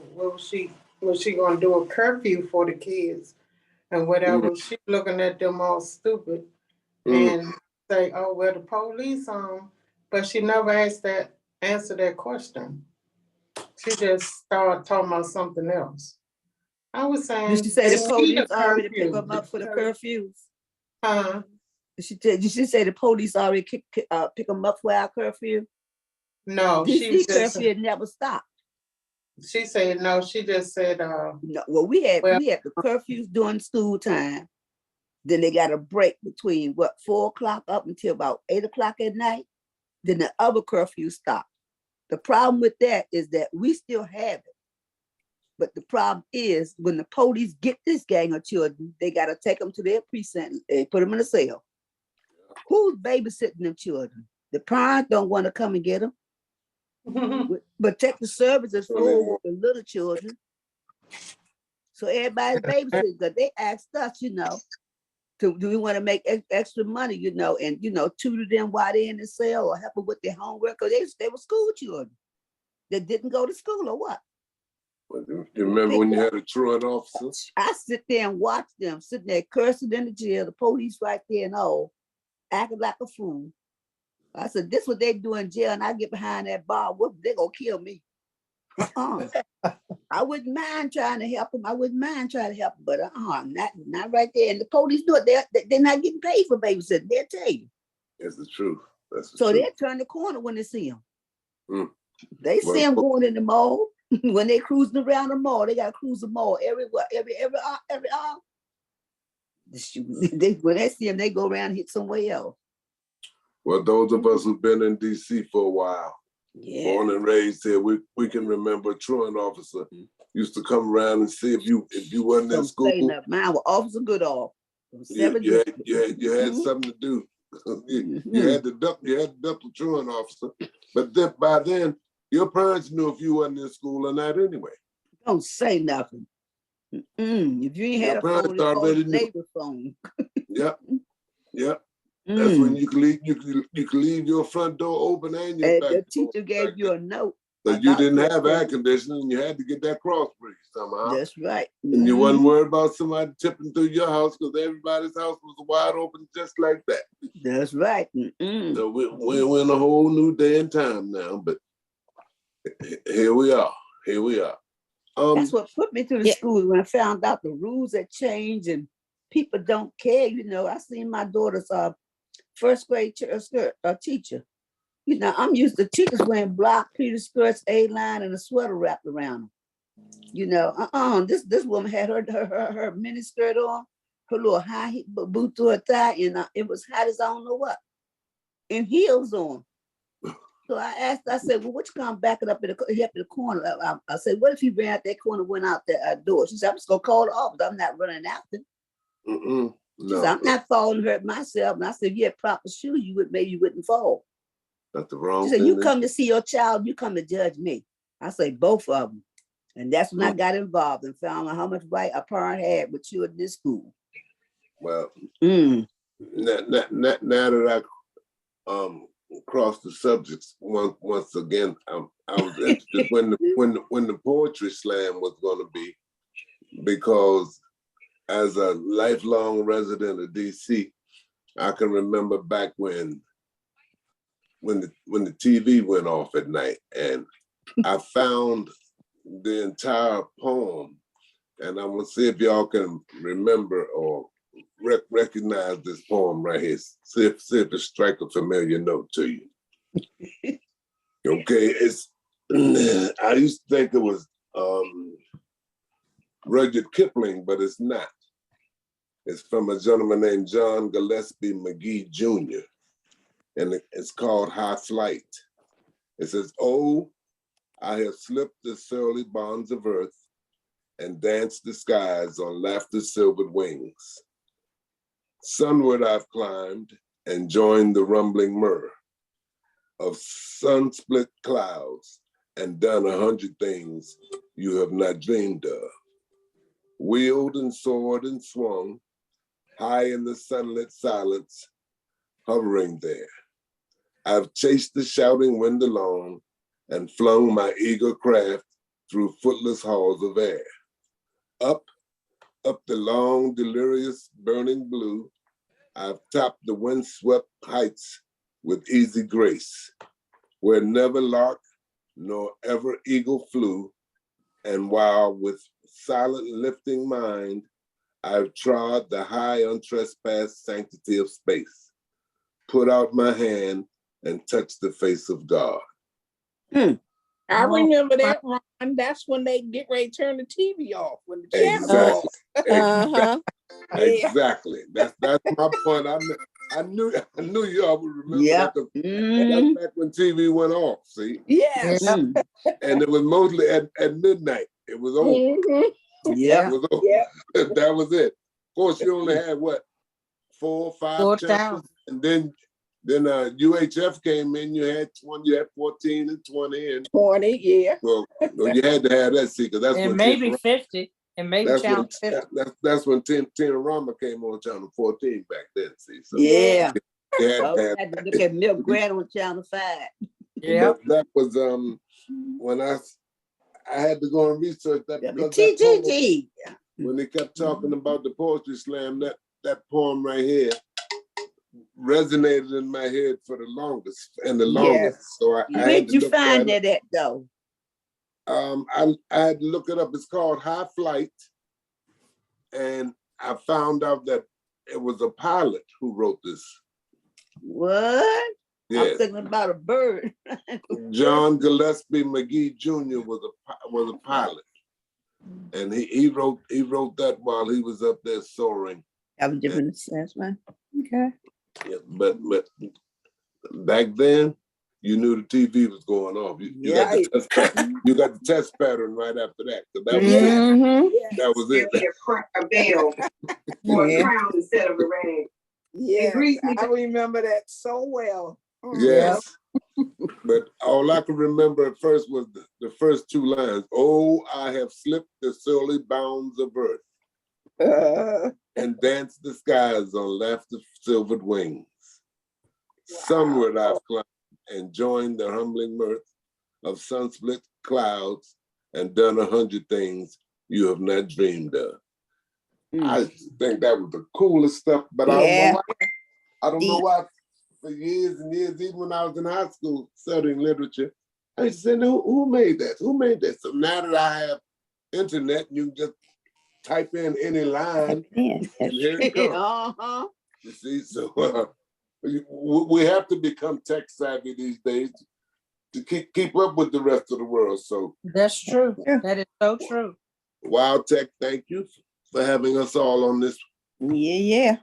was she gonna do a curfew for the kids and whatever? She looking at them all stupid and say, oh well, the police but she never answer that question. She just started talking about something else. I was saying, did she say the police already pick them up for the curfews? Did she say the police already pick them up for our curfew? No, DC curfew never stopped. She said no. She just said no. Well, we had the curfews during school time. Then they got a break between 4 o'clock up until about 8 o'clock at night. then the other curfew stopped. The problem with that is that we still have it. But the problem is when the police get this gang of children, they got to take them to their precinct and put them in a cell. Who's babysitting them children? The parents don't want to come and get them. But take the services for the little children. So everybody's babysitting because they asked us, you know, do we want to make extra money, you know, and, you know, tutor them while they're in the cell or help them with their homework because they were school children that didn't go to school or what? You remember when you had a truant officer? I sit there and watch them sitting there cursing in the jail, the police right there and all, acting like a fool. I said, this what they do in jail, and I get behind that bar, they gonna kill me. I wouldn't mind trying to help them. I wouldn't mind trying to help them, but not right there. And the police do it. They're not getting paid for babysitting. They'll tell you. That's the truth. That's the so truth. They'll turn the corner when they see them. They see them going in the mall. When they cruising around the mall, they got to cruise the mall everywhere, every hour. When they see them, they go around and hit somewhere else. Well, those of us who've been in DC for a while, born and raised here, we can remember a truant officer used to come around and see if you wasn't in school. Mine was Officer Goodall. You had something to do. You had to duck the truant officer. But then by then, your parents knew if you wasn't in school or not anyway. Don't say nothing. If you ain't had a phone, already a neighbor phone. Yep. That's when you can leave your front door open and your back door. The teacher gave you a note. But you didn't have air conditioning and you had to get that cross breeze somehow. That's right. And you wasn't worried about somebody tipping through your house because everybody's house was wide open just like that. That's right. So we're in a whole new day and time now, but here we are. That's what put me through the school when I found out the rules had changed and people don't care. You know, I seen my daughter's first grade teacher. You know, I'm used to teachers wearing block pleated skirts, A-line, and a sweater wrapped around them. You know, this woman had her mini skirt on, her little high boot to her thigh, and it was hot as I don't know what, and heels on. So I asked, I said, well, what you come backing up in the corner? I said, what if he ran out that corner, went out the door? She said, I'm just gonna call the office. I'm not running after. No. Said, I'm not falling hurt myself. And I said, if you had proper shoes, maybe you wouldn't fall. That's the wrong thing. She said, you come to see your child, you come to judge me. I say, both of them. And that's when I got involved and found out how much right a parent had with children in this school. Well, now that I crossed the subjects once again, I was interested when the poetry slam was going to be, because as a lifelong resident of DC, I can remember back when the TV went off at night, and I found the entire poem, and I'm gonna see if y'all can remember or recognize this poem right here. See if it strikes a familiar note to you. Okay, I used to think it was Rudyard Kipling, but it's not. It's from a gentleman named John Gillespie McGee Jr., and it's called High Flight. It says, oh, I have slipped the surly bonds of earth and danced the skies on laughter's silvered wings. Sunward I've climbed and joined the rumbling murmur of sun-split clouds and done 100 things you have not dreamed of. Wheeled and soared and swung high in the sunlit silence, hovering there. I've chased the shouting wind alone and flung my eager craft through footless halls of air. Up the long, delirious, burning blue, I've topped the windswept heights with easy grace, where never lark nor ever eagle flew, and while with silent lifting mind, I've trod the high untrespassed sanctity of space, put out my hand and touched the face of God. I remember that, Ron. That's when they get ready to turn the TV off, when the channel Exactly. Exactly. That's my point. I knew y'all would remember Yep. that. 'Cause Mhm. that's back when TV went off, see? Yes. And it was mostly at midnight. It was over. Mhm. It Yep. was over. Yep. That was it. Of course, you only had what, 4 or 5 4 channels, channels. and then UHF came in. You had 14 and 20, and 20, yeah. well, you had to have that, see, because that's And when maybe 50. And maybe that's channel when 50. that's when Rama came on channel 14 back then. See, so Yeah. you had I to have. had to look at Milk Grant on Channel 5. Yeah. But that was when I had to go and research that because that poem, TTG. when they kept talking about the poetry slam, that poem right here resonated in my head for the longest and the longest. Yes. So I had Where'd to you look find that that at though? I had to look it up. It's called High Flight, and I found out that it was a pilot who wrote this. What? I'm Yes. thinking about a bird. John Gillespie McGee Jr. was a pilot, and he wrote that while he was up there soaring. Have a different sense, man. Okay. Yeah, but back then, you knew the TV was going off. You got the test pattern. You got the test pattern right after that. So that was it. That was it. A veil or a crown instead of a rag. Yeah, I remember that so well. Yes. But all I could remember at first was the first 2 lines. Oh, I have slipped the surly bounds of earth and danced the skies on laughter silvered wings. Sunward I've climbed and joined the humbling mirth of sun-split clouds and done 100 things you have not dreamed of. I think that was the coolest stuff, but I don't know why for years and years, even when I was in high school studying literature, I used to say, no, who made that? Who made that? So now that I have internet, you can just type in any line and here it comes. You see, so we have to become tech savvy these days to keep up with the rest of the world. So That's true. That is so true. Wild Tech, thank you for having us all on this. Yeah.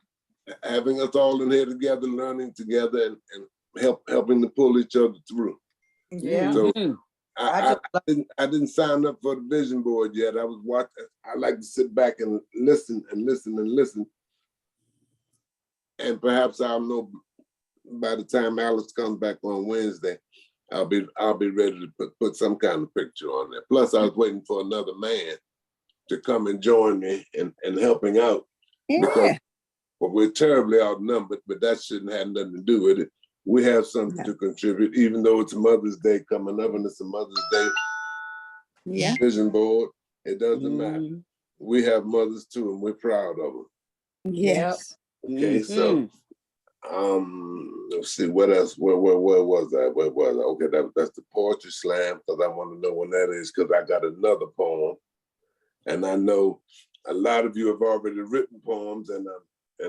Having us all in here together, learning together, and helping to pull each other through. Yeah. So I didn't sign up for the vision board yet. I was watching. I like to sit back and listen and listen and listen. And perhaps I'll know by the time Alex comes back on Wednesday, I'll be ready to put some kind of picture on there. Plus, I was waiting for another man to come and join me in helping out. Because we're terribly outnumbered, but that shouldn't have nothing to do with it. We have something to contribute, even though it's Mother's Day coming up and it's a Mother's Day vision board. It doesn't matter. We have mothers too, and we're proud of them. Yes. Okay, so let's see what else. Where was I? Where was I? Okay, that's the poetry slam, because I want to know when that is, because I got another poem, and I know a lot of you have already written poems, and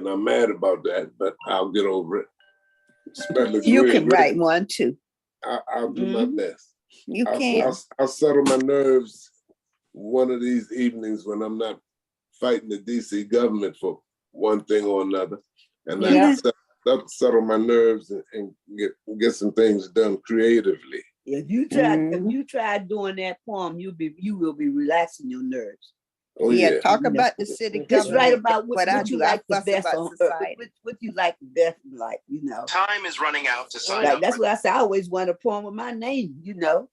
I'm mad about that, but I'll get over it. You can write one too. I'll do my best. You can. I'll settle my nerves one of these evenings when I'm not fighting the DC government for one thing or another, and I settle my nerves and get some things done creatively. If you try doing that poem, you will be relaxing your nerves. Oh yeah. Talk about the city government. Just write about what I you do. like I the best fuss on about earth. What you like the best, like, you know. Time is running out to sign Like, up. that's what I said. I always wanted a poem with my name, you know.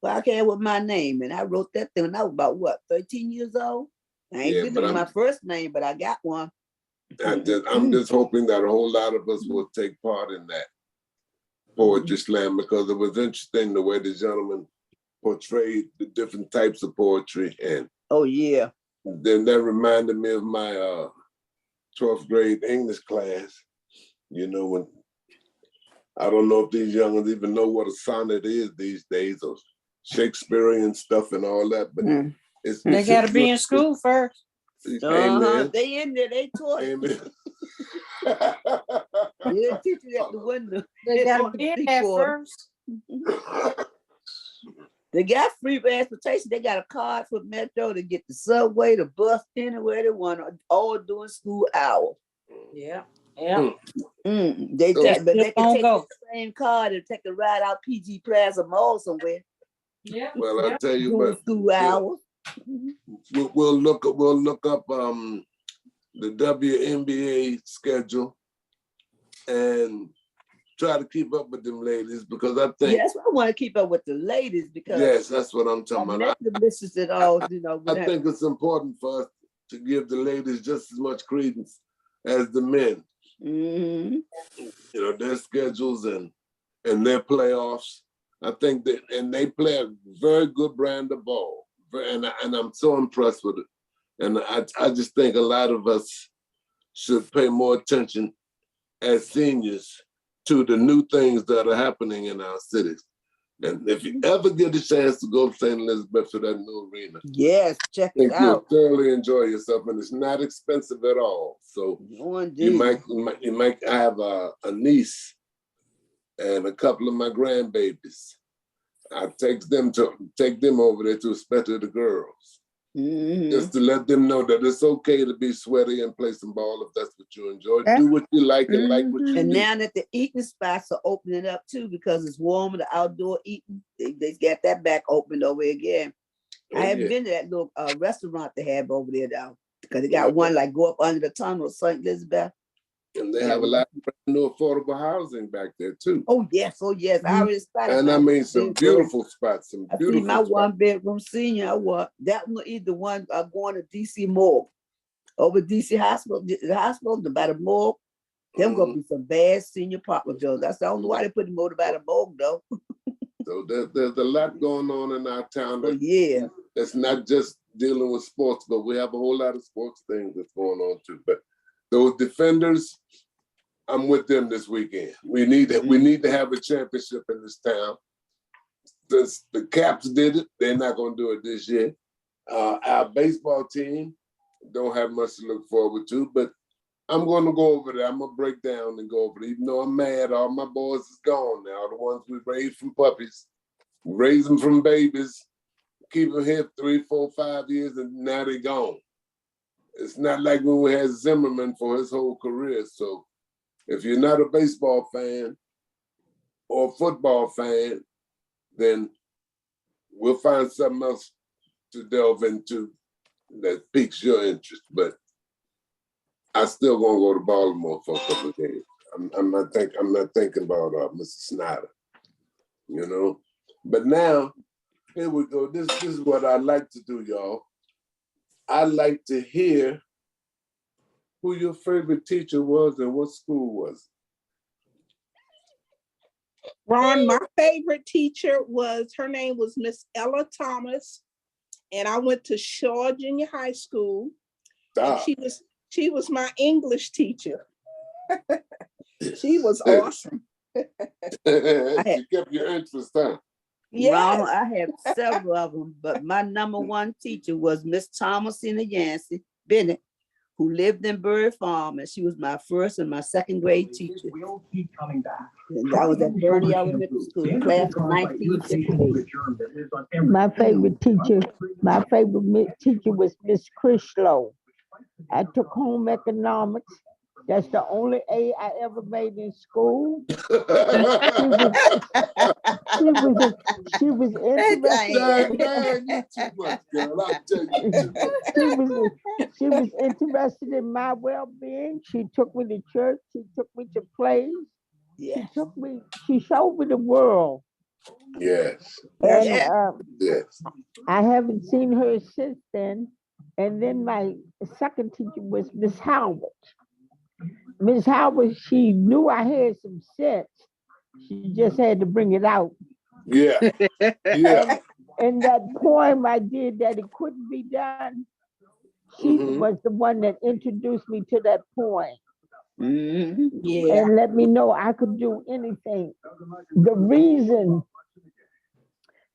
Well, I came with my name, and I wrote that thing when I was about, what, 13 years old? I ain't good with my first name, but I got one. I'm just hoping that a whole lot of us will take part in that poetry slam, because it was interesting the way the gentleman portrayed the different types of poetry. And then that reminded me of my 12th grade English class. You know, when I don't know if these youngins even know what a sonnet is these days, or Shakespearean stuff and all that, but they got to be in school first. Amen. They in there, they taught. Amen. Yeah, teach you at the window. They got to be in there first. They got free transportation. They got a card for Metro to get the subway, the bus, anywhere they want, all during school hours. Yeah. Yeah. They So- take, but they can Don't take go. the same card and take a ride out PG Plaza Mall somewhere Yeah. Well, I tell you, during but school hours. we'll look up the WNBA schedule and try to keep up with them ladies, because I think Yes, I want to keep up with the ladies because yes, that's what I'm I talking met about. the missus at all, you know. I think it's important for us to give the ladies just as much credence as the men. Mhm. You know, their schedules and their playoffs. I think that, and they play a very good brand of ball, and I'm so impressed with it. And I just think a lot of us should pay more attention as seniors to the new things that are happening in our cities. And if you ever get a chance to go to St. Elizabeth to that new arena, Yes, check I think it you'll out. thoroughly enjoy yourself, and it's not expensive at all. So Oh, you indeed. might have a niece and a couple of my grandbabies. I take them over there to especially the girls, Mhm. just to let them know that it's okay to be sweaty and play some ball if that's what you enjoy. Do what you like and like what you And do. now that the eating spots are opening up too, because it's warmer, the outdoor eating, they got that back open over again. Oh, I haven't yeah. been to that little restaurant they have over there though, because they got one like go up under the tunnel of St. Elizabeth. And they have a lot of brand new affordable housing back there too. Oh yes, oh yes. I already spotted. And I mine. mean some beautiful spots, some I see beautiful my spots. 1-bedroom senior. I want that one, either one going to DC Morgue. Over DC Hospital, the hospital, by the morgue. Them gonna be some bad senior apartment buildings. That's the only why they put them over by the morgue though. So there's a lot going on in our town. Oh yeah. That's not just dealing with sports, but we have a whole lot of sports things that's going on too. But those defenders, I'm with them this weekend. We need to have a championship in this town. Since the Caps did it, they're not going to do it this year. Our baseball team don't have much to look forward to, but I'm going to go over there. I'm going to break down and go over there. Even though I'm mad, all my boys is gone now. The ones we raised from puppies, raised them from babies, keep them here 3, 4, 5 years, and now they're gone. It's not like when we had Zimmerman for his whole career. So if you're not a baseball fan or a football fan, then we'll find something else to delve into that piques your interest. But I still gonna go to Baltimore for a couple of days. I'm not thinking about Mr. Snyder, you know. But now, here we go. This is what I like to do, y'all. I like to hear who your favorite teacher was and what school was. Ron, my favorite teacher her name was Miss Ella Thomas, and I went to Shaw Junior High School. And she was my English teacher. She was awesome. She kept your interest, huh? Yes. Ronald, I have several of them, but my number one teacher was Miss Thomasina Yancey Bennett, who lived in Bird Farm, and she was my first and my second grade teacher. We'll keep coming back. And that was at Bernie Elementary School, class of 1968. My favorite teacher was Miss Crislow. I took home economics. That's the only A I ever made in school. She was She was interested in my well-being. She took me to church. She took me to plays. Yes. She showed me the world. Yes. And yes. I haven't seen her since then. And then my second teacher was Miss Howard. Miss Howard, she knew I had some sense. She just had to bring it out. Yeah. Yeah. And that poem I did that it couldn't be done, she was the one that introduced me to that poem. Yeah. And let me know I could do anything. The reason,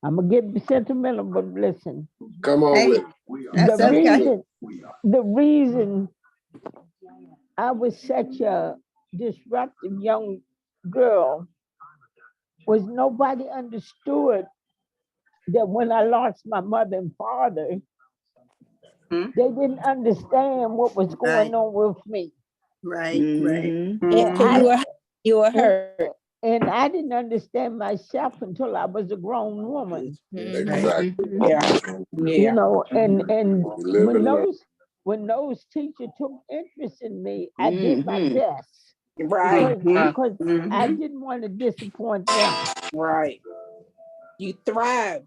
I'm gonna get sentimental, but listen. Come on with it. The reason I was such a disruptive young girl was nobody understood that when I lost my mother and father, they didn't understand what was going on with me. Right, right. Mhm. Yeah, cause I, you were and, hurt. and I didn't understand myself until I was a grown woman. Exactly. Yeah, You yeah. know, and Live when and learn. those teachers took interest in me, I did my Mhm. best Right, because I mhm, didn't want to disappoint them. right. You thrived.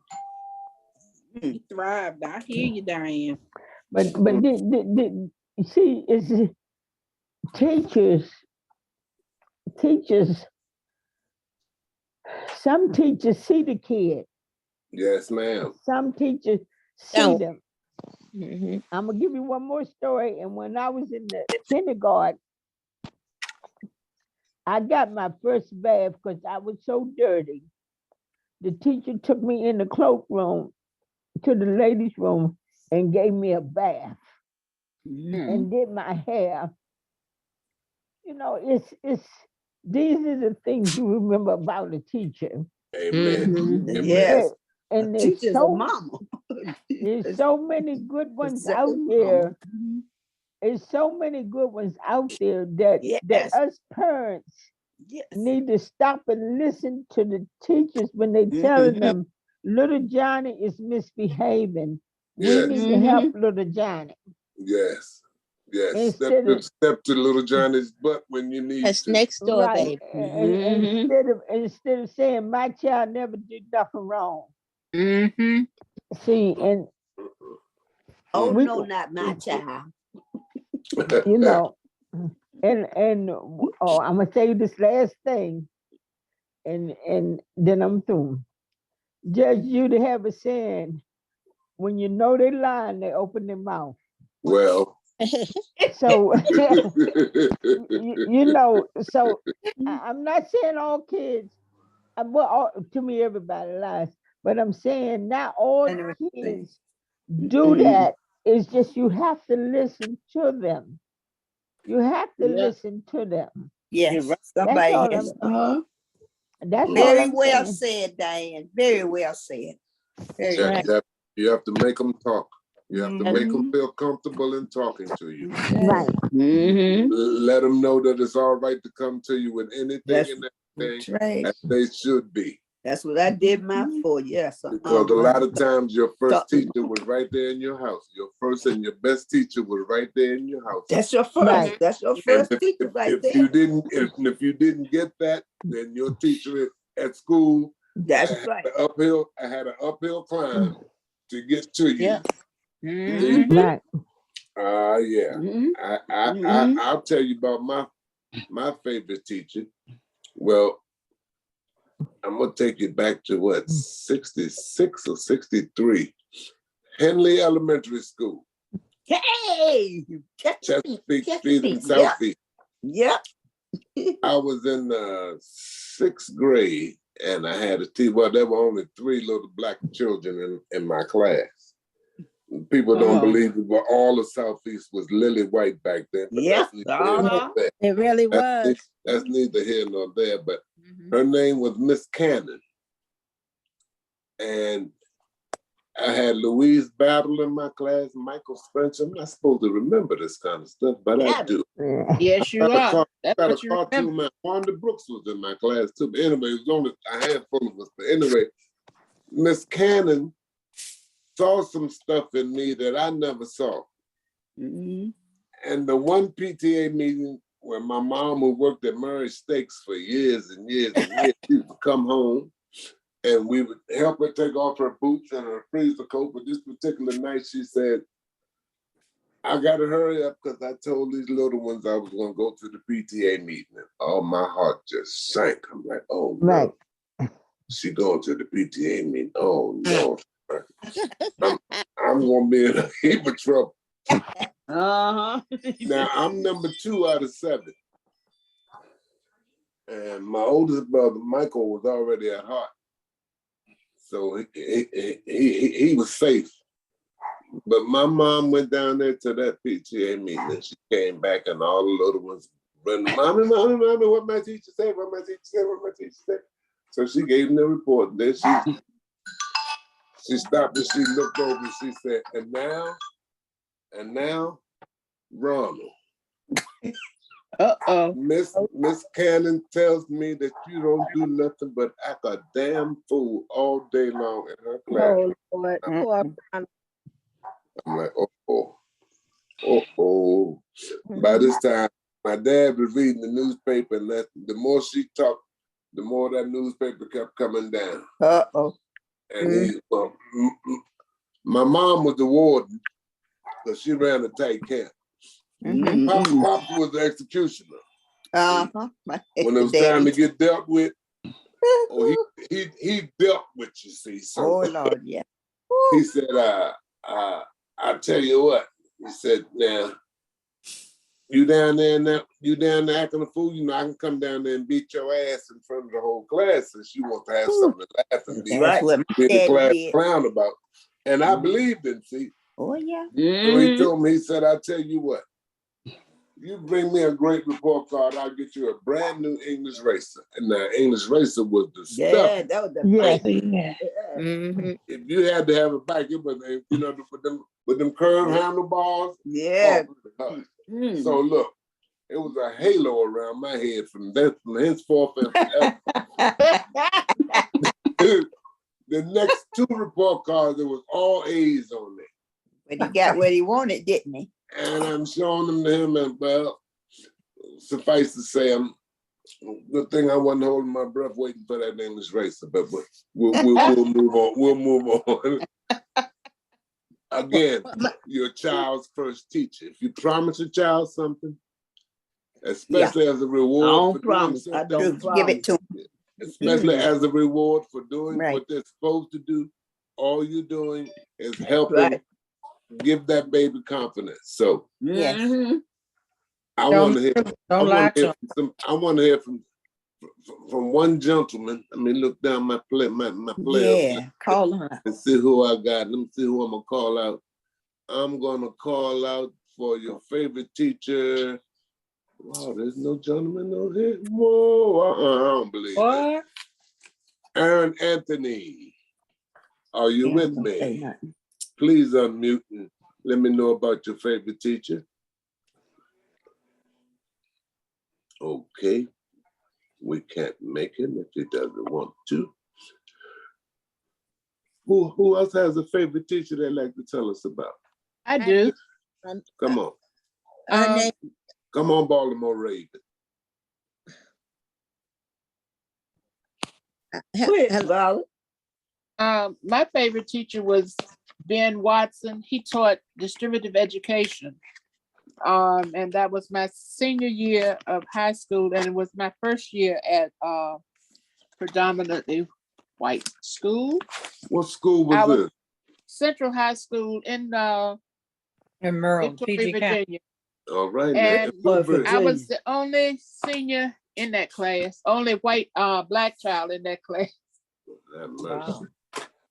Mm. You thrived. I hear you, Diane. But you see, it's teachers. Teachers. Some teachers see the kid. Yes, ma'am. Some teachers see Don't. them. Mhm. I'm gonna give you one more story. And when I was in the kindergarten, I got my first bath because I was so dirty. The teacher took me in the cloakroom to the ladies' room and gave me a bath and did my hair. You know, it's these are the things you remember about a teacher. Amen. Amen. Yes. And Teacher's a mama. there's so many good A ones out second mama. there. There's so many good ones out there that Yes. us parents Yes. need to stop and listen to the teachers when they telling them little Johnny is misbehaving. We Yes. need to help little Johnny Yes. Yes. instead of Step to little Johnny's butt when you need That's to. next door, right. baby. And instead of saying my child never did nothing wrong. Mm-hmm. See, and Oh we, no, not my child. you know, and oh, I'm gonna say this last thing, and then I'm through. Judge Judy have a saying: when you know they lying, they open their mouth. Well. So you know, so I'm not saying all kids, well, to me everybody lies, but I'm saying not all kids do that. It's just you have to listen to them. You have to listen to them. Yes. That's Somebody all has. that's all Very I'm well saying. said, Diane. Very well said. That's Yeah, right. you have to make them talk. You have to make them Mhm. feel comfortable in talking to you. Right. Let them know that it's all right to come to you with anything That's and everything, right. as they should be. That's what I did my for. Yes. Because a lot of times your first teacher was right there in your house. Your first and your best teacher was right there in your house. That's your first. Right. That's your And first teacher right if there. if you didn't get that, then your teacher at school That's had right. an uphill climb to get to you. Yeah. Right. Yeah. I'll tell you about my favorite teacher. Well, I'm gonna take you back to what, 66 or 63. Henley Elementary School. Hey, Chesapeake Street in Southeast. Yep. I was in the 6th grade and I had a teacher. Well, there were only 3 little black children in my class. People don't believe it, but all of Southeast was lily white back then. But Yep. that's neither here nor there. It really was. That's neither here nor there. But her name was Miss Cannon. And I had Louise Battle in my class, Michael Spencer. I'm not supposed to remember this kind of stuff, but I do. Yes, you are. That's Got a what you remember. cartoon man. Wanda Brooks was in my class too. But anyway, it was only a handful of us. But anyway, Miss Cannon saw some stuff in me that I never saw. And the one PTA meeting where my mom, who worked at Murray Steaks for years and years and years, she would come home and we would help her take off her boots and her freezer coat. But this particular night, she said, I got to hurry up because I told these little ones I was going to go to the PTA meeting. And oh, my heart just sank. I'm like, oh, no. Right. She going to the PTA meeting. Oh, no. I'm going to be in a heap of trouble. Now, I'm number 2 out of 7. And my oldest brother, Michael, was already at heart. So he was safe. But my mom went down there to that PTA meeting and she came back and all the little ones run, mommy, what my teacher said, what my teacher said, what my teacher said. So she gave them the report. Then she stopped and she looked over and she said, and now, Ronald. Uh-oh. Miss Cannon tells me that you don't do nothing but act a damn fool all day long in her class. Oh, Lord. Poor Ronald. I'm like, oh. By this time, my dad was reading the newspaper, and the more she talked, the more that newspaper kept coming down. Uh-oh. And my mom was the warden, because she ran a tight camp. Pops was the executioner. When it was time to get dealt with, he dealt with you, see. So oh Lord, yeah. he said, I'll tell you what. He said, now, you down there acting a fool, you know, I can come down there and beat your ass in front of the whole class since you want to have something to laugh and be the class clown about. And I believed him, see. Oh yeah. So he told me, he said, I'll tell you what, you bring me a great report card, I'll get you a brand new English racer. And the English racer was the stuff. That was the If you had to have a bike, it was, you know, with them curved handlebars. Yeah. Oh, so look, it was a halo around my head from henceforth and forever. The next 2 report cards, there was all A's on there. But he got what he wanted, didn't he? And I'm showing them to him, and well, suffice to say, good thing I wasn't holding my breath waiting for that English racer, but we'll move on. We'll move on. Again, your child's first teacher. If you promise your child something, especially as a reward for doing something, don't give it to him. Especially as a reward for doing what they're supposed to do, all you're doing is helping give that baby confidence. So I want to hear from one gentleman. I mean, look down my player. Yeah, call her and see who I got. Let me see who I'm gonna call out. I'm gonna call out for your favorite teacher. Wow, there's no gentleman on here. Whoa, I don't believe it. Aaron Anthony, are you with me? Please unmute and let me know about your favorite teacher. Okay, we can't make him if he doesn't want to. Who else has a favorite teacher they'd like to tell us about? I do. Come on. Come on, Baltimore Raven. My favorite teacher was Ben Watson. He taught distributive education. And that was my senior year of high school, and it was my first year at predominantly white school. What school was this? Central High School in Maryland, Victoria, Virginia. All right. And I was the only senior in that class, only white black child in that class. Wow.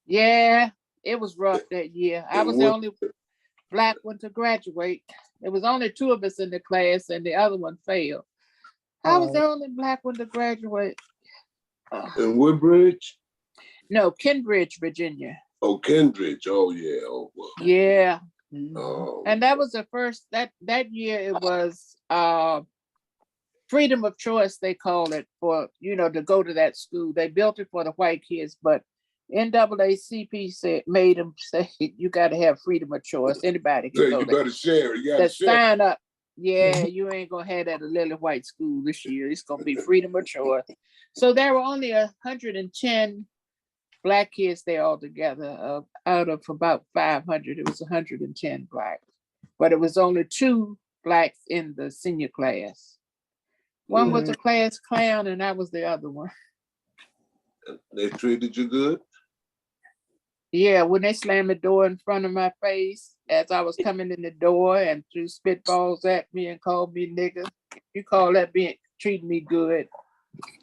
Yeah, it was rough that year. I was the only black one to graduate. There was only 2 of us in the class, and the other one failed. I was the only black one to graduate. In Woodbridge? No, Kenbridge, Virginia. Oh, Kenbridge. Oh, yeah. Oh, well. Yeah. Oh. And that was the first, that year it was freedom of choice, they called it, for, you know, to go to that school. They built it for the white kids, but NAACP made them say, you got to have freedom of choice. Anybody can go you there. better share it. You gotta share. Sign up. Yeah, you ain't going to have that at a Lily White school this year. It's going to be freedom of choice. So there were only 110 black kids there altogether. Out of about 500, it was 110 black. But it was only 2 blacks in the senior class. One was a class clown, and I was the other one. They treated you good? Yeah, when they slammed the door in front of my face as I was coming in the door and threw spitballs at me and called me nigger. You call that treating me good?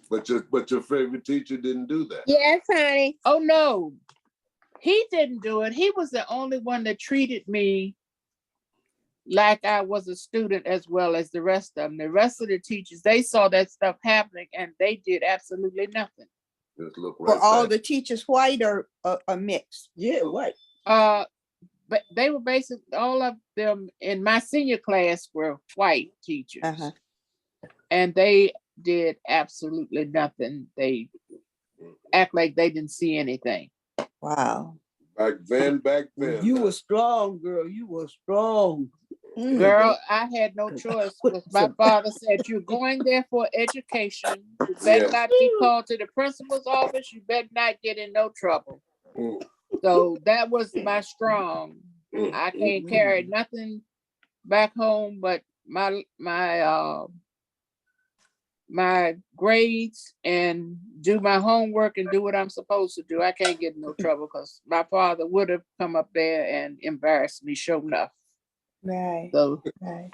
But your favorite teacher didn't do that. Yes, honey. Oh no, he didn't do it. He was the only one that treated me like I was a student as well as the rest of them. The rest of the teachers, they saw that stuff happening and they did absolutely nothing. Just look right Were all back. the teachers white or a mix? Yeah, white. But they were basically, all of them in my senior class were white teachers. and they did absolutely nothing. They act like they didn't see anything. Wow. Back then. You were strong, girl. You were strong. Girl, I had no choice because my father said, you're going there for education. You better not be called to the principal's office. You better not get in no trouble. So that was my strong. I can't carry nothing back home but my grades and do my homework and do what I'm supposed to do. I can't get in no trouble because my father would have come up there and embarrassed me, sure enough. Right. So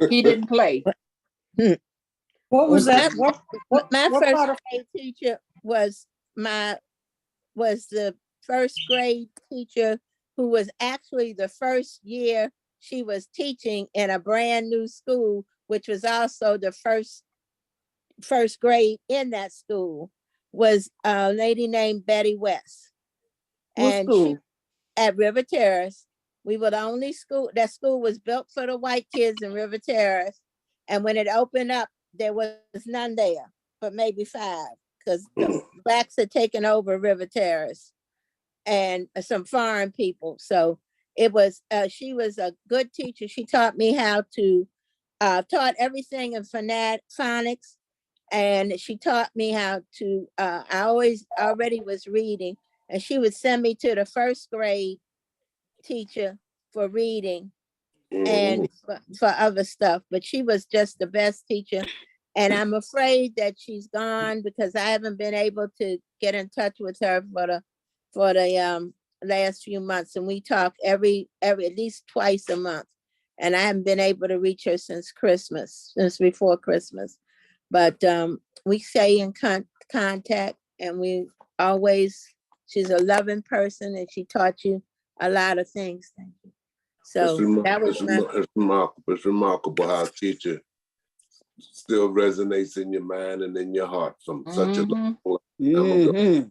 he didn't play. What was that? My what first part of- grade teacher was the first grade teacher who was actually the first year she was teaching in a brand new school, which was also the first grade in that school, was a lady named Betty West. And she at River Terrace. We were the only school, that school was built for the white kids in River Terrace. And when it opened up, there was none there, but maybe 5, because the blacks had taken over River Terrace and some foreign people. So it was, she was a good teacher. She taught me how to, taught everything in phonics. And she taught me how to, I already was reading, and she would send me to the first grade teacher for reading and for other stuff, but she was just the best teacher. And I'm afraid that she's gone because I haven't been able to get in touch with her for the last few months, and we talk every at least twice a month, and I haven't been able to reach her since before Christmas. But we stay in contact, and we always, she's a loving person, and she taught you a lot of things. Thank you. So it's remarkable how a teacher still resonates in your mind and in your heart from such a long time ago.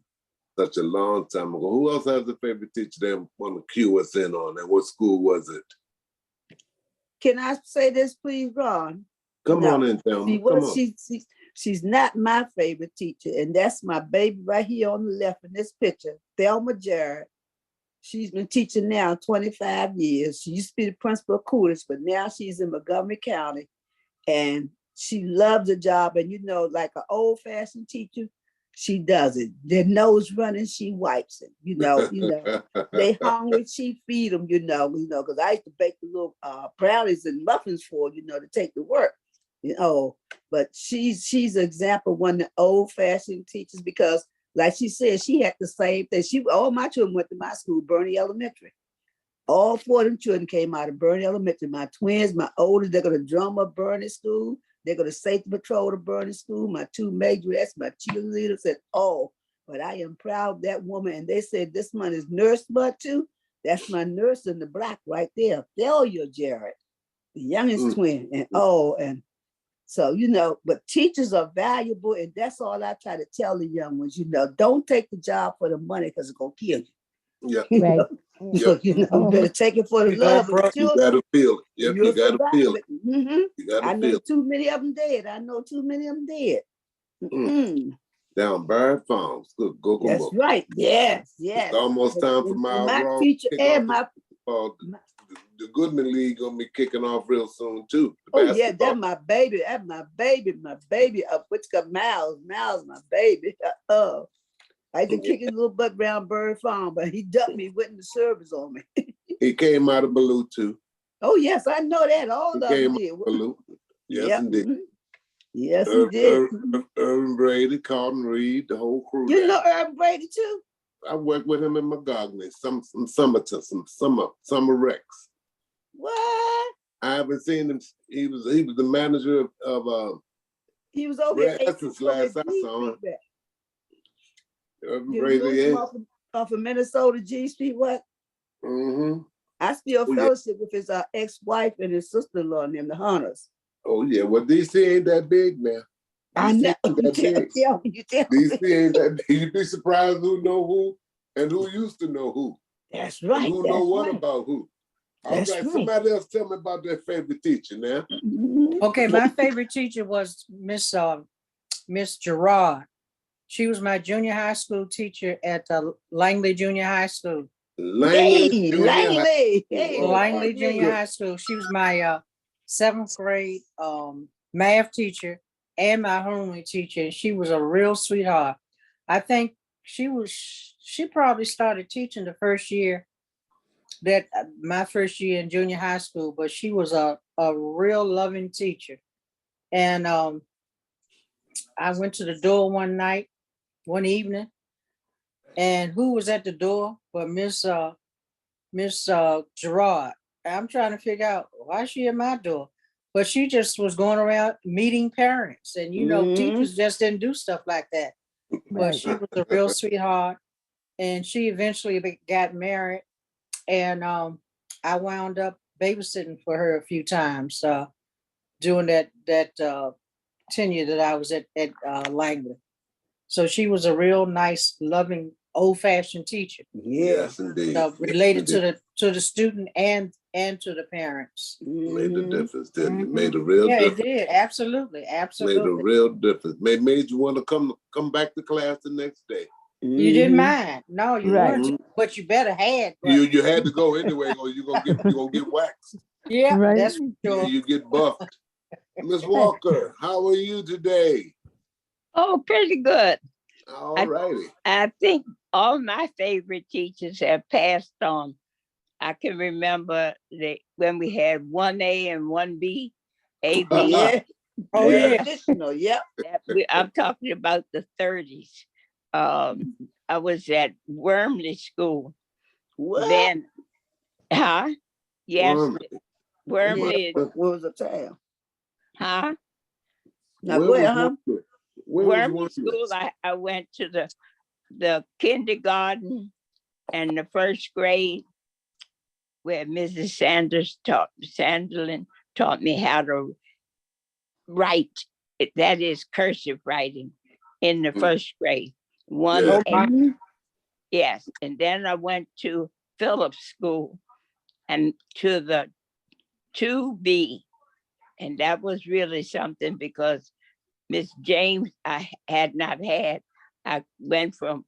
Such a long time ago. Who else has a favorite teacher that want to cue us in on, and what school was it? Can I say this, please, Ron? Come on in, Thelma. Come on. She's not my favorite teacher, and that's my baby right here on the left in this picture, Thelma Jarrett. She's been teaching now 25 years. She used to be the principal of Coolidge, but now she's in Montgomery County, and she loves the job. And like an old-fashioned teacher, she does it. Their nose running, she wipes it. They hungry, she feed them. Because I used to bake the little brownies and muffins for to take to work. But she's an example of one of the old-fashioned teachers, because like she said, she had the same thing. All my children went to my school, Bernie Elementary. All 4 of them children came out of Bernie Elementary. My twins, my oldest, they're going to drum up Bernie School. They're going to safety patrol to Bernie School. My 2 majorettes, my cheerleaders, said, but I am proud of that woman. And they said, this one is Nurse Bud too. That's my nurse in the black right there, Delia Jarrett, the youngest twin. And so, but teachers are valuable, and that's all I try to tell the young ones, don't take the job for the money because it's going to kill you. Yeah. Right. You better take it for the love of the children. You got to feel it. Yep, you got to feel it. You gotta feel it. Too many of them dead. I know too many of them dead. Down Barrett Farms. Go. That's right. Yes. It's almost time for my teacher and the Goodman League gonna be kicking off real soon too. Yeah, that's my baby. That's my baby. What's got Miles, my baby. I used to kick his little butt around Bird Farm, but he ducked me, went in the service on me. He came out of Baloo too. Oh yes, I know that. All of them did. Baloo. Yes, indeed. Yes, he did. Irvin Brady, Carlton Reed, the whole crew. You know Irvin Brady too? I worked with him in Magogany, some summer Rex. What? I haven't seen him. He was the manager of he was over Red Essence last I saw him. Irvin Brady, off of Minnesota G Street, what? I still fellowship with his ex-wife and his sister-in-law named the Hunters. Oh yeah, well DC ain't that big now. I know. You tell me. DC ain't that big. You'd be surprised who know who and who used to know who. That's right. And who know what about who. All That's right, right. somebody else tell me about their favorite teacher now. Okay, my favorite teacher was Miss Gerard. She was my junior high school teacher at Langley Junior High School. Langley Hey, Junior High. Langley. Hey, Oh, Langley my Junior goodness. High School. She was my 7th grade math teacher and my homeroom teacher. And she was a real sweetheart. I think she probably started teaching the first year that my first year in junior high school, but she was a real loving teacher. And I went to the door one evening, and who was at the door but Miss Gerard. I'm trying to figure out why she at my door, but she just was going around meeting parents, and teachers just didn't do stuff like that. But she was a real sweetheart, and she eventually got married, and I wound up babysitting for her a few times during that tenure that I was at Langley. So she was a real nice, loving, old-fashioned teacher. Yes, indeed. Related to the student and to the parents. Made a difference, didn't it? Made a real difference. Yeah, it did. Absolutely. Made a real difference. Made you want to come back to class the next day. You didn't mind. No, you weren't, but you better had. You had to go anyway, or you're gonna get waxed. Yeah, that's for sure. Yeah, you get buffed. Miss Walker, how are you today? Oh, pretty good. All righty. I think all my favorite teachers have passed on. I can remember when we had 1A and 1B, A, B. Yeah. Oh, yeah. Traditional, yep. I'm talking about the 30s. I was at Wormley School. What? Then, yes, Wormley. Wormley. What was the town? Huh? Now where, huh? Wormley School, I went to the kindergarten and the first grade where Mrs. Sanderlin taught me how to write. That is cursive writing in the first grade. Yes. And then I went to Phillips School and to the 2B. And that was really something because Miss James, I had not had. I went from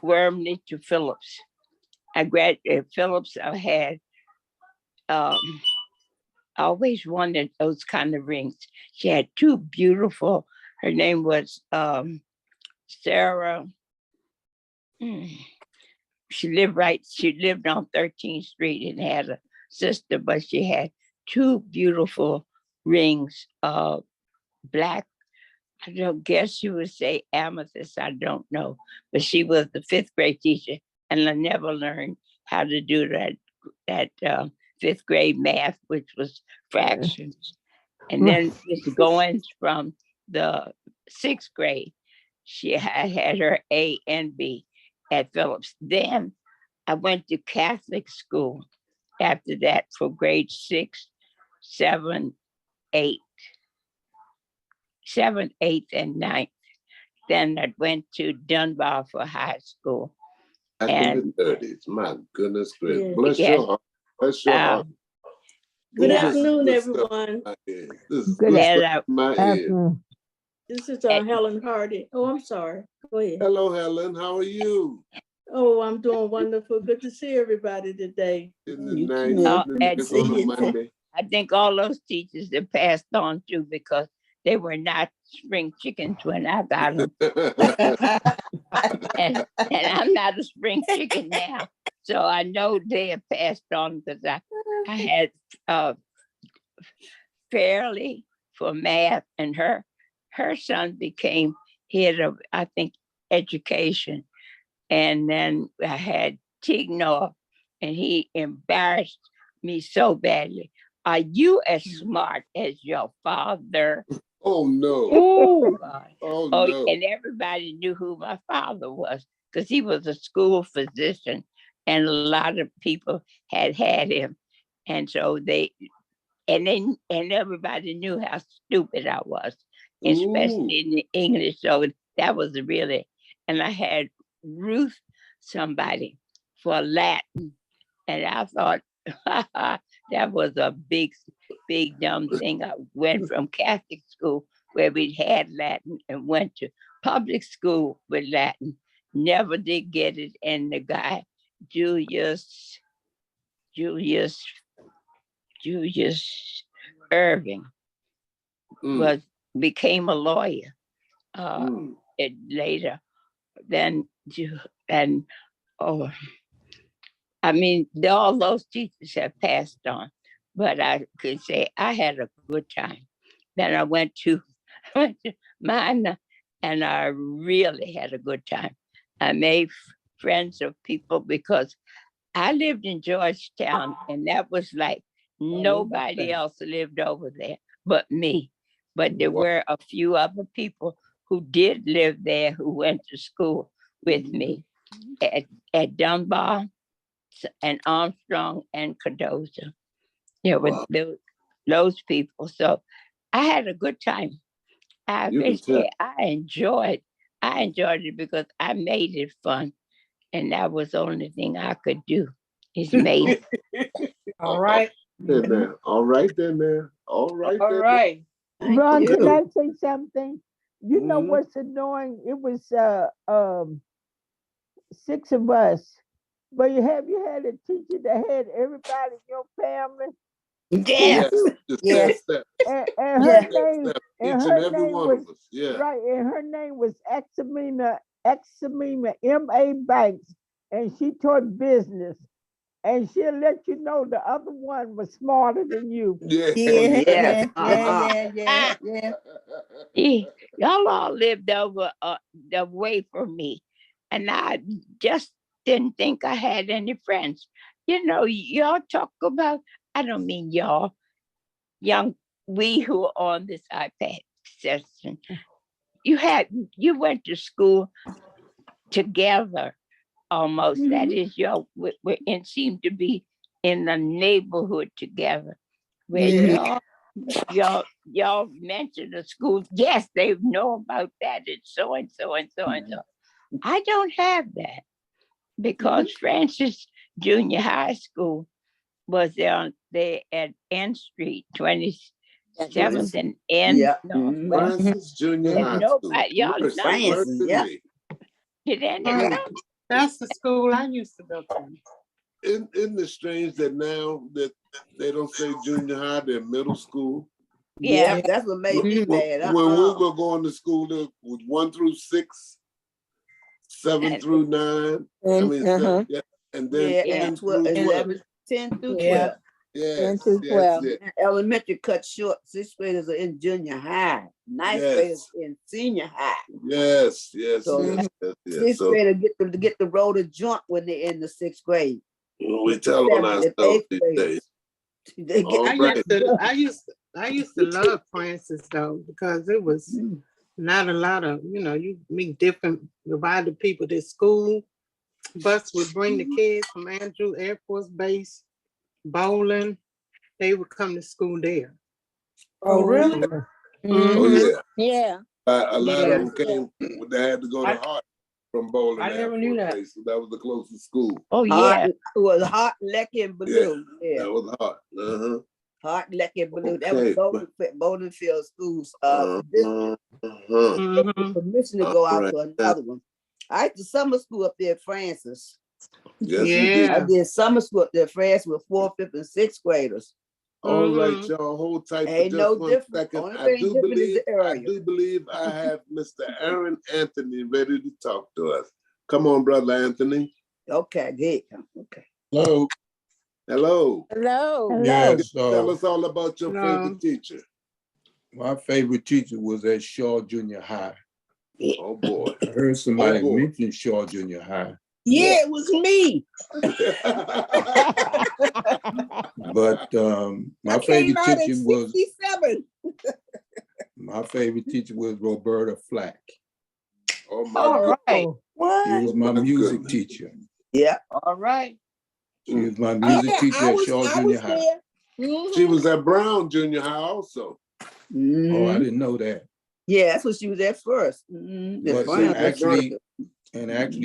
Wormley to Phillips. I graduated Phillips. I had I always wanted those kind of rings. She had two beautiful. Her name was Sarah. She lived on 13th Street and had a sister, but she had two beautiful rings, black. I don't guess you would say amethyst, I don't know. But she was the 5th grade teacher, and I never learned how to do that 5th grade math, which was fractions. And then just going from the 6th grade, she had her A and B at Phillips. Then I went to Catholic school after that for grade 6, 7, 8. 7th, 8th, and 9th. Then I went to Dunbar for high school. Back in the 30s. My goodness gracious. Yeah. Bless your heart. Bless your heart. Good This is afternoon, good stuff everyone. in my ear. This is Good good stuff in my ear. This is Helen Hardy. Oh, I'm sorry. Go ahead. Hello, Helen. How are you? Oh, I'm doing wonderful. Good to see everybody today. Isn't it nice? Isn't it nice on a Monday? I think all those teachers that passed on too because they were not spring chickens when I got them. and I'm not a spring chicken now. So I know they have passed on because I had Fairly for math, and her son became head of, I think, education. And then I had Tignor, and he embarrassed me so badly. Are you as smart as your father? Oh, no. Oh, oh no. And everybody knew who my father was because he was a school physician and a lot of people had him. And so everybody knew how stupid I was, especially in the English. So that was really, and I had Ruth somebody for Latin. And I thought that was a big, big dumb thing. I went from Catholic school where we had Latin and went to public school with Latin. Never did get it. And the guy, Julius Irving became a lawyer later. Then and oh, I mean, all those teachers have passed on, but I could say I had a good time. Then I went to Minor, and I really had a good time. I made friends of people because I lived in Georgetown, and that was like nobody else lived over there but me. But there were a few other people who did live there who went to school with me at Dunbar and Armstrong and Cardozo. There were those people. So I had a good time. I basically I enjoyed it because I made it fun. And that was the only thing I could do is make it. All right. Then now. All right then now. All right. All right. Ron, can I say something? You know what's annoying? It was 6 of us, but you had a teacher that had everybody in your family. Yes. Yes. And her name, Each and every one of us. Yeah. right, and her name was Examina M.A. Banks, and she taught business. And she'll let you know the other one was smarter than you. Yeah. Y'all all lived over away from me, and I just didn't think I had any friends. You know, y'all talk about, I don't mean y'all, we who are on this iPad session. You went to school together almost. That is and seem to be in the neighborhood together. Where y'all mentioned the school. Yes, they know about that. It's so and so and so and so. I don't have that because Francis Junior High School was there at N Street, 27th and N. Francis Junior High School. Y'all know Francis, yeah. Did anybody know? That's the school I used to go to. Isn't it strange that now that they don't say junior high, they're middle school? Yeah, that's what made me mad. When we were going to school, there was 1 through 6, 7 through 9. And then 10 through 12. 11, 10 through 12. Yes, 10 through 12. And elementary cut short. 6th graders are in junior high. 9th graders in senior high. Yes. So 6th graders get to roll the joint when they're in the 6th grade. We tell on ourselves these days. I used to love Francis though, because it was not a lot of, you meet different divided people. The school bus would bring the kids from Andrew Air Force Base, bowling. They would come to school there. Oh, really? Oh, yeah. A lot of them came, they had to go to Hart from bowling. I never knew that. So that was the closest school. Oh, yeah. It was Hart, Lecky, and Blue. Yeah. That was Hart. Hart, Lecky, and Blue. That was Bowdenfield Schools. Permission to go out to another one. I did summer school up there at Francis. Yes, you did. I did summer school up there at Francis with 4th, 5th, and 6th graders. All right, y'all, hold tight for just 1 second. I do believe I have Mr. Aaron Anthony ready to talk to us. Come on, Brother Anthony. Okay, good. Okay. Hello. Hello. Yes. Tell us all about your favorite teacher. My favorite teacher was at Shaw Junior High. Oh boy. I heard somebody mention Shaw Junior High. Yeah, it was me. But my favorite teacher was 67. my favorite teacher was Roberta Flack. Oh my All right. She was my music teacher. Yeah. All right. She was my music teacher at Shaw Junior High. She was at Brown Junior High also. Oh, I didn't know that. Yeah, that's what she was at first. But actually,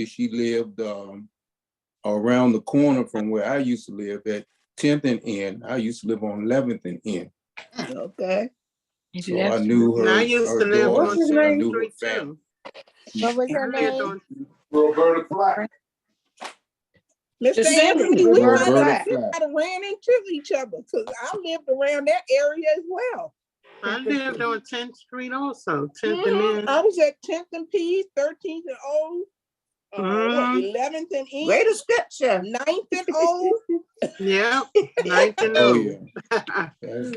she lived around the corner from where I used to live at 10th and N. I used to live on 11th and N. Okay. So I knew her, And I used to live daughters, on his and I 10th name? knew her Street family. too. What was her I lived name? on Roberta Flack. Mr. Just Anthony, we might Roberta have Flack. ran into each other because I lived around that area as well. I lived on 10th Street also, 10th and Mhm. N. I was at 10th and P, 13th and O, Mhm. 11th and E, Greater scripture. 9th and O. Yeah, 9th and Oh O. yeah,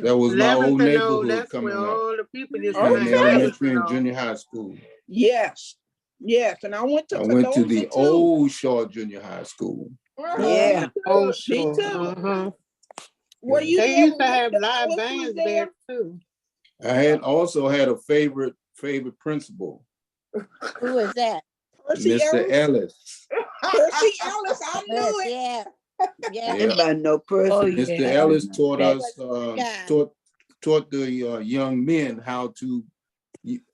that was my 11th old and O, neighborhood that's where coming up. all the people used to In hang out. elementary and junior high school. Yes, yes, and I went to I went to the Kenosha too. old Shaw Junior High School. Yeah. Oh, Me sure. too. Mhm. Were you They there used to when have Mr. live Ellis was bands there? there too. I had also had a favorite principal, Who was that? Percy Mr. Ellis? Ellis. Percy Ellis, I knew Yes, it. yeah. Yeah. Yeah. Everybody know Percy. Oh, Mr. yeah. Ellis taught He us, was a guy. taught the young men how to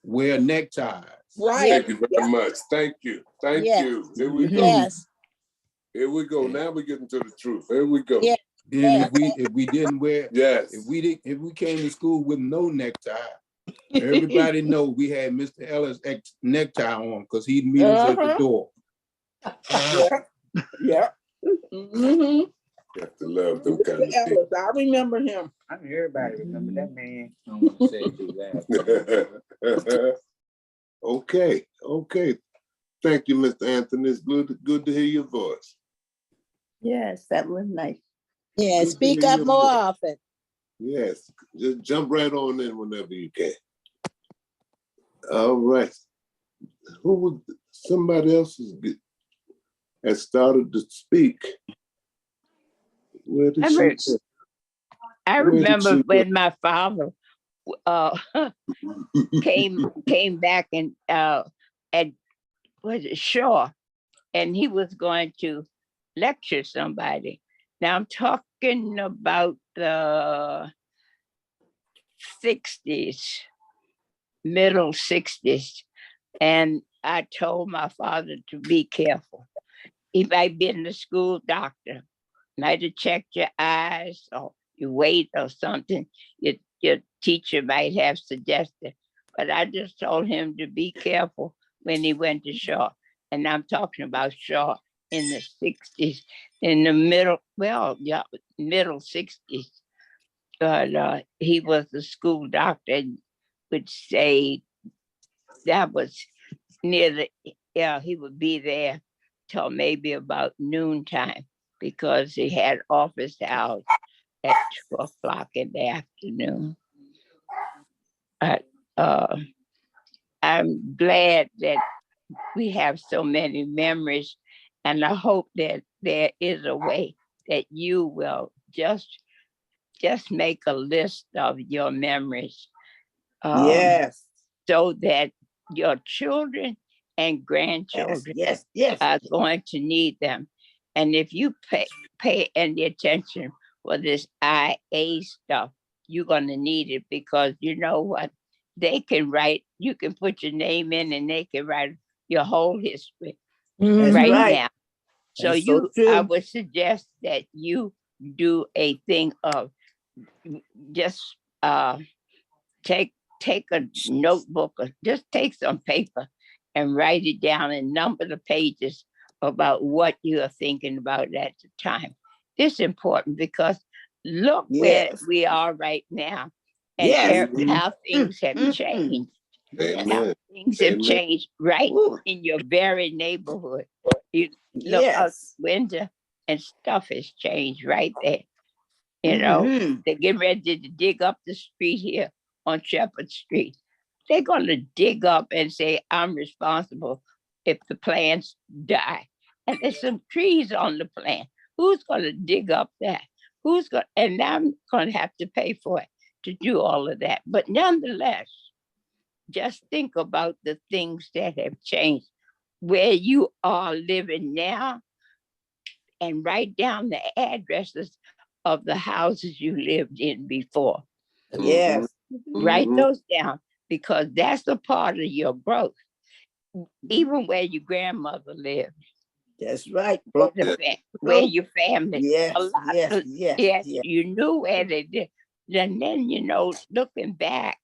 wear neckties. Right. Thank you very much. Thank you. Thank Yes. you. Here we go. Yes. Here we go. Now we're getting to the truth. Here we go. Yeah. Then if we didn't wear, Yes. if we came to school with no necktie, everybody know we had Mr. Ellis necktie on because he'd meet us at the door. Yeah. Mm-hmm. You have to love them kind of things. Ellis, I remember him. I knew everybody remember that man. I don't want to say too loud. Okay. Thank you, Mr. Anthony. It's good to hear your voice. Yes, that was nice. Yeah, Good to speak hear up your more voice. often. Yes, just jump right on in whenever you can. All right. Somebody else has started to speak. Where did she go? I Where did remember she go? when my father came back and was it Shaw, and he was going to lecture somebody. Now I'm talking about the 60s, middle 60s. And I told my father to be careful. He might be the school doctor, might have checked your eyes or your weight or something. Your teacher might have suggested. But I just told him to be careful when he went to Shaw. And I'm talking about Shaw in the 60s, in the middle 60s. But he was the school doctor and would say that was near he would be there till maybe about noontime because he had office hours at 2 o'clock in the afternoon. I'm glad that we have so many memories, and I hope that there is a way that you will just make a list of your memories. Yes. So that your children and grandchildren Yes. are going to need them. And if you pay any attention for this IA stuff, you're going to need it because you know what? They can write, you can put your name in and they can write your whole history right now. So That's so true. I would suggest that you do a thing of just take a notebook or just take some paper and write it down and number the pages about what you are thinking about at the time. It's important because look where we are right now and how things have changed. How things have changed right in your very neighborhood. You look out the window and stuff has changed right there. You know, they get ready to dig up the street here on Shepherd Street. They're going to dig up and say, I'm responsible if the plants die. And there's some trees on the plant. Who's going to dig up that? And I'm going to have to pay for it to do all of that. But nonetheless, just think about the things that have changed where you are living now and write down the addresses of the houses you lived in before. Yes. Write those down because that's a part of your growth. Even where your grandmother lived, That's right. Where your family. Yes, A lot yes, of, yes, yes, yes. you knew where they did. And then, you know, looking back,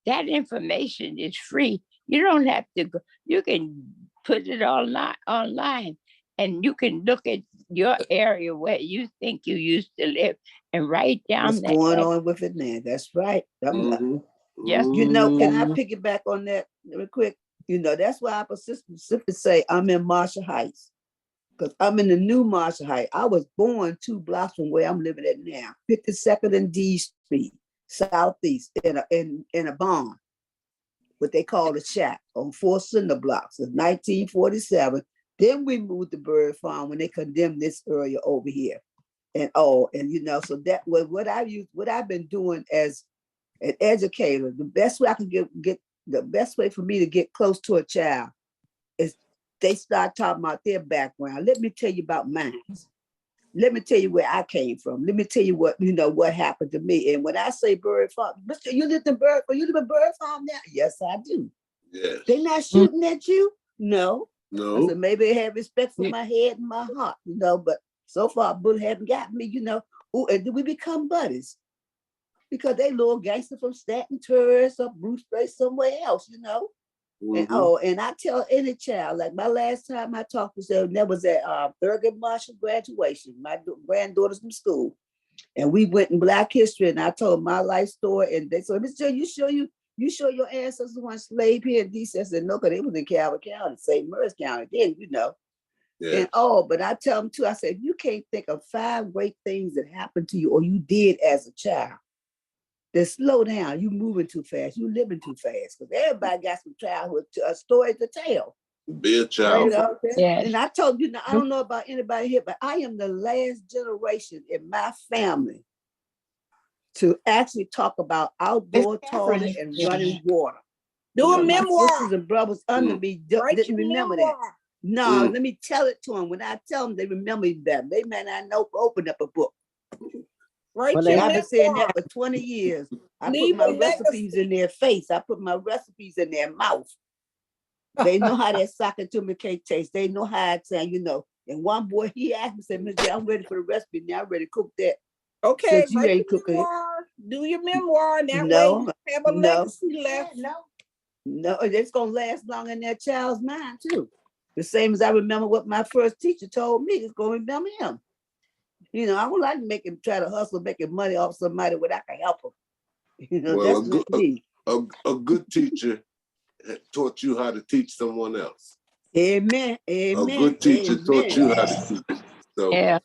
that information is free. You don't have to go, you can put it online and you can look at your area where you think you used to live and write down What's the going ad- on with it now? That's right. Just You know, can I piggyback on that real quick? You know, that's why I specifically say I'm in Marshall Heights. Because I'm in the new Marshall Heights. I was born 2 blocks from where I'm living at now, 52nd and D Street, Southeast, in a barn, what they call a shack on 4 cinder blocks in 1947. Then we moved to Bird Farm when they condemned this area over here. And you know, so that was what I've been doing as an educator. The best way I can get the best way for me to get close to a child is they start talking about their background. Let me tell you about mine. Let me tell you where I came from. Let me tell you what happened to me. And when I say Bird Farm, Mr. You live in Bird Farm now? Yes, I do. Yes. They not shooting at you? No. No. I said, maybe they have respect for my head and my heart, you know, but so far, bullet haven't got me, you know. Ooh, and then we become buddies because they little gangster from Staten Tourist or Bruce Place somewhere else, you know. And I tell any child, like my last time I talked to them, that was at Thurgood Marshall graduation, my granddaughters from school. And we went in Black history and I told my life story. And they said, Mr. You show your ancestors were enslaved here in DC. I said, no, because they was in Calvert County, St. Maurice County then, you know. Yes. And but I tell them too, I said, you can't think of 5 great things that happened to you or you did as a child. Then slow down. You moving too fast. You living too fast. Because everybody got some childhood stories to tell. Be a child. You know? And I told you, I don't know about anybody here, but I am the last generation in my family to actually talk about outdoor toilet and running water. Do a My memoir. sisters and brothers under me didn't remember that. No, let me tell it to them. When I tell them, they remember that. They may not know, open up a book. Write Well, your I've been saying memoir. that for 20 years. I Leave put a my recipes in their face. I put my recipes in their mouth. They know how that socket to me cake tastes. They know how it's saying, you know. And one boy, he asked me, said, Miss J, I'm ready for the recipe. Now I'm ready to cook that. Okay, Since you write ain't your cooking it. memoir. Do your memoir. And that way No, you have a no. legacy left. No, it's gonna last long in that child's mind too. The same as I remember what my first teacher told me, it's gonna remember him. You know, I would like to make him try to hustle, making money off somebody where I can help him. You know, Well, that's me. a good teacher taught you how to teach someone else. Amen. Amen. A good teacher taught you how to teach. So yeah.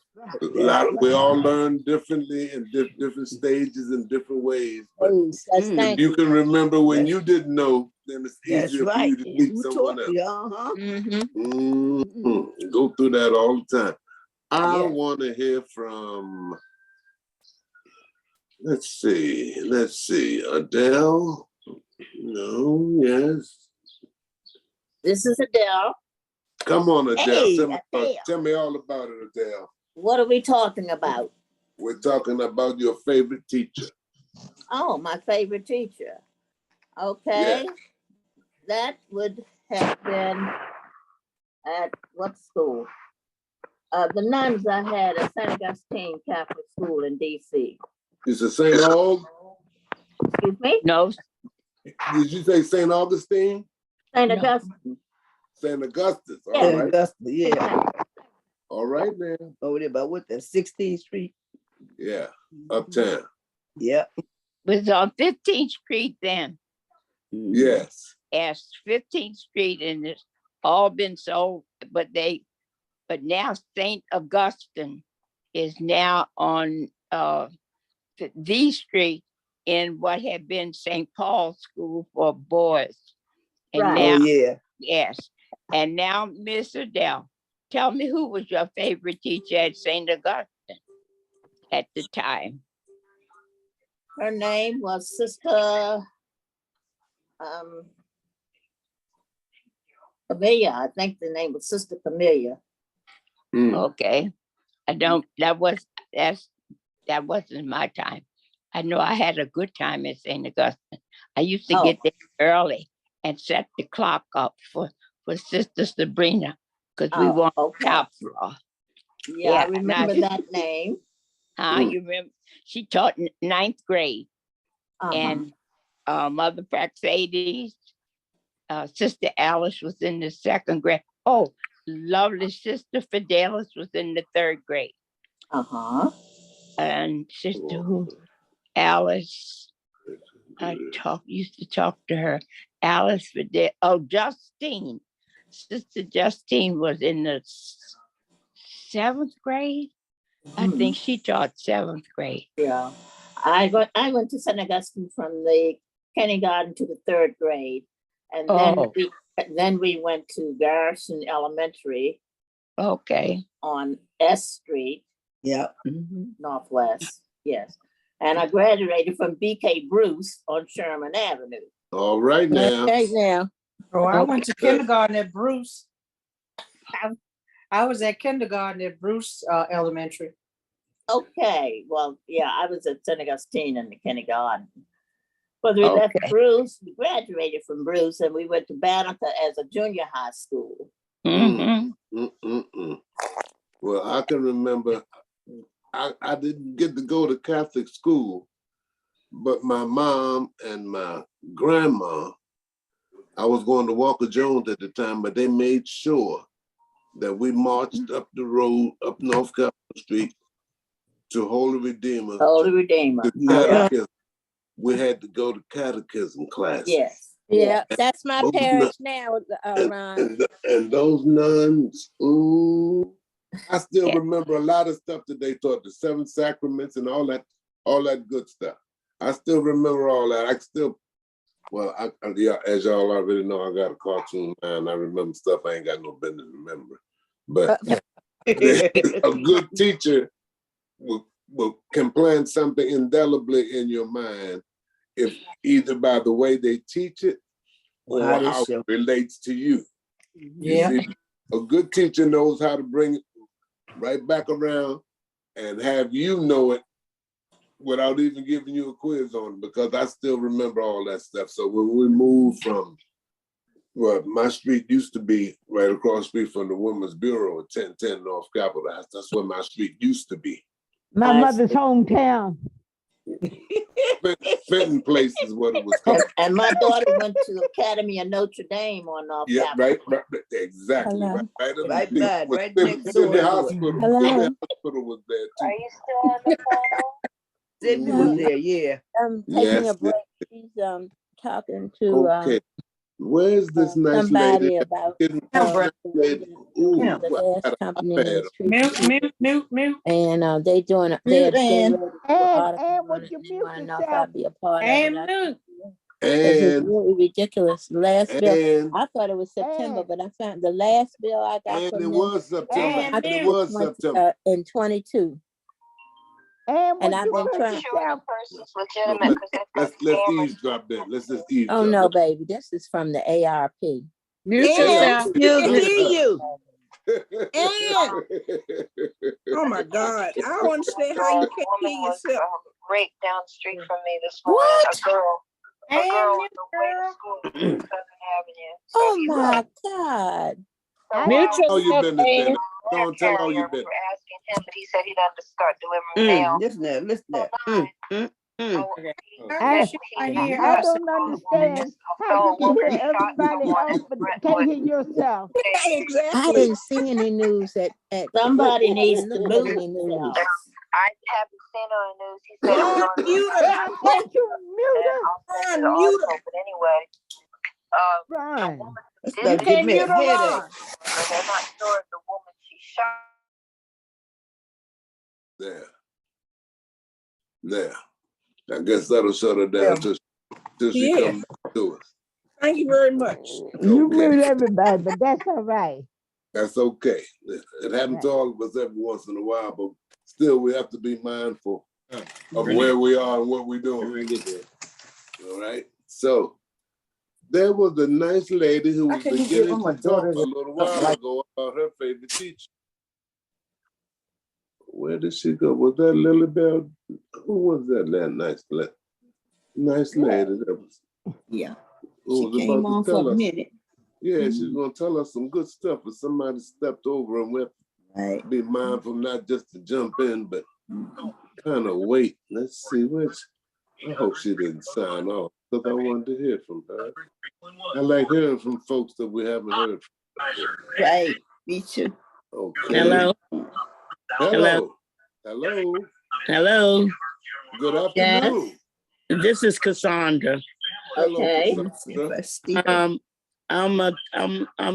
we all learn differently in different stages and different ways. But if you can remember when you didn't know, then it's easier for you to teach someone else. Go through that all the time. I want to hear from, let's see, Adele. No, yes. This is Adele. Come on, Adele. Hey, Tell me all about it, Adele. What are we talking about? We're talking about your favorite teacher. Oh, my favorite teacher. Okay. Yeah. That would have been at what school? The nuns I had at St. Augustine Catholic School in DC. Is it St. Aug? Excuse me? No. Did you say St. Augustine? St. Augustine. St. Augustus. All Yeah. right. Augusta, yeah. All right, man. Over there by what, the 16th Street? Yeah, uptown. Yep. Was on 15th Street then. Yes. Yes, 15th Street, and it's all been sold, but now St. Augustine is now on the street in what had been St. Paul's School for boys. And Right. now, Oh, yeah. yes. And now, Miss Adele, tell me who was your favorite teacher at St. Augustine at the time? Her name was Sister Camellia. I think the name was Sister Camellia. Okay. That wasn't my time. I know I had a good time at St. Augustine. I used to get there early and set the clock up for Sister Sabrina. because we Oh, want okay. top floor. Yeah, I Yeah, remember that name. you remember? She taught ninth grade, Uh-huh. and Mother Praxades, Sister Alice was in the second grade. Oh, lovely Sister Fidelis was in the third grade. Uh-huh. And Sister who? Alice, used to talk to her. Alice Fidel. Oh, Justine. Sister Justine was in the seventh grade. I think she taught seventh grade. Yeah. I went to St. Augustine from the kindergarten to the third grade. And then we went to Garrison Elementary. Okay. On S Street. Yeah. Northwest. Yes. And I graduated from BK Bruce on Sherman Avenue. All right now. Okay, now. Oh, I went to kindergarten at Bruce. I was at kindergarten at Bruce Elementary. Okay, well, yeah, I was at St. Augustine in the kindergarten. But we left Bruce, we graduated from Bruce, and we went to Banneker as a junior high school. Well, I can remember, I didn't get to go to Catholic school, but my mom and my grandma, I was going to Walker Jones at the time, but they made sure that we marched up the road, up North Capitol Street to Holy Redeemer. Holy Redeemer. Catechism. We had to go to catechism class. Yes. Yeah, that's my parish now, Ron. And those nuns, ooh, I still remember a lot of stuff that they taught, the 7 sacraments and all that good stuff. I still remember all that. I still, well, yeah, as y'all already know, I got a cartoon mind. I remember stuff I ain't got no business remembering. But a good teacher can plant something indelibly in your mind, if either by the way they teach it or how it relates to you. Yeah. You see, a good teacher knows how to bring it right back around and have you know it without even giving you a quiz on it, because I still remember all that stuff. So when we moved from, well, my street used to be right across the street from the Women's Bureau at 1010 North Capitol. That's where my street used to be. My mother's hometown. Fenton Place is what it was called. And my daughter went to Academy of Notre Dame on North Capitol. Right, exactly. Hello. Right next door. Sydney Hospital. Sydney Hospital was there too. Are you still on the phone? Sydney was there, yeah. Taking a break. She's talking to Okay. Where's this nice somebody lady? about Ooh, the last company in the street. Mute. And they doing Mute, they're And would you mute want to know if yourself? I'd be a part of it. It's And really ridiculous. Last bill, and I thought it was September, but I found the last bill I got and from it them was September. And it was September. in 22. And I've been trying. Let's eavesdrop then. Let's just eavesdrop. Oh no, baby, this is from the ARP. Mute yourself. Excuse me. And oh my God, I don't understand how you can't hear yourself. Right down the street from me this morning. What? A girl on the way to school from 7th Avenue. So Oh my God. Mute all you yourself, business, Ann. then. Don't tell all you business. asking him, but he said he'd have to start delivering mail. Listen. I don't understand how you can hear everybody else but can't hear yourself. I didn't see any news at somebody needs to move any news. I haven't seen on the news. He said it was on Mute her. Can't you mute her? Mute her. but anyway, Ron. You can't mute her, Ron. but they're not sure if the woman she shot. There. I guess that'll shut her down till she comes to us. Thank you very much. You mute everybody, but that's all right. That's okay. It happens to all of us every once in a while, but still we have to be mindful of where we are and what we're doing. All right. So there was a nice lady who was beginning to talk a little while ago about her favorite teacher. Where did she go? Was that Lily Bell? Who was that nice lady? That was, yeah. who She was came about on to tell for a us minute. Yeah, she's gonna tell us some good stuff, but somebody stepped over and we have to be mindful not just to jump in, but kind of wait. Let's see which. I hope she didn't sign off because I wanted to hear from her. I like hearing from folks that we haven't heard from before. Right, me too. Okay. Hello. Hello. Hello. Hello. Good afternoon. This is Cassandra. Hello, Okay. Cassandra. I'm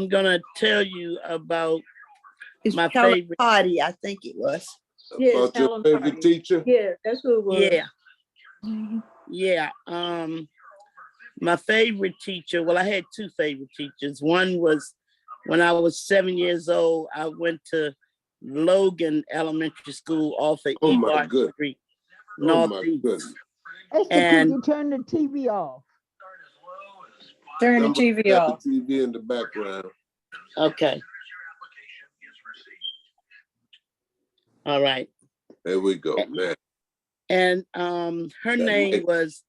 gonna tell you about It's my Helen favorite Hardy, I think it was. Yes, About your Helen favorite Hardy. teacher? Yeah, that's who it was. Yeah. My favorite teacher, well, I had two favorite teachers. One was when I was 7 years old, I went to Logan Elementary School off of Oh my Ebart goodness. Street, Oh my Northeast. goodness. Esther, And could you turn the TV off? Turn the Somebody TV got off. the TV in the background. okay. All right. There we go. Man. And her That name makes- was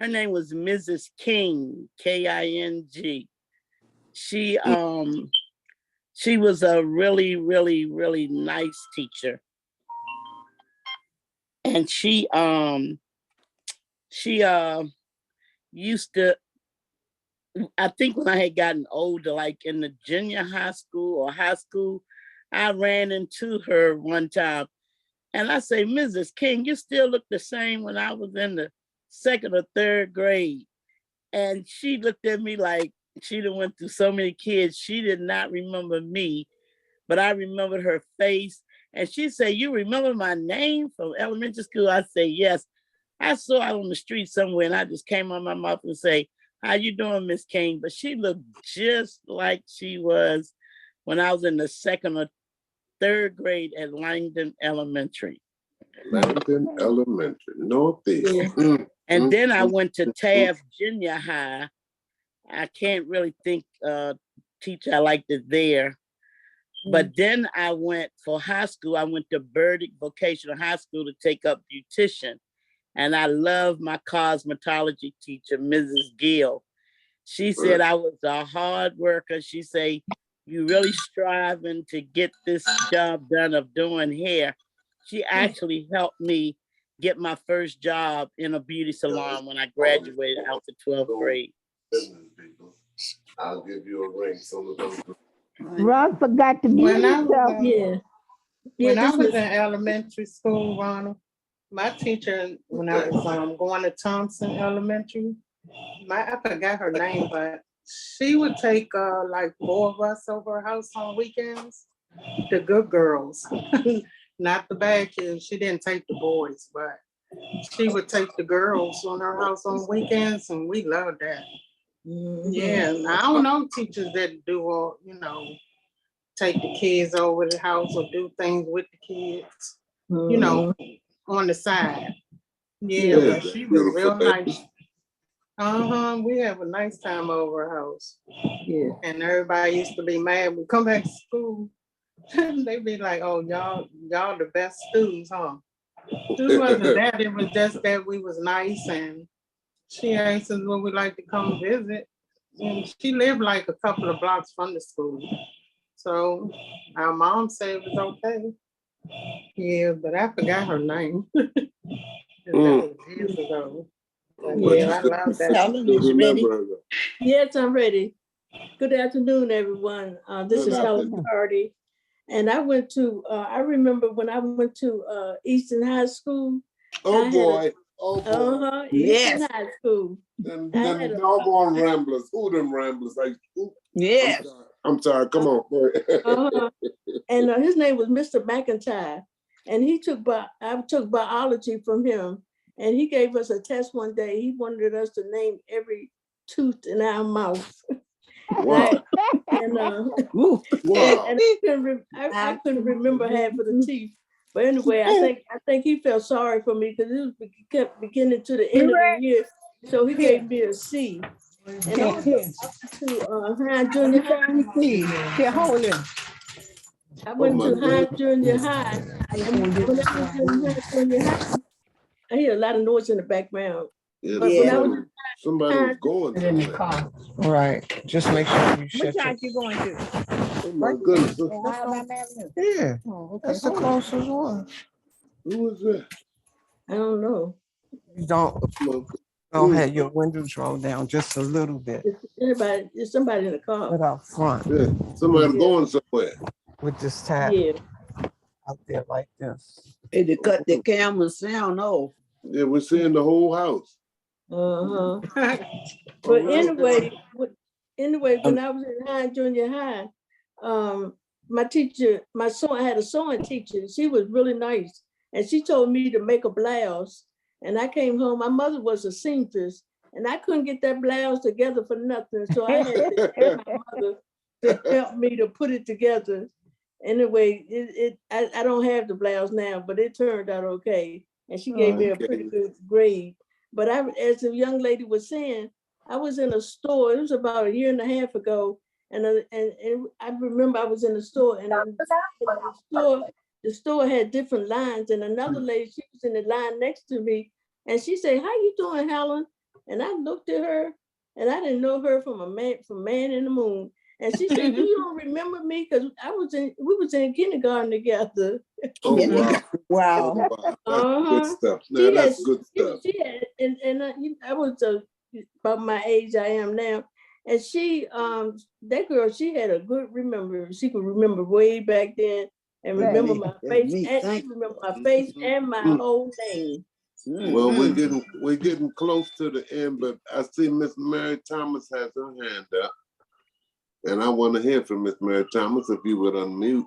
Mrs. King, King. She was a really, really, really nice teacher. And she used to, I think when I had gotten older, like in the junior high school or high school, I ran into her one time and I say, Mrs. King, you still look the same when I was in the second or third grade. And she looked at me like she done went through so many kids. She did not remember me, but I remembered her face. And she said, you remember my name from elementary school? I say, yes. I saw it on the street somewhere and I just came on my mouth and say, how you doing, Miss King? But she looked just like she was when I was in the second or third grade at Langdon Elementary. Langdon Elementary, Northeast. Yeah. And then I went to Taft Junior High. I can't really think teacher I liked it there. But then I went for high school. I went to Burdick Vocational High School to take up beautician. And I love my cosmetology teacher, Mrs. Gill. She said I was a hard worker. She said, you really striving to get this job done of doing hair. She actually helped me get my first job in a beauty salon when I graduated out the 12th grade. I'll give you a ring. Ron forgot to mute When I himself. was, when I was in elementary school, Ronald, my teacher, when I was going to Thompson Elementary, I forgot her name, but she would take like 4 of us over her house on weekends, the good girls, not the bad kids. She didn't take the boys, but she would take the girls on her house on weekends, and we loved that. Yeah, and I don't know teachers that do all, take the kids over the house or do things with the kids, on the side. Yeah, but she was real nice. We have a nice time over her house. Yeah. And everybody used to be mad. We come back to school, they be like, oh, y'all the best students, huh? It wasn't that, it was just that we was nice and she asked us would we like to come visit. And she lived like a couple of blocks from the school. So our mom said it was okay. Yeah, but I forgot her name. That was years ago. Yeah, I love that. Yes, I'm ready. Good afternoon, everyone. This is Helen Hardy. And I remember when I went to Easton High School. Oh boy. Easton High School. Them doggone ramblers. Who them ramblers? Like, yes. I'm sorry. Come on. And his name was Mr. McIntyre. And I took biology from him. And he gave us a test one day. He wanted us to name every tooth in our mouth. Wow. And wow. I couldn't remember half of the teeth. But anyway, I think he felt sorry for me because it kept beginning to the end of the year. So he gave me a C. And I went to Hine Junior High. Here, hold it. I went to Hine Junior High. And when I was in Hine Junior High, I hear a lot of noise in the background. Yeah, But when I was somebody was going In the somewhere. car. Right. Just make sure you which shut your. side you going to? Oh my goodness. On Alabama Avenue. Yeah, Oh, okay. that's the Hold on. closest one. Who is that? I don't know. You don't have your windows rolled down just a little bit. It's somebody in the car. But out front. Yeah, somebody going somewhere. With this tap Yeah. out there like this. Hey, they cut the camera sound off. Yeah, we're seeing the whole house. Uh-huh. All But right. anyway, when I was in junior high, my teacher, I had a sewing teacher. She was really nice. And she told me to make a blouse. And I came home, my mother was a seamstress, and I couldn't get that blouse together for nothing. So I had to ask my mother to help me to put it together. Anyway, I don't have the blouse now, but it turned out okay. And she gave me a pretty good grade. But as the young lady was saying, I was in a store, it was about a year and a half ago. And I remember I was in the store, and the store had different lines, and another lady, she was in the line next to me, and she said, "How you doing, Helen?" And I looked at her, and I didn't know her from Man in the Moon. And she said, "You don't remember me? Because we was in kindergarten together." Oh, wow. Wow. That's good stuff. Now, that's good stuff. She had, and I was about my age I am now. And she, that girl, she had a good remember. She could remember way back then and remember my face. And she remember my face and my whole name. Well, we're getting close to the end, but I see Miss Mary Thomas has her hand up. And I want to hear from Miss Mary Thomas, if you would unmute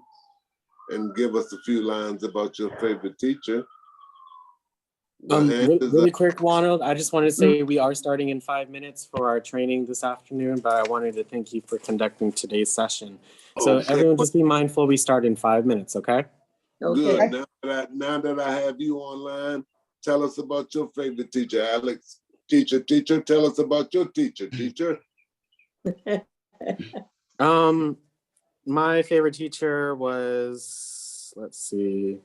and give us a few lines about your favorite teacher. Really quick, Ronald, I just wanted to say we are starting in 5 minutes for our training this afternoon, but I wanted to thank you for conducting today's session. So everyone just be mindful, we start in 5 minutes, okay? Good. Now that I have you online, tell us about your favorite teacher, Alex. Teacher, tell us about your teacher. My favorite teacher was, let's see,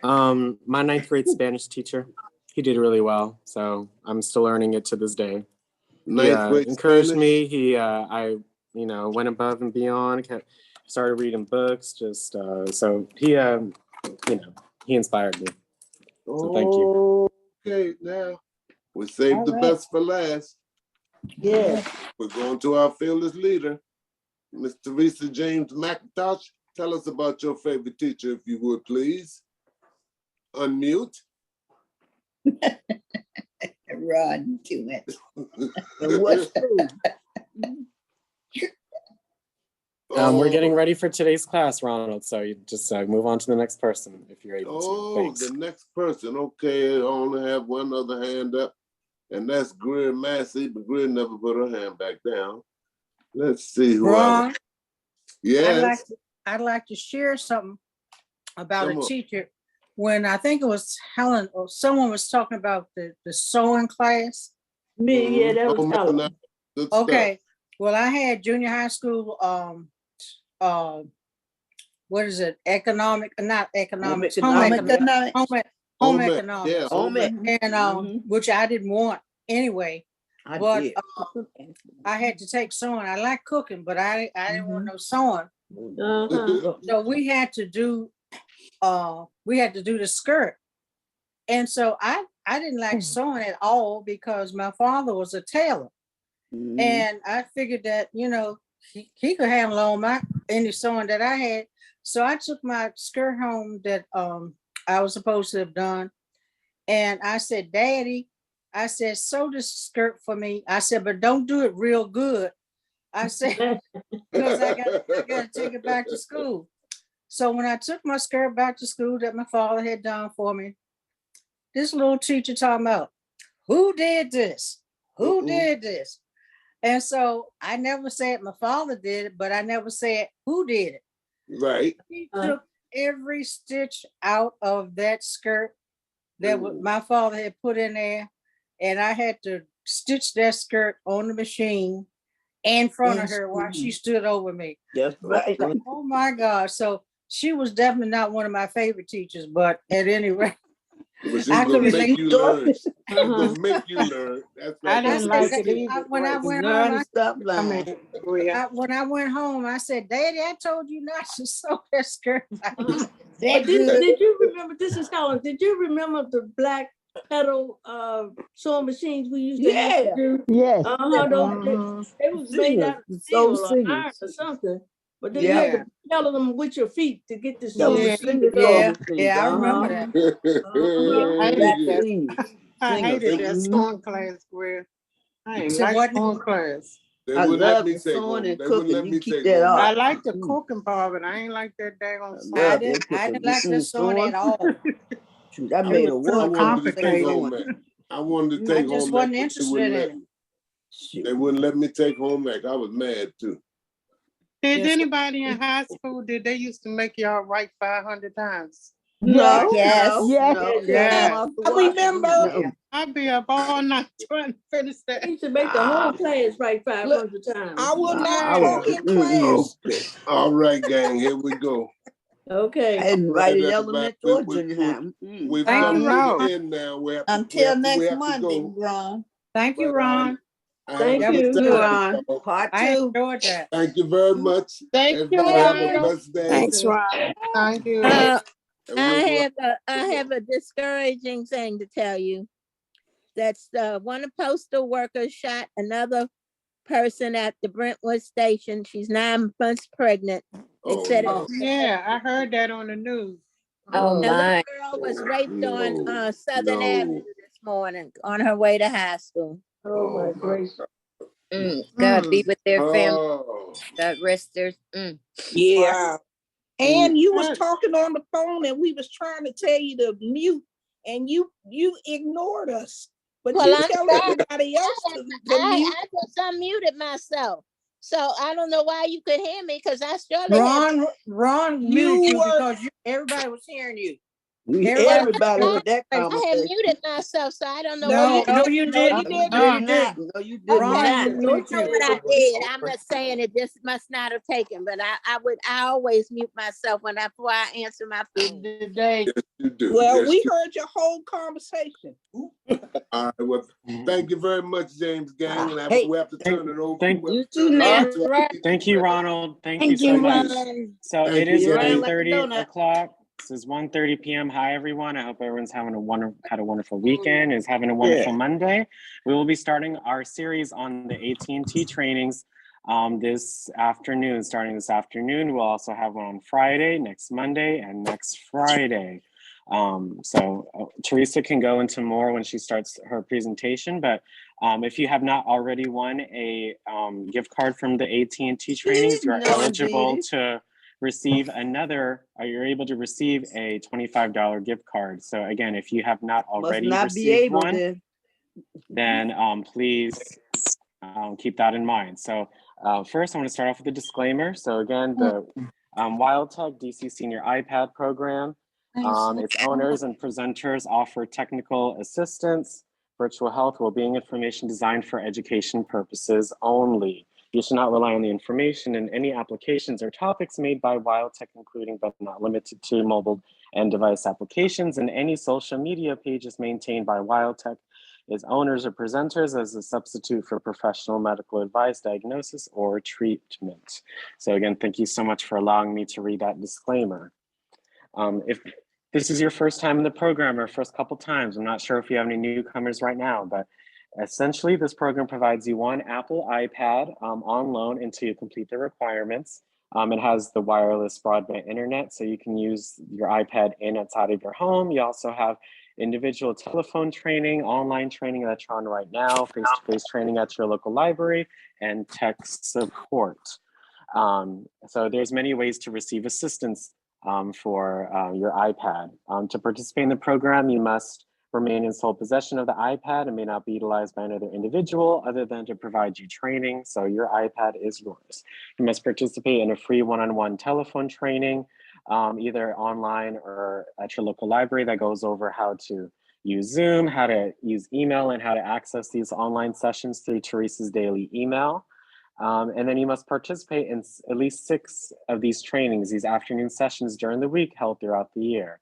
my 9th grade Spanish teacher. He did really well, so I'm still learning it to this day. He encouraged me. I went above and beyond. Started reading books. So he inspired me. So thank you. Okay, now we saved the best for last. Yeah. We're going to our fearless leader, Miss Teresa James McIntosh. Tell us about your favorite teacher, if you would, please. Unmute. Run to it. What's We're getting ready for today's class, Ronald. So you just move on to the next person if you're able to. Thanks. The next person. Okay, I only have one other hand up, and that's Greer Massey, but Greer never put her hand back down. Let's see who Ron, Yes. I'd like to share something about a teacher. When I think it was Helen or someone was talking about the sewing class. Me, yeah, that was Helen. Okay. Well, I had junior high school, what is it? Not economics, home economics. Yeah, and which I didn't want anyway. But I had to take sewing. I like cooking, but I didn't want no sewing. So we had to do the skirt. And so I didn't like sewing at all because my father was a tailor. And I figured that, he could handle all any sewing that I had. So I took my skirt home that I was supposed to have done. And I said, Daddy, I said, sew this skirt for me. I said, but don't do it real good. I said, because I got to take it back to school. So when I took my skirt back to school that my father had done for me, this little teacher talking about, who did this? Who did this? And so I never said my father did it, but I never said who did it. Right. He took every stitch out of that skirt that my father had put in there. And I had to stitch that skirt on the machine in front of her while she stood over me. That's right. Oh my God. So she was definitely not one of my favorite teachers, but at any rate, But she was gonna make you learn. She was Uh-huh. gonna make you learn. That's I right. didn't like it either. When I went Learn home, to stop lying. when I went home, I said, Daddy, I told you not to sew that skirt. But That did good. you remember, this is Helen, did you remember the black pedal sewing machines we used to have to Yeah. do? Yes. They was made out of So steel or iron singers. or something. But then you had Yeah. to pedal them with your feet to get the That was sewing a machine singer to go. sewing machine. I remember that. I Black hated that. singers. I hated that Singers. sewing class where I ain't So like what- sewing class. They I wouldn't let love me the take sewing home. and They wouldn't let cooking. me You keep take that home. I up. like the cooking part, but I ain't like that daggone I sewing. love I that didn't cooking. like the sewing at all. Shoot, I It made was a too one I wanted to take complicated. home ec. I wanted to I take just home ec, wasn't but they interested wouldn't in let it. me. They wouldn't let me take home ec. I was mad too. Did Yes. anybody in high school, did they used to make y'all write 500 times? No, Yes. no, Yes. no. Yeah. Off the I watch. remember. No. I'd be up all night trying to finish They that. used to make the whole class write 500 times. I will not I was. talk in class. Okay. All right, gang. Here we go. Okay. I didn't Right, write in everybody. elementary or junior high. We've Thank come you, to Ron. the end now. We Until have next to Monday, go. Ron. Thank you, But Ron. I had Thank a you. good Good. time, y'all. Part I two. enjoyed that. Thank you very much. Thank you, Everybody have a Ronald. blessed day. Thanks, Ron. Thank you. Uh, And I we'll have a discouraging thing to tell you. That's one of the postal workers shot another person at the Brentwood station. She's 9 months pregnant. They said it. Yeah, I heard that on the news. The little girl was raped on Southern Avenue this morning on her way to high school. Oh my gracious. God be with their family. Oh. God rest their. Yeah. Wow. And you was talking on the phone and we was trying to tell you to mute and you ignored us. But Well, you I'm tell sorry. everybody else to mute. I just unmuted myself. So I don't know why you could hear me because I surely had. Ron muted you because everybody was hearing you. Everybody heard that I had conversation. muted myself, so I don't know No, why. no, you didn't. You did No, you not. didn't. No, you did Okay, not. I don't know what I did. I'm not saying it just must not have taken, but I always mute myself before I answer my phone. Today. Yes, you do. Well, Yes, we you heard your whole conversation. All right. Well, thank you very much, James Gang. And Hey, we have to turn it over. Thank we have to you turn it now. over to our teachers. Thank you, Ronald. Thank you Thank so you, much. Ron. So Thank it is you, You're around gang. like a 1:30 donut. o'clock. This is 1:30 p.m. Hi, everyone. I hope everyone's having had a wonderful weekend, is having a wonderful Monday. We will be starting our series on the AT&T trainings this afternoon. Starting this afternoon, we'll also have one on Friday, next Monday, and next Friday. Teresa can go into more when she starts her presentation, but if you have not already won a gift card from the AT&T trainings, you're eligible to receive you're able to receive a $25 gift card. So again, if you have not already received one, then please keep that in mind. So first I want to start off with a disclaimer. So again, the WildTech DC Senior iPad program, its owners and presenters offer technical assistance, virtual health, well-being information designed for education purposes only. You should not rely on the information in any applications or topics made by WildTech, including but not limited to mobile and device applications, and any social media pages maintained by WildTech, its owners or presenters as a substitute for professional medical advice, diagnosis, or treatment. So again, thank you so much for allowing me to read that disclaimer. If this is your first time in the program or first couple times, I'm not sure if you have any newcomers right now, but essentially this program provides you one Apple iPad on loan until you complete the requirements. It has the wireless broadband internet, so you can use your iPad in outside of your home. You also have individual telephone training, online training that you're on right now, face-to-face training at your local library, and tech support. So there's many ways to receive assistance for your iPad. To participate in the program, you must remain in sole possession of the iPad and may not be utilized by another individual other than to provide you training. So your iPad is yours. You must participate in a free one-on-one telephone training, either online or at your local library, that goes over how to use Zoom, how to use email, and how to access these online sessions through Teresa's daily email. And then you must participate in at least 6 of these trainings, these afternoon sessions during the week held throughout the year.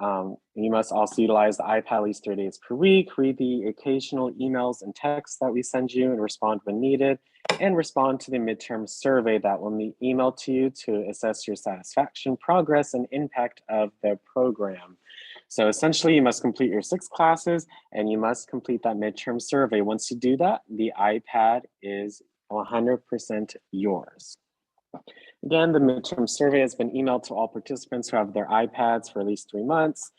You must also utilize the iPad at least 3 days per week, read the occasional emails and texts that we send you and respond when needed, and respond to the midterm survey that will be emailed to you to assess your satisfaction, progress, and impact of the program. So essentially, you must complete your 6 classes and you must complete that midterm survey. Once you do that, the iPad is 100% yours. Again, the midterm survey has been emailed to all participants who have their iPads for at least 3 months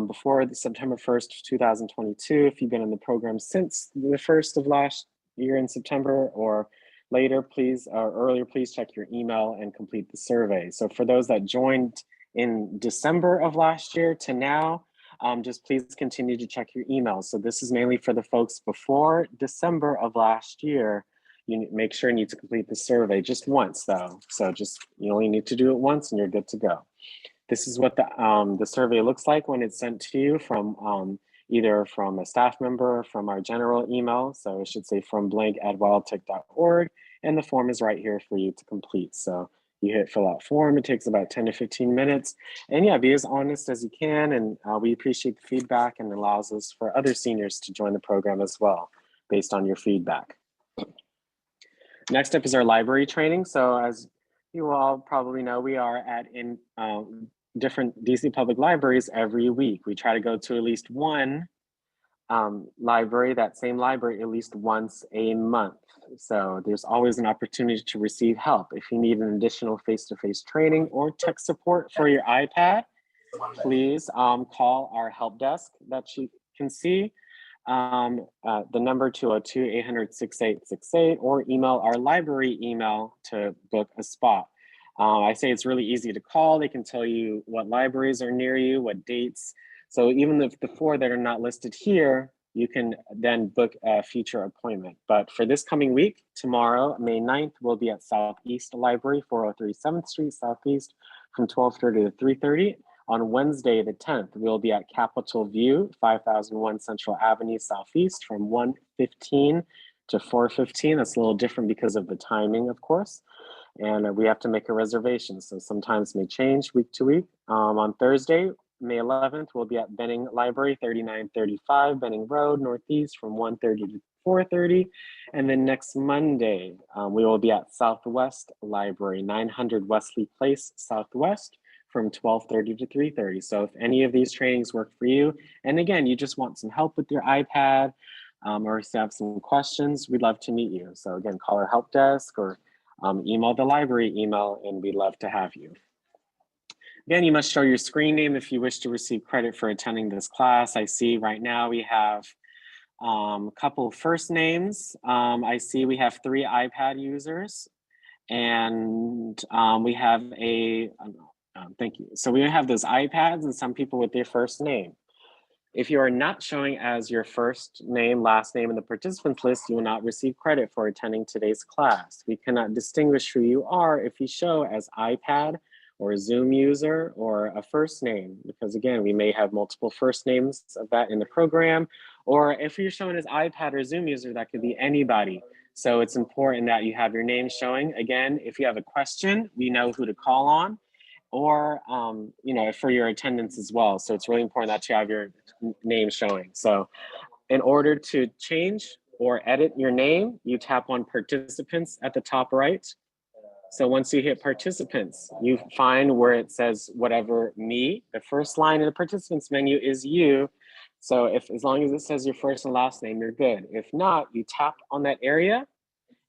before the September 1st, 2022. If you've been in the program since the 1st of last year in September or later, please, or earlier, please check your email and complete the survey. So for those that joined in December of last year to now, just please continue to check your emails. So this is mainly for the folks before December of last year. You make sure you need to complete the survey just once though. So just, you only need to do it once and you're good to go. This is what the survey looks like when it's sent to you from either from a staff member or from our general email. So it should say from blank@wildtech.org, and the form is right here for you to complete. So you hit fill out form, it takes about 10 to 15 minutes. And yeah, be as honest as you can. And we appreciate the feedback and allows us for other seniors to join the program as well, based on your feedback. Next up is our library training. So as you all probably know, we are at different DC public libraries every week. We try to go to at least one library, that same library, at least once a month. So there's always an opportunity to receive help. If you need an additional face-to-face training or tech support for your iPad, please call our help desk that you can see. The number 202-800-6868 or email our library email to book a spot. I say it's really easy to call. They can tell you what libraries are near you, what dates. So even if the 4 that are not listed here, you can then book a future appointment. But for this coming week, tomorrow, May 9th, we'll be at Southeast Library, 403 7th Street, Southeast, from 12:30 to 3:30. On Wednesday, the 10th, we'll be at Capitol View, 5001 Central Avenue, Southeast, from 1:15 to 4:15. That's a little different because of the timing, of course. And we have to make a reservation, so sometimes may change week to week. On Thursday, May 11th, we'll be at Benning Library, 3935 Benning Road, Northeast, from 1:30 to 4:30. And then next Monday, we will be at Southwest Library, 900 Wesley Place, Southwest, from 12:30 to 3:30. So if any of these trainings work for you, and again, you just want some help with your iPad, or if you have some questions, we'd love to meet you. So again, call our help desk or email the library email, and we'd love to have you. Again, you must show your screen name if you wish to receive credit for attending this class. I see right now we have a couple of first names. I see we have 3 iPad users, and we have thank you. So we have those iPads and some people with their first name. If you are not showing as your first name, last name in the participants list, you will not receive credit for attending today's class. We cannot distinguish who you are if you show as iPad or a Zoom user or a first name, because again, we may have multiple first names of that in the program, or if you're showing as iPad or Zoom user, that could be anybody. So it's important that you have your name showing. Again, if you have a question, we know who to call on, or for your attendance as well. So it's really important that you have your name showing. So in order to change or edit your name, you tap on participants at the top right. So once you hit participants, you find where it says whatever me, the first line in the participants menu is you. So as long as it says your first and last name, you're good. If not, you tap on that area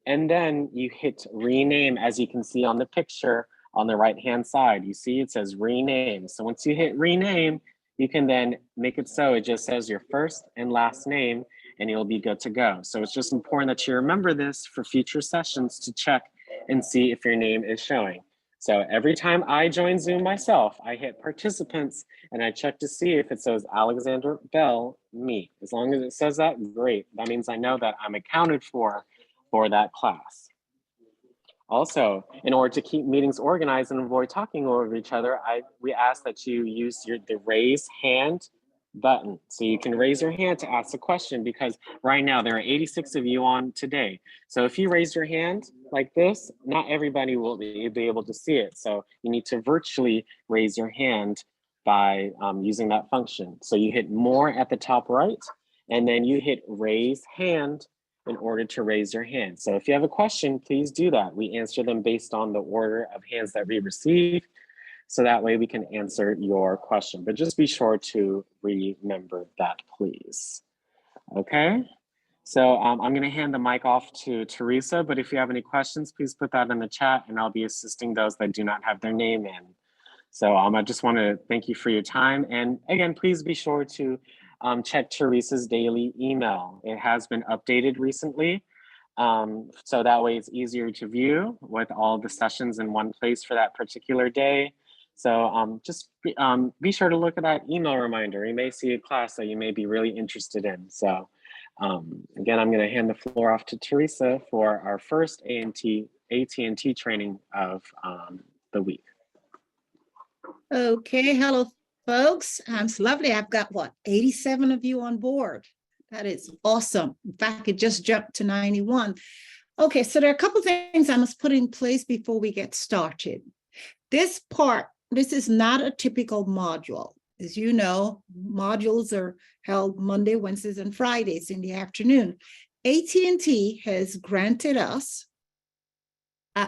and then you hit rename, as you can see on the picture on the right-hand side. You see it says rename. So once you hit rename, you can then make it so it just says your first and last name and you'll be good to go. So it's just important that you remember this for future sessions to check and see if your name is showing. So every time I join Zoom myself, I hit participants and I check to see if it says Alexander Bell, me. As long as it says that, great. That means I know that I'm accounted for that class. Also, in order to keep meetings organized and avoid talking over each other, we ask that you use the raise hand button. So you can raise your hand to ask a question, because right now there are 86 of you on today. So if you raise your hand like this, not everybody will be able to see it. So you need to virtually raise your hand by using that function. So you hit more at the top right, and then you hit raise hand in order to raise your hand. So if you have a question, please do that. We answer them based on the order of hands that we receive. So that way we can answer your question, but just be sure to remember that, please. Okay, so I'm gonna hand the mic off to Teresa, but if you have any questions, please put that in the chat and I'll be assisting those that do not have their name in. So I just wanna thank you for your time. And again, please be sure to check Teresa's daily email. It has been updated recently. So that way it's easier to view with all the sessions in one place for that particular day. So just be sure to look at that email reminder. You may see a class that you may be really interested in. So again, I'm going to hand the floor off to Teresa for our first AT&T training of the week. Okay, hello folks. It's lovely. I've got what, 87 of you on board. That is awesome. In fact, it just jumped to 91. Okay, so there are a couple of things I must put in place before we get started. This part, this is not a typical module. As you know, modules are held Monday, Wednesdays, and Fridays in the afternoon. AT&T has granted us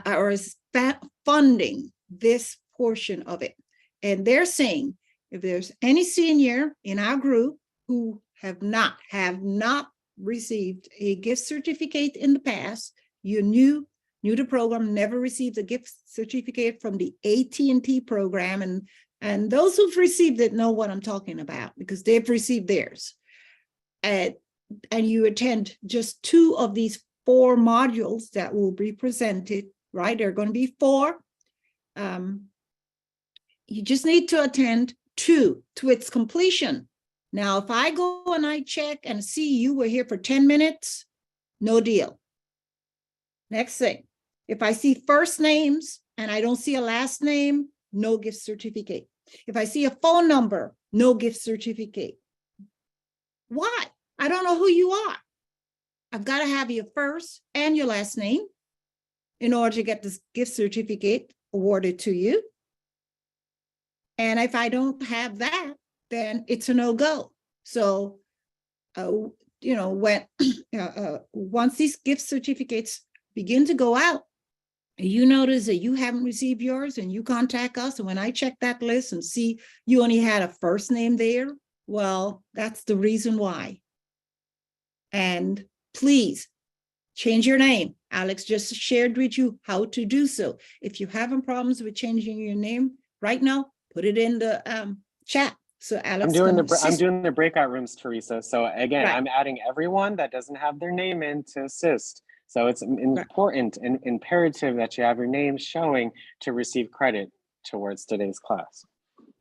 or is funding this portion of it. And they're saying if there's any senior in our group who have not received a gift certificate in the past, you're new to program, never received a gift certificate from the AT&T program, and those who've received it know what I'm talking about because they've received theirs. And you attend just 2 of these 4 modules that will be presented, right? There are going to be 4. You just need to attend 2 to its completion. Now, if I go and I check and see you were here for 10 minutes, no deal. Next thing, if I see first names and I don't see a last name, no gift certificate. If I see a phone number, no gift certificate. Why? I don't know who you are. I've got to have your first and your last name in order to get this gift certificate awarded to you. And if I don't have that, then it's a no-go. So, you know, when once these gift certificates begin to go out, you notice that you haven't received yours and you contact us. And when I check that list and see you only had a first name there, well, that's the reason why. And please change your name. Alex just shared with you how to do so. If you're having problems with changing your name right now, put it in the chat. So Alex, I'm doing the breakout rooms, Teresa. So again, right. I'm adding everyone that doesn't have their name in to assist. So it's important and imperative that you have your name showing to receive credit towards today's class.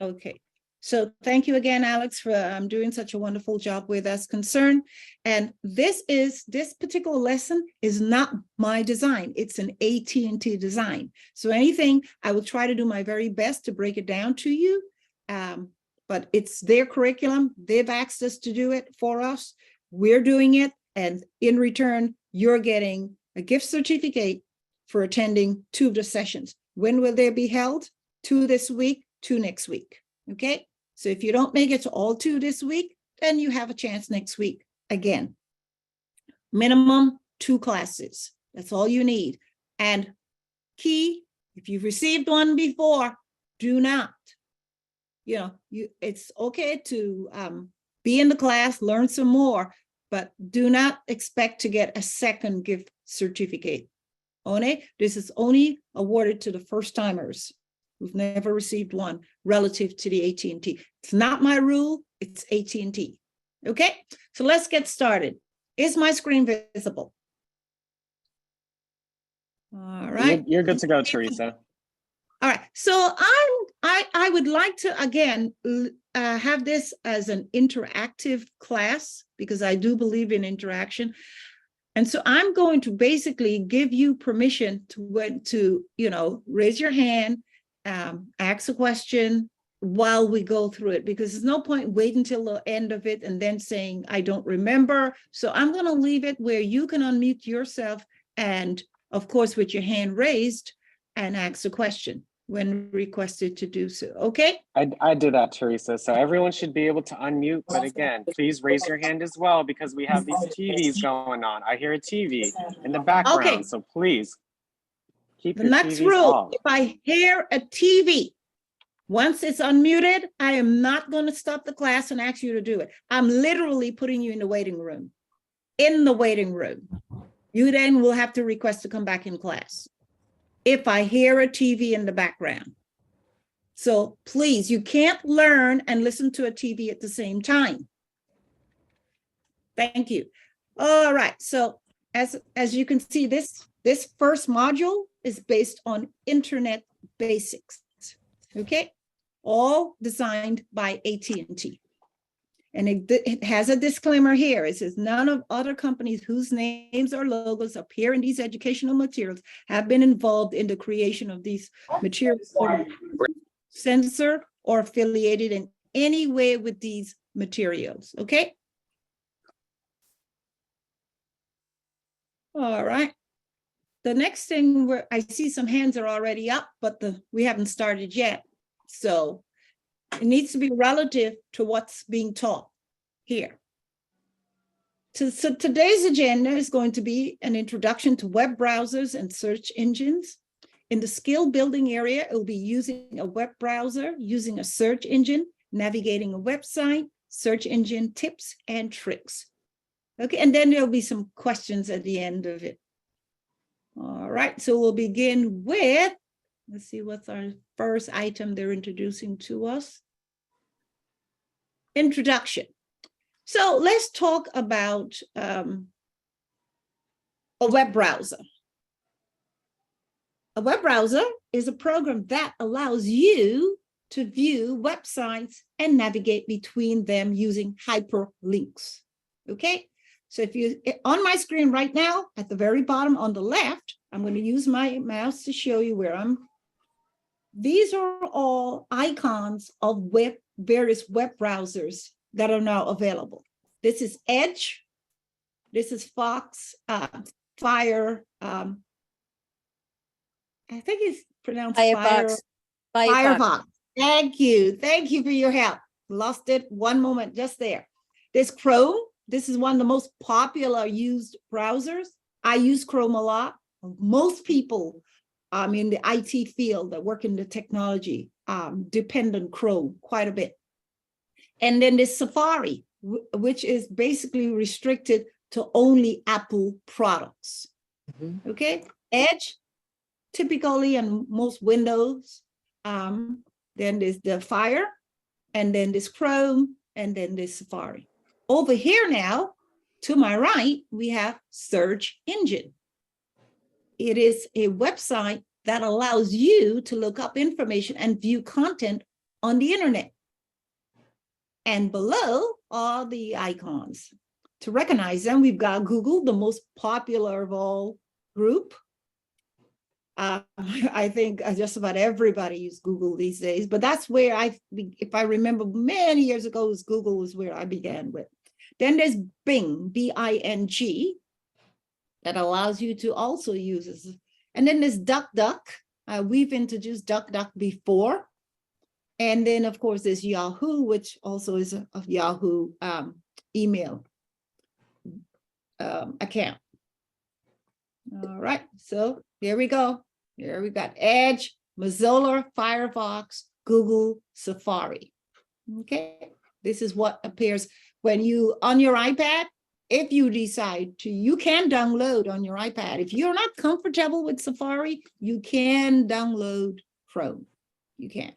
Okay. So thank you again, Alex, for doing such a wonderful job with us concerned. And this particular lesson is not my design. It's an AT&T design. So anything, I will try to do my very best to break it down to you. But it's their curriculum. They've asked us to do it for us. We're doing it. And in return, you're getting a gift certificate for attending 2 of the sessions. When will they be held? 2 this week, 2 next week. Okay. So if you don't make it to all 2 this week, then you have a chance next week again. Minimum 2 classes. That's all you need. And key, if you've received one before, do not. It's okay to be in the class, learn some more, but do not expect to get a second gift certificate. This is only awarded to the first timers who've never received one relative to the AT&T. It's not my rule, it's AT&T. Okay, so let's get started. Is my screen visible? All right. You're good to go, Teresa. All right, so I would like to, again, have this as an interactive class because I do believe in interaction. And so I'm going to basically give you permission to raise your hand, ask a question while we go through it, because there's no point waiting until the end of it and then saying, I don't remember. So I'm going to leave it where you can unmute yourself and, of course, with your hand raised and ask a question. when requested to do so. Okay? I did that, Teresa. So everyone should be able to unmute. But again, please raise your hand as well because we have these TVs going on. I hear a TV in the background. Okay. So please keep The your next TVs rule, off. if I hear a TV, once it's unmuted, I am not going to stop the class and ask you to do it. I'm literally putting you in the waiting room. In the waiting room. You then will have to request to come back in class if I hear a TV in the background. So please, you can't learn and listen to a TV at the same time. Thank you. All right, so as you can see, this first module is based on internet basics, okay? All designed by AT&T. And it has a disclaimer here. It says none of other companies whose names or logos appear in these educational materials have been involved in the creation of these materials, censor or affiliated in any way with these materials, okay? All right. The next thing where I see some hands are already up, but we haven't started yet. So it needs to be relative to what's being taught here. So today's agenda is going to be an introduction to web browsers and search engines. In the skill building area, it will be using a web browser, using a search engine, navigating a website, search engine tips and tricks. Okay, and then there'll be some questions at the end of it. All right, so we'll begin with, let's see what's our first item they're introducing to us. Introduction. So let's talk about a web browser. A web browser is a program that allows you to view websites and navigate between them using hyperlinks. Okay, so if you, on my screen right now, at the very bottom on the left, I'm going to use my mouse to show you where these are all icons of various web browsers that are now available. This is Edge. This is Fox, Fire. I think it's pronounced Firefox. Firefox. Thank you. Thank you for your help. Lost it one moment just there. There's Chrome. This is one of the most popular used browsers. I use Chrome a lot. Most people in the IT field that work in the technology depend on Chrome quite a bit. And then there's Safari, which is basically restricted to only Apple products. Okay, Edge, typically on most Windows. Then there's the Fire, and then there's Chrome, and then there's Safari. Over here now, to my right, we have Search Engine. It is a website that allows you to look up information and view content on the internet. And below are the icons. To recognize them, we've got Google, the most popular of all group. I think just about everybody uses Google these days, but that's where if I remember many years ago, Google was where I began with. Then there's Bing, B-I-N-G, that allows you to also use this. And then there's DuckDuck. We've introduced DuckDuck before. And then, of course, there's Yahoo, which also is a Yahoo email account. All right, so here we go. Here we got Edge, Mozilla, Firefox, Google, Safari. Okay, this is what appears when you, on your iPad, if you decide to, you can download on your iPad. If you're not comfortable with Safari, you can download Chrome. You can.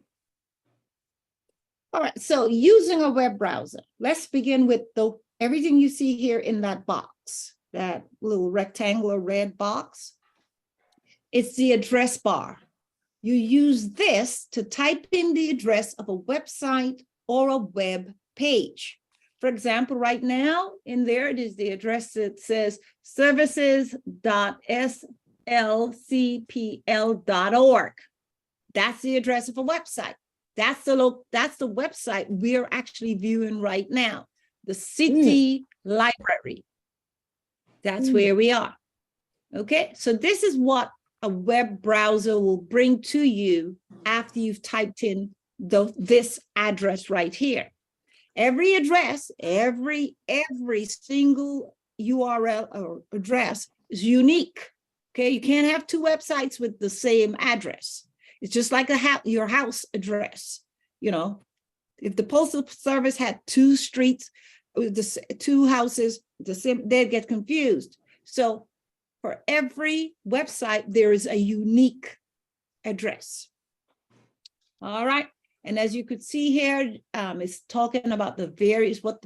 All right, so using a web browser, let's begin with everything you see here in that box, that little rectangular red box. It's the address bar. You use this to type in the address of a website or a web page. For example, right now in there, it is the address that says services.slcpl.org. That's the address of a website. That's the website we're actually viewing right now, the city library. That's where we are. Okay, so this is what a web browser will bring to you after you've typed in this address right here. Every address, every single URL or address is unique. Okay, you can't have two websites with the same address. It's just like your house address. You know, if the Postal Service had two streets with the two houses, they'd get confused. So for every website, there is a unique address. All right. And as you could see here, it's talking about the various, what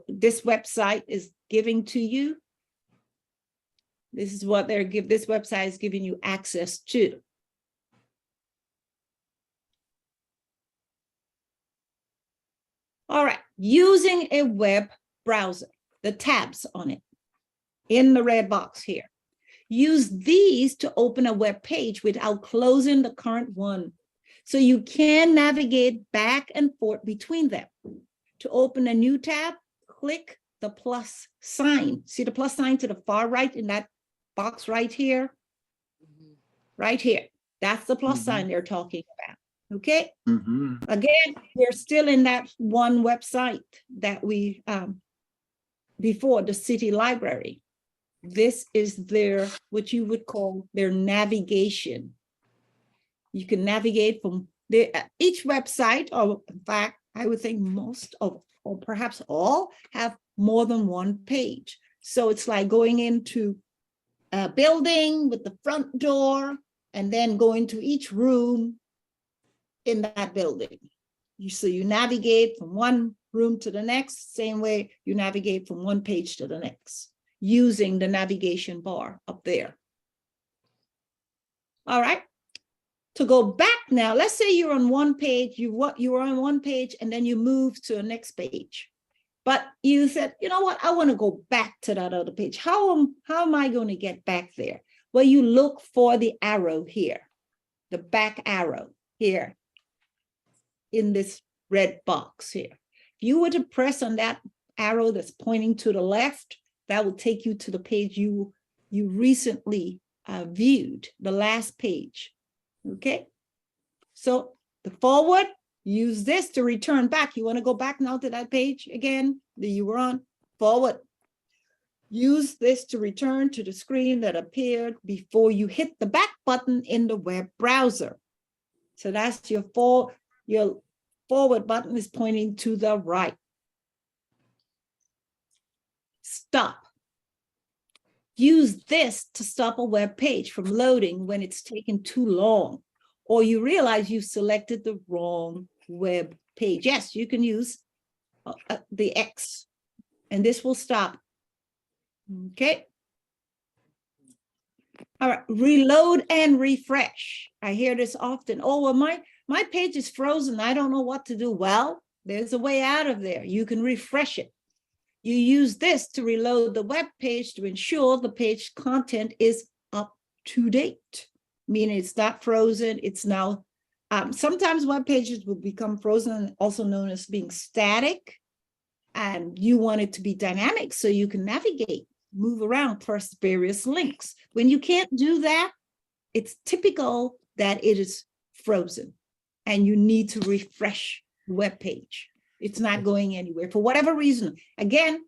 this website is giving to you. This is what this website is giving you access to. All right, using a web browser, the tabs on it in the red box here. Use these to open a web page without closing the current one. So you can navigate back and forth between them. To open a new tab, click the plus sign. See the plus sign to the far right in that box right here? Right here. That's the plus sign they're talking about. Okay. Again, we're still in that one website that we, before the city library. This is their, what you would call their navigation. You can navigate from each website, or in fact, I would think most of, or perhaps all, have more than one page. So it's like going into a building with the front door and then going to each room in that building. So you navigate from one room to the next, same way you navigate from one page to the next, using the navigation bar up there. All right. To go back now, let's say you're on one page, you were on one page and then you move to the next page. But you said, you know what, I want to go back to that other page. How am I going to get back there? Well, you look for the arrow here, the back arrow here in this red box here. If you were to press on that arrow that's pointing to the left, that will take you to the page you recently viewed, the last page. Okay, so the forward, use this to return back. You want to go back now to that page again that you were on? Forward. Use this to return to the screen that appeared before you hit the back button in the web browser. So that's your forward button is pointing to the right. Stop. Use this to stop a web page from loading when it's taken too long, or you realize you selected the wrong web page. Yes, you can use the X, and this will stop. Okay. All right, reload and refresh. I hear this often. Oh, well, my page is frozen. I don't know what to do. Well, there's a way out of there. You can refresh it. You use this to reload the web page to ensure the page content is up to date, meaning it's not frozen. It's now, sometimes web pages will become frozen, also known as being static, and you want it to be dynamic so you can navigate, move around, press various links. When you can't do that, it's typical that it is frozen and you need to refresh the web page. It's not going anywhere for whatever reason. Again,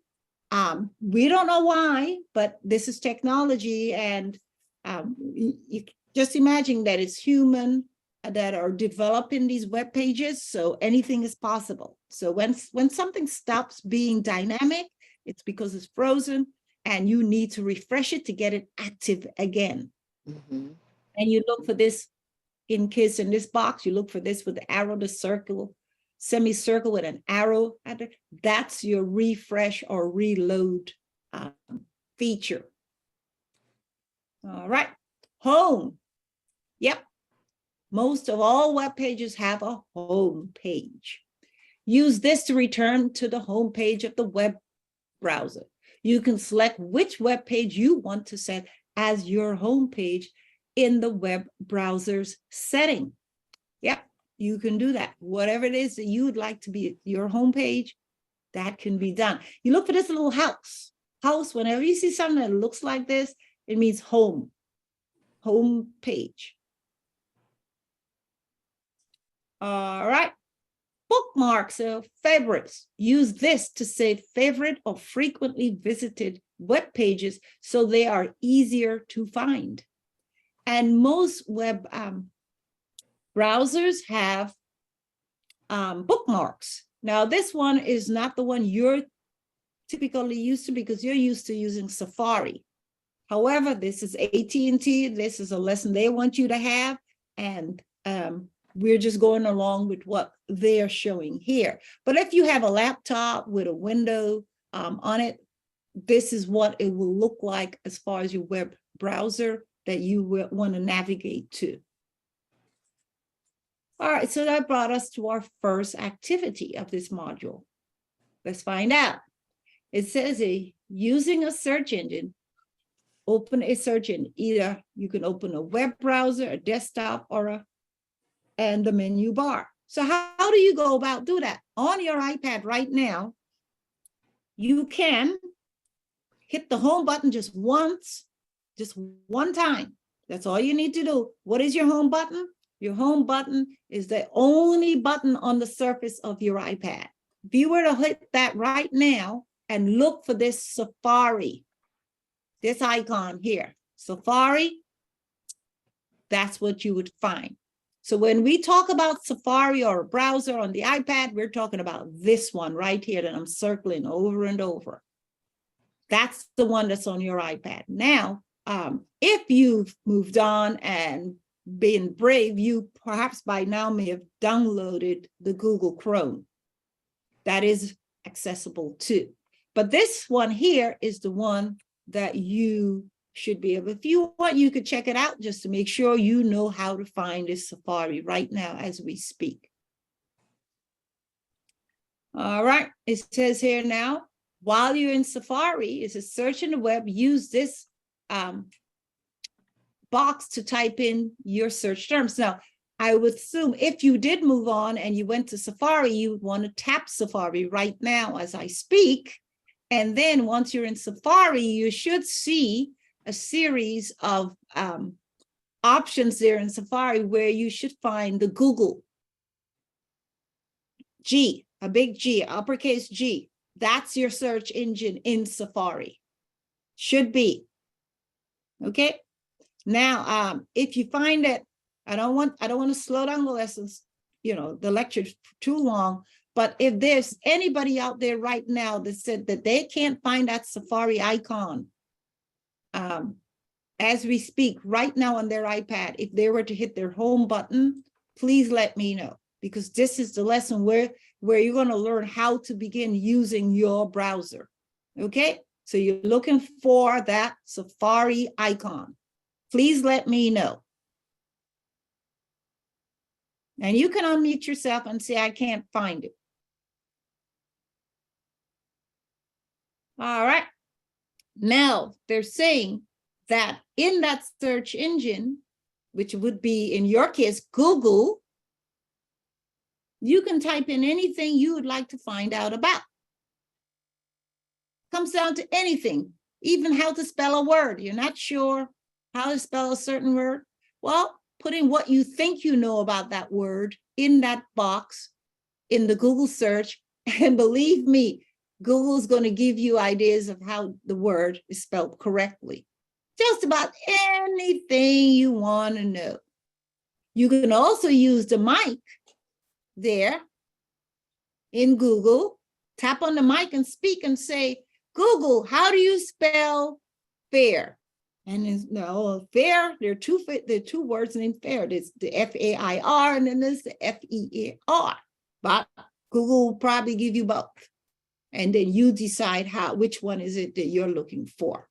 we don't know why, but this is technology, and you just imagine that it's human that are developing these web pages, so anything is possible. So when something stops being dynamic, it's because it's frozen, and you need to refresh it to get it active again. And you look for this in case in this box, you look for this with the arrow, the circle, semicircle with an arrow. That's your refresh or reload feature. All right, home. Yep, most of all web pages have a home page. Use this to return to the home page of the web browser. You can select which web page you want to set as your home page in the web browser's setting. Yep, you can do that. Whatever it is that you would like to be your home page, that can be done. You look for this little house. Whenever you see something that looks like this, it means home. home page. All right. Bookmarks or favorites. Use this to save favorite or frequently visited web pages so they are easier to find. And most web browsers have bookmarks. Now, this one is not the one you're typically used to because you're used to using Safari. However, this is AT&T. This is a lesson they want you to have. And we're just going along with what they're showing here. But if you have a laptop with a window on it, this is what it will look like as far as your web browser that you will want to navigate to. All right, so that brought us to our first activity of this module. Let's find out. It says using a search engine, open a search engine. Either you can open a web browser, a desktop, or and the menu bar. So how do you go about do that? On your iPad right now, you can hit the home button just once, just one time. That's all you need to do. What is your home button? Your home button is the only button on the surface of your iPad. If you were to hit that right now and look for this Safari, this icon here, Safari, that's what you would find. So when we talk about Safari or a browser on the iPad, we're talking about this one right here that I'm circling over and over. That's the one that's on your iPad. Now, if you've moved on and been brave, you perhaps by now may have downloaded the Google Chrome. That is accessible too. But this one here is the one that you should be able, if you want, you could check it out just to make sure you know how to find this Safari right now as we speak. All right, it says here now, while you're in Safari, it's a search in the web, use this box to type in your search terms. Now, I would assume if you did move on and you went to Safari, you would want to tap Safari right now as I speak. And then once you're in Safari, you should see a series of options there in Safari where you should find the Google G, a big G, uppercase G. That's your search engine in Safari. Should be. Okay. Now, if you find that I don't want to slow down the lessons, you know, the lecture too long, but if there's anybody out there right now that said that they can't find that Safari icon, as we speak right now on their iPad, if they were to hit their home button, please let me know, because this is the lesson where you're going to learn how to begin using your browser. Okay, so you're looking for that Safari icon. Please let me know. And you can unmute yourself and say, I can't find it. All right. Now they're saying that in that search engine, which would be in your case, Google, you can type in anything you would like to find out about. Comes down to anything, even how to spell a word. You're not sure how to spell a certain word. Well, put in what you think you know about that word in that box in the Google search. And believe me, Google's going to give you ideas of how the word is spelled correctly. Just about anything you want to know. You can also use the mic there in Google. Tap on the mic and speak and say, Google, how do you spell fair? And no, fair, there are two words named fair. There's the F-A-I-R and then there's the F-E-A-R. But Google will probably give you both. And then you decide which one is it that you're looking for.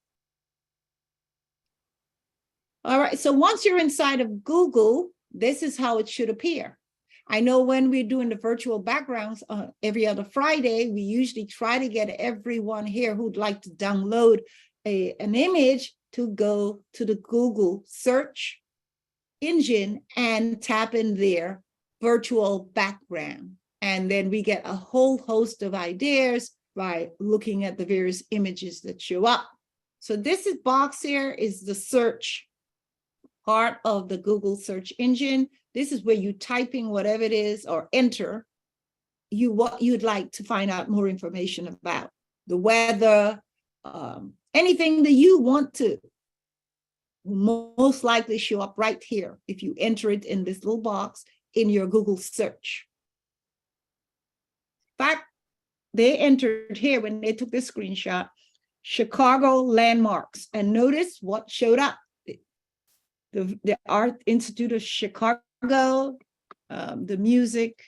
All right, so once you're inside of Google, this is how it should appear. I know when we're doing the virtual backgrounds every other Friday, we usually try to get everyone here who'd like to download an image to go to the Google search engine and tap in their virtual background. And then we get a whole host of ideas by looking at the various images that show up. So this box here is the search part of the Google search engine. This is where you type in whatever it is or enter what you'd like to find out more information about. The weather, anything that you want to, will most likely show up right here if you enter it in this little box in your Google search. In fact, they entered here when they took this screenshot, Chicago landmarks, and notice what showed up. The Art Institute of Chicago, the music,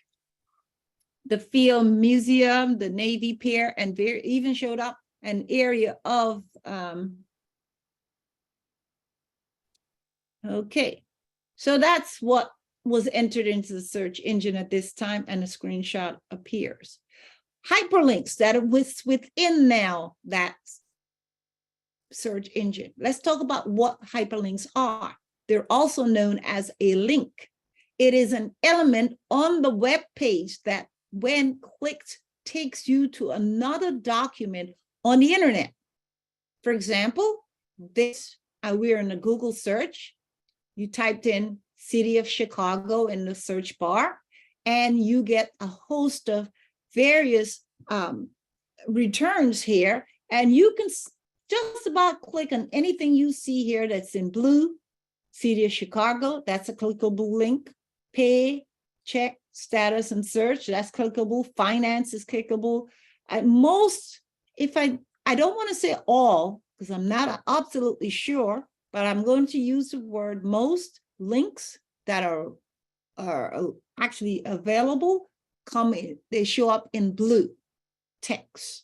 the Film Museum, the Navy Pier, and there even showed up an area of, okay. So that's what was entered into the search engine at this time, and a screenshot appears. Hyperlinks that are within now that search engine. Let's talk about what hyperlinks are. They're also known as a link. It is an element on the web page that, when clicked, takes you to another document on the internet. For example, we're in a Google search. You typed in City of Chicago in the search bar, and you get a host of various returns here, and you can just about click on anything you see here that's in blue. City of Chicago, that's a clickable link. Pay, check, status, and search, that's clickable. Finance is clickable. At most, if I don't want to say all, because I'm not absolutely sure, but I'm going to use the word most. Links that are actually available they show up in blue text.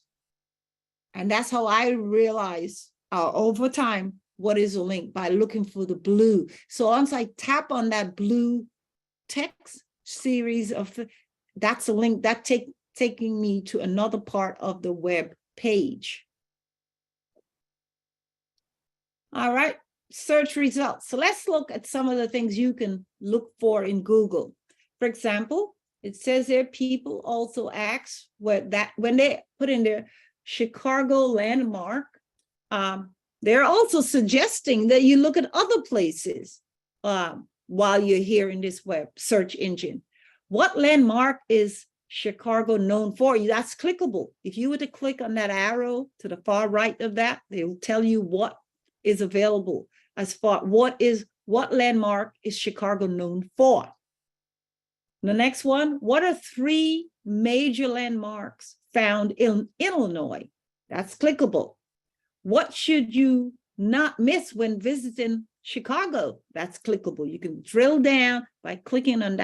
And that's how I realize over time what is a link, by looking for the blue. So once I tap on that blue text series that's a link that taking me to another part of the web page. All right, search results. So let's look at some of the things you can look for in Google. For example, it says there people also ask when they put in their Chicago landmark, they're also suggesting that you look at other places while you're here in this web search engine. What landmark is Chicago known for? That's clickable. If you were to click on that arrow to the far right of that, they will tell you what is available as far what landmark is Chicago known for. The next one, what are 3 major landmarks found in Illinois? That's clickable. What should you not miss when visiting Chicago? That's clickable. You can drill down by clicking on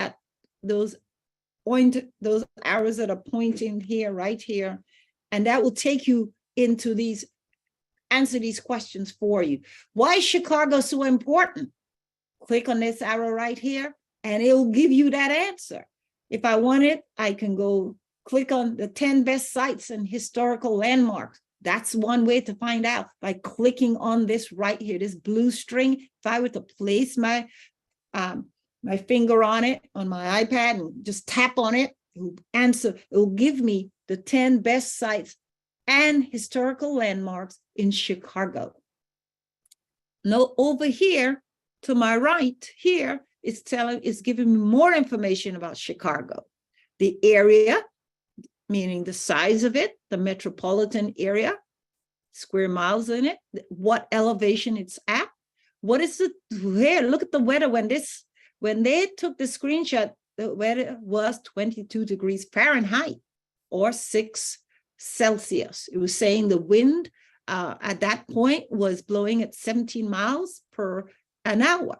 those arrows that are pointing here, right here, and that will take you into answer these questions for you. Why is Chicago so important? Click on this arrow right here, and it will give you that answer. If I want it, I can go click on the 10 best sites and historical landmarks. That's one way to find out, by clicking on this right here, this blue string. If I were to place my finger on it on my iPad and just tap on it, it will give me the 10 best sites and historical landmarks in Chicago. Now over here to my right here, it's giving me more information about Chicago. The area, meaning the size of it, the metropolitan area, square miles in it, what elevation it's at, what is it here? Look at the weather when they took the screenshot, the weather was 22 degrees Fahrenheit or 6 Celsius. It was saying the wind at that point was blowing at 17 miles per an hour,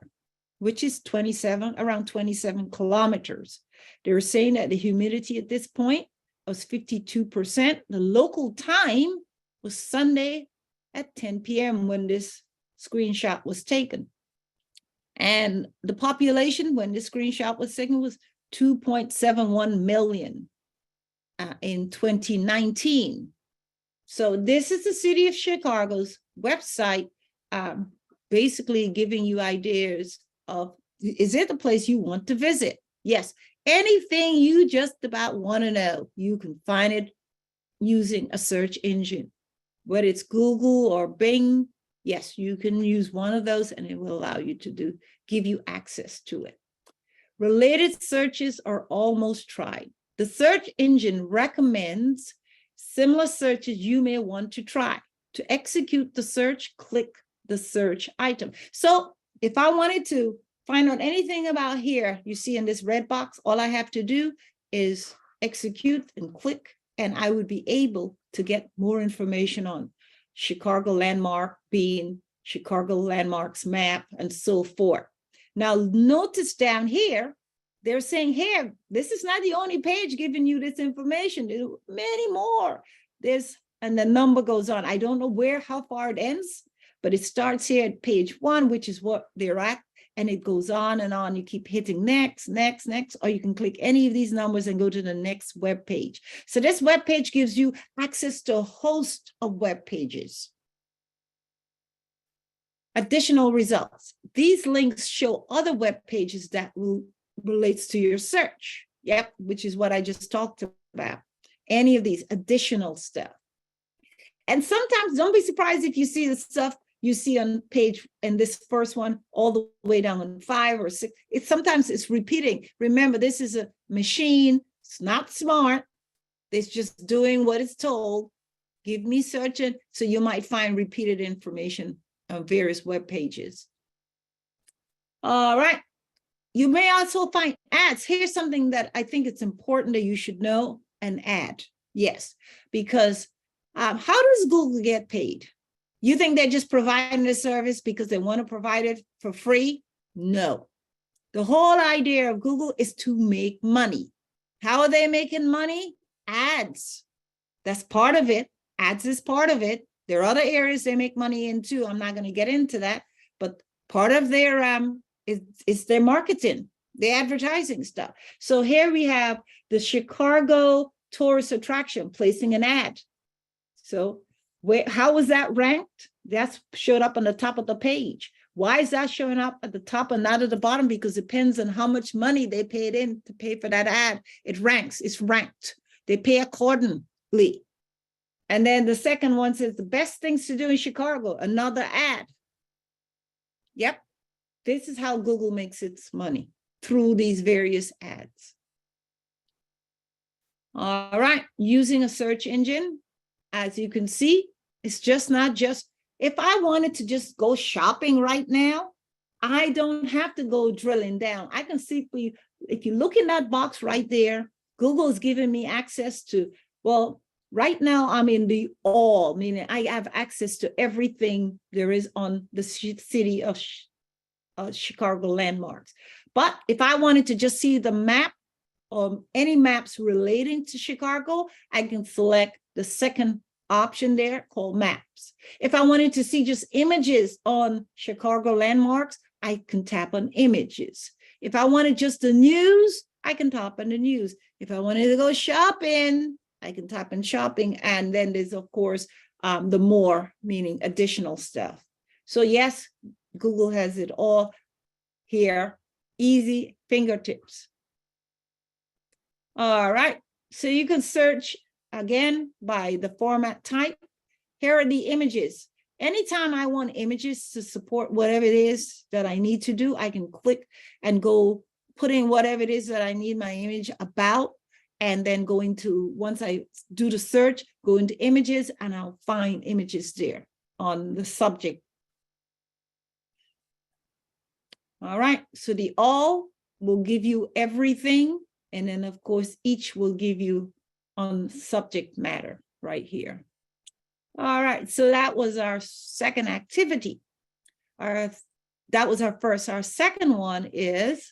which is around 27 kilometers. They were saying that the humidity at this point was 52%. The local time was Sunday at 10 p.m. when this screenshot was taken. And the population when this screenshot was taken was 2.71 million in 2019. So this is the City of Chicago's website, basically giving you ideas of, is it a place you want to visit? Yes, anything you just about want to know, you can find it using a search engine, whether it's Google or Bing, Yes, you can use one of those and it will allow you to give you access to it. Related searches are almost tried. The search engine recommends similar searches you may want to try. To execute the search, click the search item. So if I wanted to find out anything about here, you see in this red box, all I have to do is execute and click, and I would be able to get more information on Chicago landmark being Chicago landmarks map and so forth. Now notice down here, they're saying here, this is not the only page giving you this information. There's many more. And the number goes on. I don't know how far it ends, but it starts here at page 1, which is what they're at. And it goes on and on. You keep hitting next, next, next, or you can click any of these numbers and go to the next web page. So this web page gives you access to a host of web pages. Additional results. These links show other web pages that relates to your search. Yep, which is what I just talked about. Any of these additional stuff. And sometimes don't be surprised if you see the stuff you see on page in this first one all the way down on 5 or 6. Sometimes it's repeating. Remember, this is a machine. It's not smart. It's just doing what it's told. Give me searching. So you might find repeated information on various web pages. All right. You may also find ads. Here's something that I think it's important that you should know: an ad. Yes, because how does Google get paid? You think they're just providing a service because they want to provide it for free? No. The whole idea of Google is to make money. How are they making money? Ads. That's part of it. Ads is part of it. There are other areas they make money in too. I'm not going to get into that, but part of their is their marketing, the advertising stuff. So here we have the Chicago tourist attraction placing an ad. So how was that ranked? That's showed up on the top of the page. Why is that showing up at the top and not at the bottom? Because it depends on how much money they paid in to pay for that ad. It ranks, it's ranked. They pay accordingly. And then the second one says the best things to do in Chicago, another ad. Yep. This is how Google makes its money, through these various ads. All right, using a search engine, as you can see, it's just not just, if I wanted to just go shopping right now, I don't have to go drilling down. I can see for you, if you look in that box right there, Google is giving me access to, well, right now I'm in the all, meaning I have access to everything there is on the city of Chicago landmarks. But if I wanted to just see the map, any maps relating to Chicago, I can select the second option there called maps. If I wanted to see just images on Chicago landmarks, I can tap on images. If I wanted just the news, I can tap on the news. If I wanted to go shopping, I can tap on shopping. And then there's, of course, the more, meaning additional stuff. So yes, Google has it all here, easy fingertips. All right, so you can search again by the format type. Here are the images. Anytime I want images to support whatever it is that I need to do, I can click and go put in whatever it is that I need my image about, and then go into, once I do the search, go into images and I'll find images there on the subject. All right, so the all will give you everything. And then of course, each will give you on subject matter right here. All right, so that was our second activity. That was our first. Our second one is,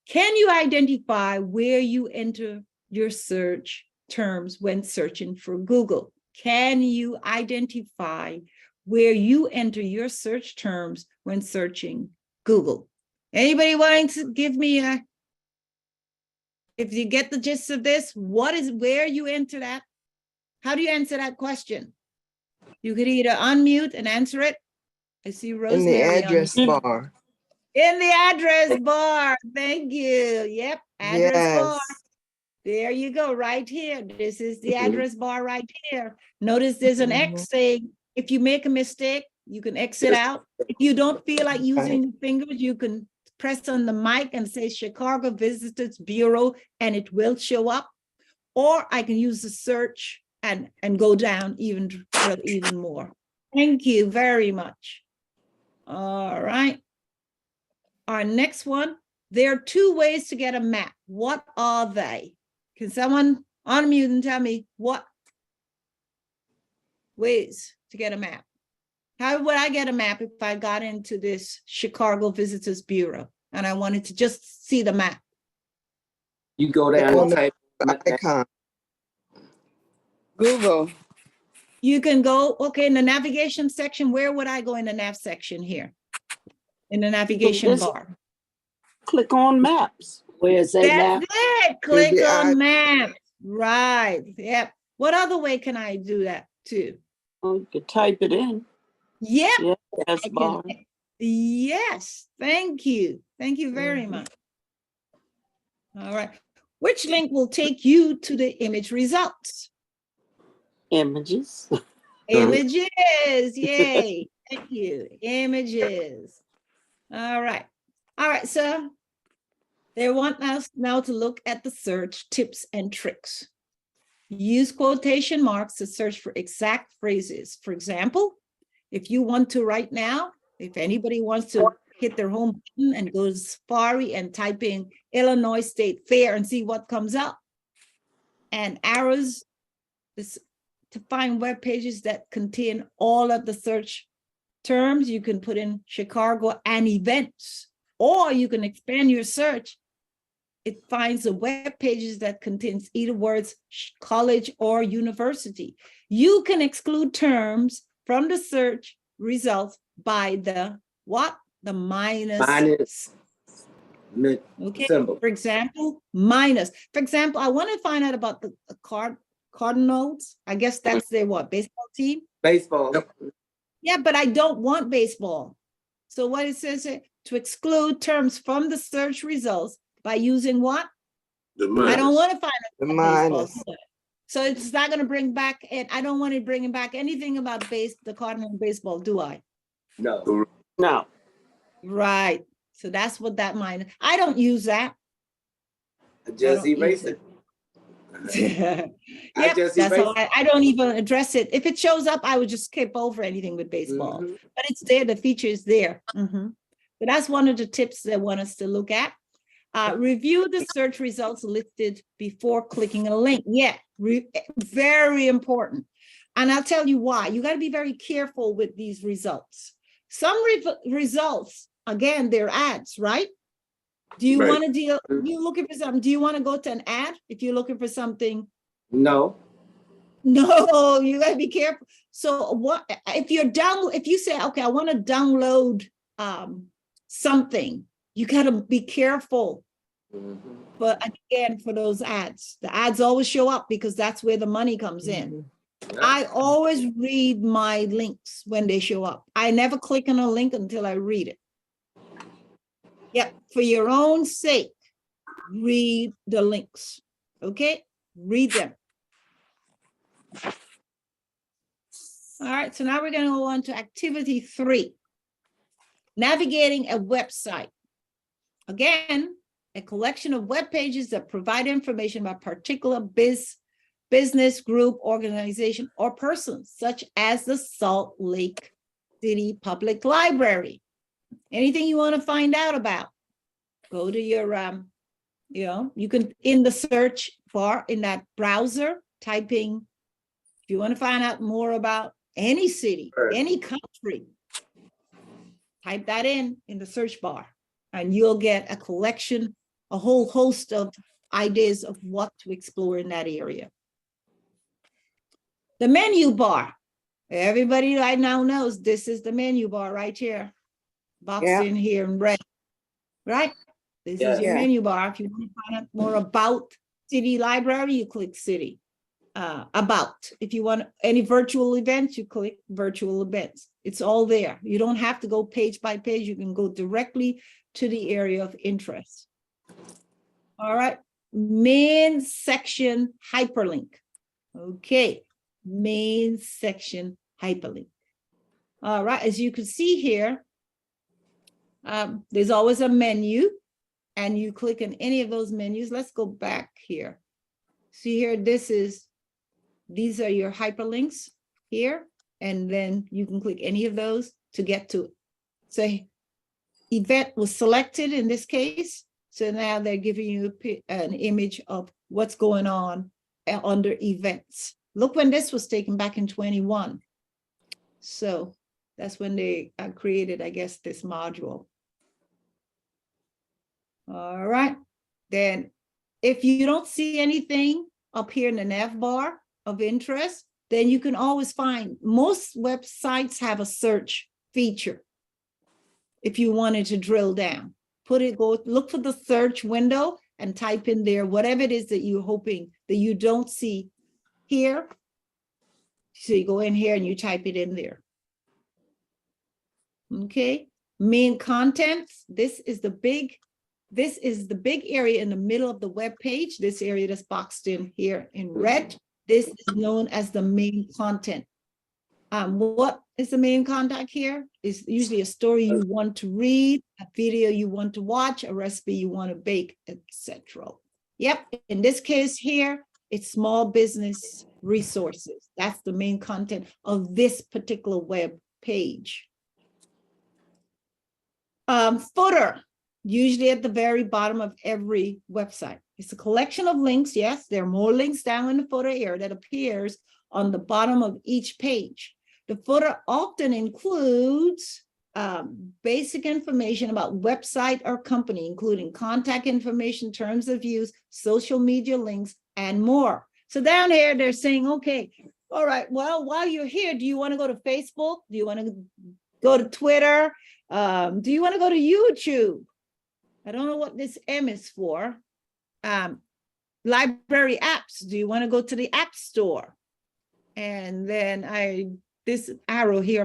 can you identify where you enter your search terms when searching for Google? Can you identify where you enter your search terms when searching Google? Anybody wanting to give me a, if you get the gist of this, where you enter that? How do you answer that question? You could either unmute and answer it. I see Rosemary. In the address bar. In the address bar. Thank you. Yep. Address bar. There you go. Right here. This is the address bar right here. Notice there's an X saying, if you make a mistake, You can exit out. If you don't feel like using your fingers, you can press on the mic and say Chicago Visitors Bureau, and it will show up. Or I can use the search and go down even more. Thank you very much. All right. Our next one, there are 2 ways to get a map. What are they? Can someone unmute and tell me what ways to get a map? How would I get a map if I got into this Chicago Visitors Bureau and I wanted to just see the map? You go down and type icon. Google. You can go, okay, in the navigation section, where would I go in the nav section here? In the navigation bar. Click on maps. Where it say map? That's it. Click on map. Right. Yep. What other way can I do that too? You can type it in. Yep. Yeah, that's bar. Yes. Thank you. Thank you very much. All right. Which link will take you to the image results? Images. Images. Yay. Thank you. Images. All right. All right. So they want us now to look at the search tips and tricks. Use quotation marks to search for exact phrases. For example, if you want to right now, if anybody wants to hit their home button and go to Safari and type in Illinois State Fair and see what comes up, and arrows to find web pages that contain all of the search terms, you can put in Chicago and events, or you can expand your search. It finds the web pages that contains either words college or university. You can exclude terms from the search results by the what? The minus. Okay. Symbol. For example, minus. For example, I want to find out about the Cardinals. I guess that's their what? Baseball team? Baseball. Yep. Yeah, but I don't want baseball. So what it says here, to exclude terms from the search results by using what? The minus. I don't want to find The minus. minus. So it's not going to bring back, and I don't want it bringing back anything about the Cardinal baseball, do I? No. No. Right. So that's what that minus. I don't use that. Just erase it. Yep, just that's erase how I don't even address it. If it shows up, I would just skip over anything with baseball. But it's there, the feature is there. So that's one of the tips they want us to look at. Review the search results listed before clicking a link. Yeah, very important. And I'll tell you why. You got to be very careful with these results. Some results, again, they're ads, right? Do you want to deal, you're looking for something, do you want to go to an ad if you're looking for something? No. No, you gotta be careful. So what, if you say, okay, I want to download something, you gotta be careful. But again, for those ads, the ads always show up because that's where the money comes in. I always read my links when they show up. I never click on a link until I read it. Yep, for your own sake, read the links, okay? Read them. All right, so now we're gonna go on to activity 3. Navigating a website. Again, a collection of web pages that provide information about particular business, group, organization, or persons, such as the Salt Lake City Public Library. Anything you want to find out about, go to your, you can, in the search bar in that browser, typing, if you want to find out more about any city, any country, type that in the search bar, and you'll get a collection, a whole host of ideas of what to explore in that area. The menu bar. Everybody right now knows this is the menu bar right here. Box in here in red, right? This is your menu bar. If you want to find out more about City Library, you click City. About. If you want any virtual events, you click virtual events. It's all there. You don't have to go page by page. You can go directly to the area of interest. All right. Main section hyperlink. Okay. Main section hyperlink. All right, as you can see here, there's always a menu, and you click on any of those menus. Let's go back here. See here, these are your hyperlinks here, and then you can click any of those to get to it. Say, event was selected in this case, so now they're giving you an image of what's going on under events. Look when this was taken back in 21. So that's when they created, I guess, this module. All right, then if you don't see anything up here in the nav bar of interest, then you can always find, most websites have a search feature. If you wanted to drill down, go look for the search window and type in there whatever it is that you're hoping that you don't see here. So you go in here and you type it in there. Okay, main contents. This is the big area in the middle of the web page. This area that's boxed in here in red. This is known as the main content. What is the main content here? Is usually a story you want to read, a video you want to watch, a recipe you want to bake, etc. Yep, in this case here, it's small business resources. That's the main content of this particular web page. Footer, usually at the very bottom of every website. It's a collection of links. Yes, there are more links down in the footer here that appears on the bottom of each page. The footer often includes basic information about website or company, including contact information, terms of use, social media links, and more. So down here, they're saying, okay, all right, well, while you're here, do you want to go to Facebook? Do you want to go to Twitter? Do you want to go to YouTube? I don't know what this M is for. Library apps. Do you want to go to the App Store? And then this arrow here,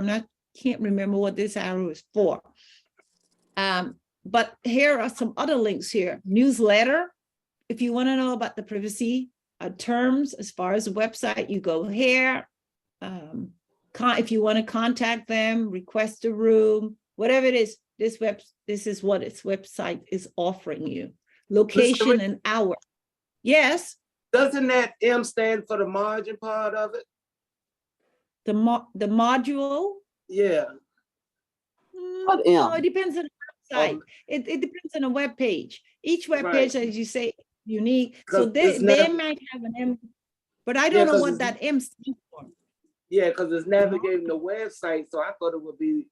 can't remember what this arrow is for. But here are some other links here. Newsletter. If you want to know about the privacy terms as far as the website, you go here. If you want to contact them, request a room, whatever it is, this is what its website is offering you. Location and hour. Yes. Doesn't that M stand for the margin part of it? The module? Yeah. What M? No, it depends on the website. It depends on the web page. Each web page, as you say, unique. So they might have an M, but I don't know what that M stands for. Yeah, because it's navigating the website, so I thought it would be,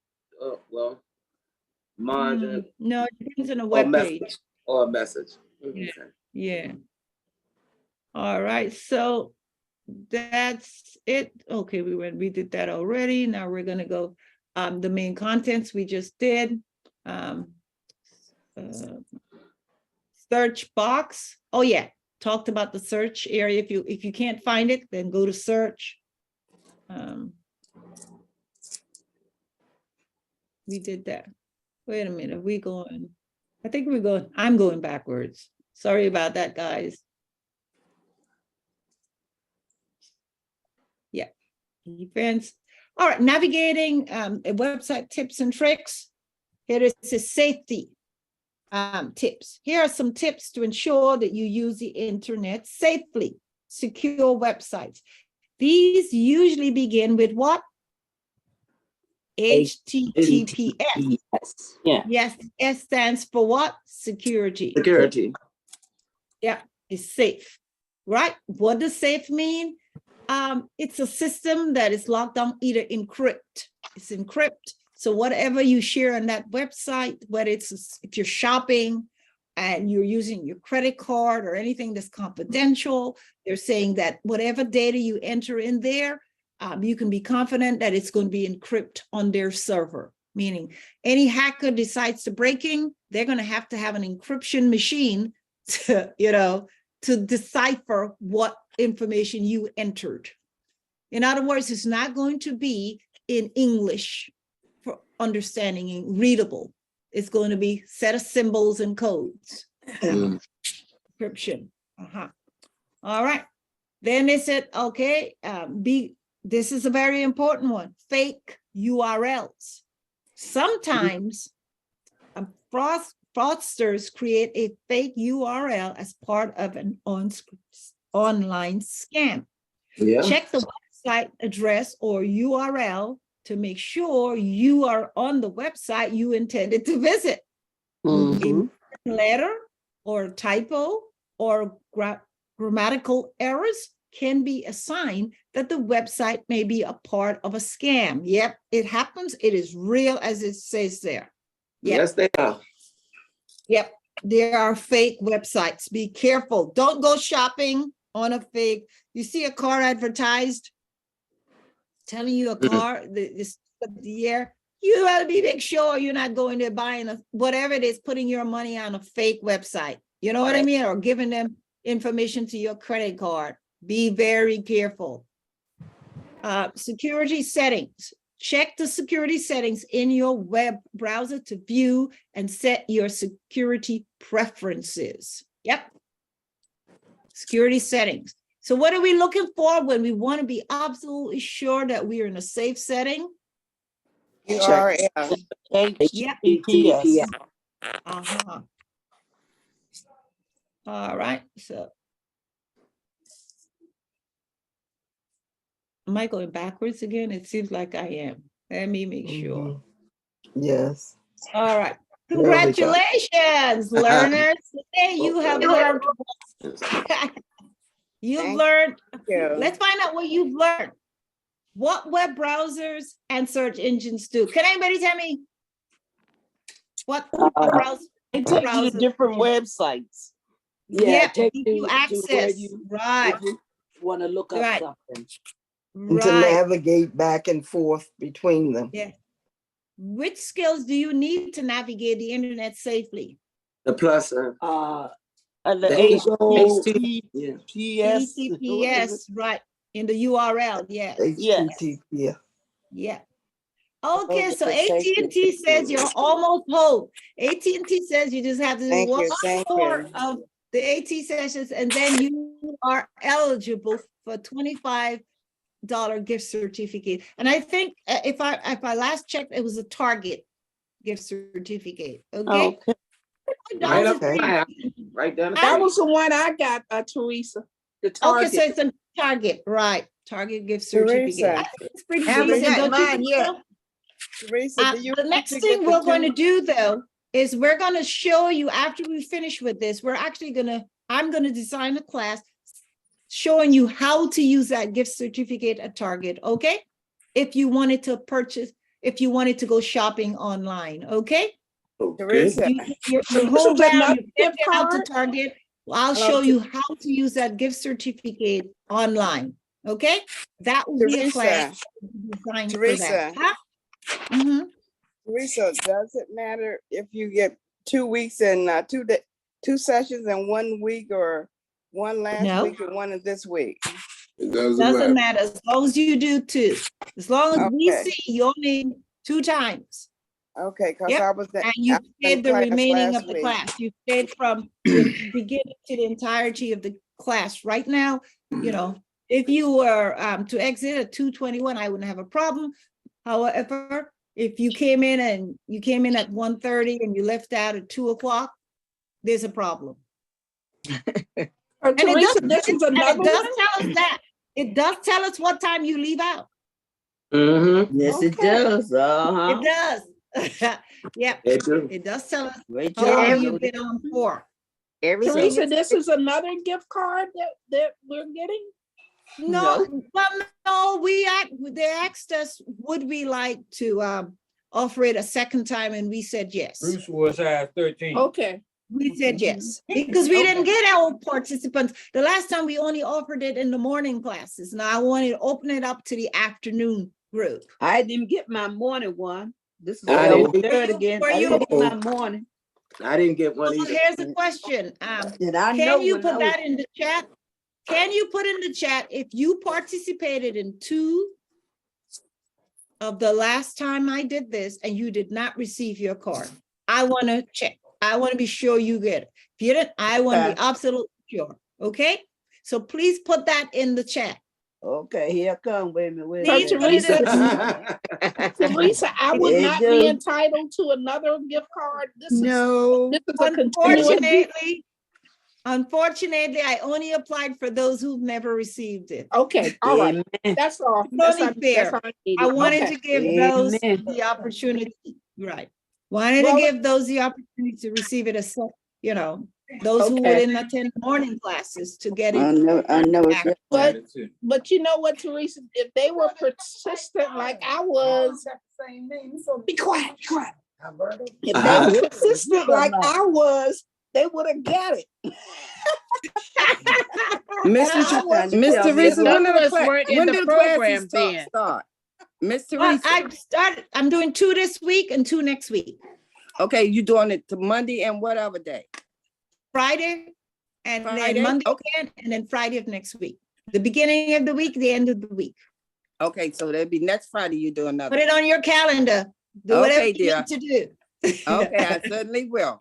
margin. No, it depends on the web page. Or a message. Yeah. Yeah. All right, so that's it. Okay, we did that already. Now we're gonna go the main contents we just did. Search box. Oh yeah, talked about the search area. If you can't find it, then go to search. We did that. Wait a minute, I'm going backwards. Sorry about that, guys. Yeah, events. All right, navigating website tips and tricks. Here is the safety tips. Here are some tips to ensure that you use the internet safely. Secure websites. These usually begin with what? HTTPS. Yeah. Yes, S stands for what? Security. Security. Yeah, it's safe, right? What does safe mean? It's a system that is locked down, either encrypt. It's encrypt. So whatever you share on that website, whether if you're shopping and you're using your credit card or anything that's confidential, they're saying that whatever data you enter in there, you can be confident that it's going to be encrypted on their server. Meaning any hacker decides to break in, they're going to have an encryption machine to decipher what information you entered. In other words, it's not going to be in English for understanding and readable. It's going to be set of symbols and codes. Encryption. All right. Then they said, okay, be this is a very important one, fake URLs. Sometimes fraudsters create a fake URL as part of an online scam. Yeah. Check the website address or URL to make sure you are on the website you intended to visit. A letter or typo or grammatical errors can be a sign that the website may be a part of a scam. Yep, it happens. It is real as it says there. Yep. Yes, they are. Yep, there are fake websites. Be careful. Don't go shopping on a fake. You see a car advertised telling you a car, this year, you gotta make sure you're not going there buying whatever it is, putting your money on a fake website. You know what I mean? Or giving them information to your credit card. Be very careful. Security settings. Check the security settings in your web browser to view and set your security preferences. Yep. Security settings. So what are we looking for when we want to be absolutely sure that we are in a safe setting? URL. HTTPS. Uh-huh. All right, so. Am I going backwards again? It seems like I am. Let me make sure. Yes. All right. There we go. Congratulations, learners. Today you have learned. You've learned. Let's find out what you've learned. What web browsers and search engines do. Can anybody tell me what browsers? It takes you to different websites. Yeah, take give you you to access. where you Right. want to look up Right. something. And to navigate back and forth between them. Yeah. Which skills do you need to navigate the internet safely? The plus. The HTTPS, right, in the URL, yes. HTTP. Yeah. Okay, so AT&T says you're almost home. AT&T says you just have to do one more of the AT sessions and then you are eligible for $25 gift certificate. And I think if I last checked, it was a Target gift certificate. Okay. Right up there. Right down. That was the one I got, Teresa. The Target. Okay, so it's a Target, right? Target gift certificate. I think it's pretty Haven't decent. got Don't you mine think yet. so? Teresa, do you The next thing we're going to do though is we're going to show you after we finish with this, I'm going to design a class showing you how to use that gift certificate at Target, okay? If you wanted to purchase, if you wanted to go shopping online, okay? Teresa. Your whole round, you get out to Target. I'll show you how to use that gift certificate online, okay? That will be a class designed for that. Huh? Teresa, does it matter if you get 2 weeks and 2 sessions in 1 week or one last week and one in this week? It doesn't matter as long as you do 2. As long as we see you only 2 times. Okay, because I was and you stayed the remaining of the class. You stayed from the beginning to the entirety of the class. Right now, you know, if you were to exit at 2:21, I wouldn't have a problem. However, if you came in at 1:30 and you left out at 2 o'clock, there's a problem. And Teresa, this is another it does tell us that. It does tell us what time you leave out. Yes, it does. It does. Yeah, it does tell us how long you've been on for. Teresa, this is another gift card that we're getting? No, they asked us, would we like to offer it a second time? And we said yes. Bruce was 13. Okay. We said yes, because we didn't get our participants. The last time we only offered it in the morning classes. Now I wanted to open it up to the afternoon group. I didn't get my morning one. This is I the didn't- third again. I didn't get my morning. I didn't get one So either. here's the question. And I know Can you when put I that in the chat? Can you put in the chat if you participated in 2 of the last time I did this and you did not receive your card? I want to check. I want to be sure you get it. If you didn't, I want to be absolutely sure. Okay. So please put that in the chat. Okay, here come. Wait a minute. Wait a So Please minute. put it Teresa, in. Teresa, I would It not be do. entitled to another gift card. No. This is a continuing. Unfortunately, I only applied for those who've never received it. Okay, all right. That's all. It's That's only all, that's fair. all I needed. I wanted Okay. to give those Amen. the opportunity, right? Wanted to Well, give those the opportunity to receive it as, you know, those who okay. wouldn't attend morning classes to get I it. know. But you know what, Teresa, if they were persistent like I was, be quiet, be quiet. If they were persistent like I was, they would have got it. Miss Teresa, Some of us weren't in the program then. start? Miss Well, Teresa. I'm doing 2 this week and 2 next week. Okay, you doing it to Monday and what other day? Friday and Friday? then Monday Okay. again, and then Friday of next week. The beginning of the week, the end of the week. Okay, so that'll be next Friday you do another. Put it on your calendar. Do whatever Okay, you dear. need to do. Okay, I certainly will.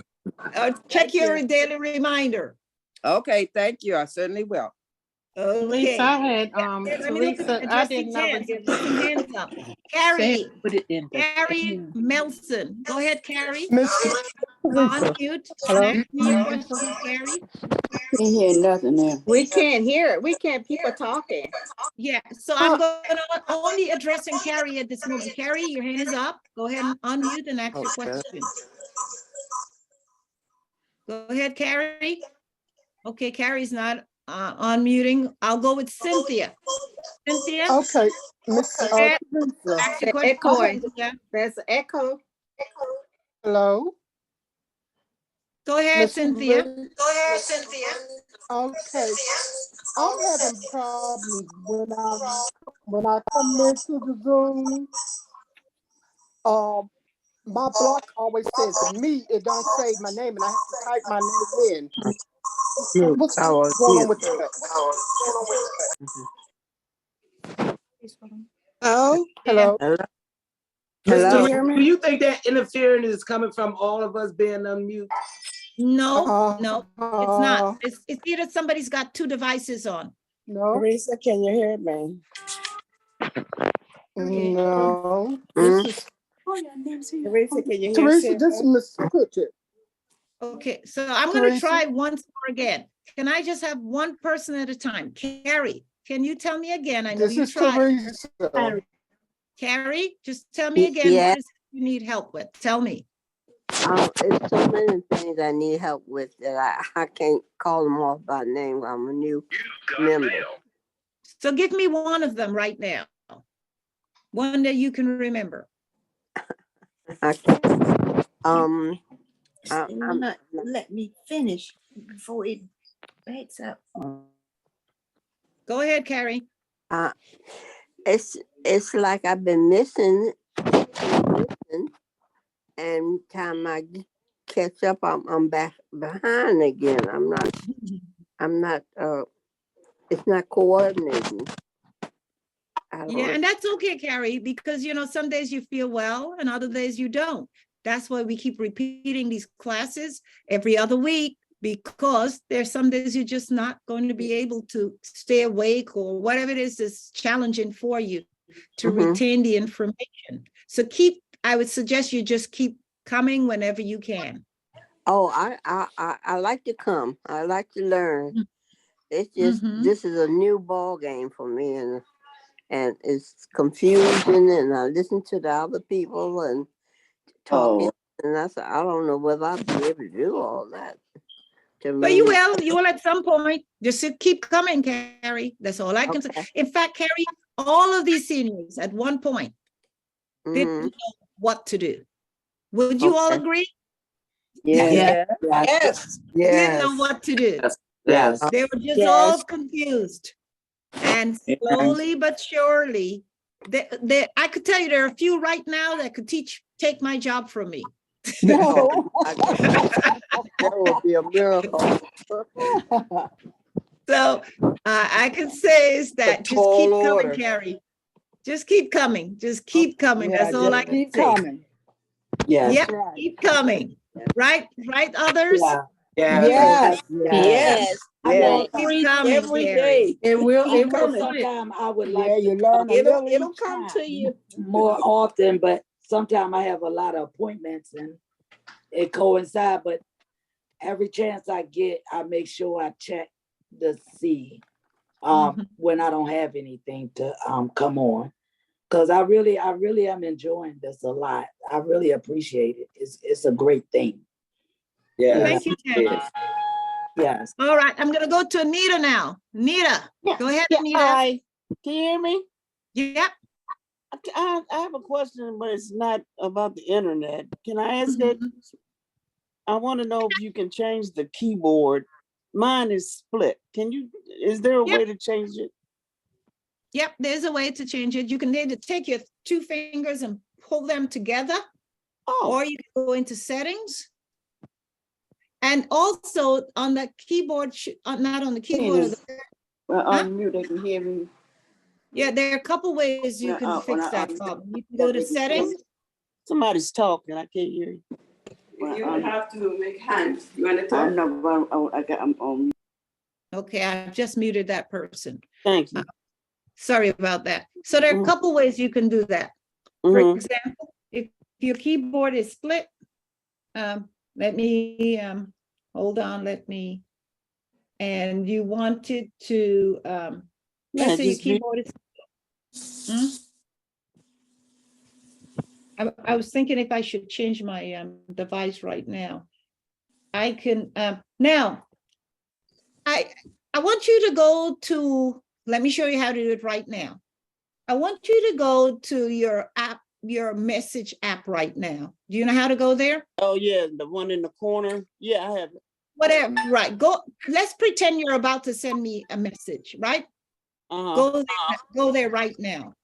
Check your daily reminder. Okay, thank you. I certainly will. Okay. Teresa, I had Let me look at Teresa, I addressing didn't know. hands. Get some hands up. Carrie, Put it in the Carrie Melson. Go ahead, Carrie. Miss On mute. Hello? Ask me your question, Carrie. Can't hear nothing there. We can't hear it. We can't, people talking. Yeah, so I'm going to only addressing Carrie at this moment. Carrie, your hand is up. Go ahead and unmute and ask your question. Go ahead, Carrie. Okay, Carrie's not unmuting. I'll go with Cynthia. Cynthia? Okay, Miss Teresa. Teresa. Echoing. There's an echo. Hello? Go ahead, Miss Cynthia. Teresa. Go ahead, Cynthia. Okay, I'm having problems when I come into the Zoom. My block always says me. It don't say my name, and I have to type my name in. What's going on with that? Oh, Hello. Hello. Do you think that interference is coming from all of us being unmute? No, no, it's not. It's either somebody's got 2 devices on. No. Teresa, can you hear me? No. Teresa, can you hear Teresa, this is Cynthia? Miss Pritchett. Okay, so I'm going to Teresa? try once more again. Can I just have one person at a time? Carrie, can you tell me again? I know This you is tried. Teresa. Carrie, just tell me again Yeah. what is it you need help with. Tell me. It's so many things I need help with that I can't call them off by name. I'm a new member. So give me one of them right now. One that you can remember. Okay. Not let me finish before it backs up. Go ahead, Carrie. It's like I've been missing, and time I catch up, I'm back behind again. I'm not. It's not coordinating. Yeah, and that's okay, Carrie, because you know, some days you feel well and other days you don't. That's why we keep repeating these classes every other week, because there's some days you're just not going to be able to stay awake, or whatever it is challenging for you to retain the information. So I would suggest you just keep coming whenever you can. Oh, I like to come. I like to learn. It's just this is a new ball game for me, and it's confusing. And I listen to the other people and talking, and I said, I don't know whether I'll be able to do all that. But you will at some point. Just keep coming, Carrie. That's all I can say. In fact, Carrie, all of these seniors at one point didn't know what to do. Would you all agree? Yeah. Yes. Didn't know what to do. Yes. They were just all confused. And slowly but surely, I could tell you there are a few right now that could take my job from me. No. That would be a miracle. So I can say is that just keep coming, Carrie. Just keep coming. Just keep coming. That's all I can say. Coming. Yes. Yep, keep coming. Right, others? Yeah. Yes. Yes. I Yeah. learn every day. It will, it Even though will flip. sometimes I would Yeah, like to, you learn a it'll little it'll each come time. to you more often, but sometimes I have a lot of appointments and it coincides, but every chance I get, I make sure I check to see when I don't have anything to come on. Cause I really am enjoying this a lot. I really appreciate it. It's a great thing. Yeah. Thank you, Candace. Yes. All right, I'm gonna go to Anita now. Anita, go ahead, Anita. Hi, can you hear me? Yep. I have a question, but it's not about the internet. Can I ask it? I want to know if you can change the keyboard. Mine is split. Is there a way to change it? Yep, there's a way to change it. You can either take your 2 fingers and pull them together, or you can go into settings. And also on the keyboard, not on the keyboard. Unmute, they can hear me. Yeah, there are a couple ways you can fix that problem. You can go to settings. Somebody's talking. I can't hear you. You have to make hands. You want to talk? I'm on. Okay, I've just muted that person. Thank you. Sorry about that. So there are a couple ways you can do that. For example, if your keyboard is split, let me, hold on, and you wanted to, let's say your keyboard is, I was thinking if I should change my device right now. I can, now, I want you to go to, let me show you how to do it right now. I want you to go to your app, your message app right now. Do you know how to go there? Oh yeah, the one in the corner. Yeah, I have it. Whatever, right. Go, let's pretend you're about to send me a message, right? Go there right now.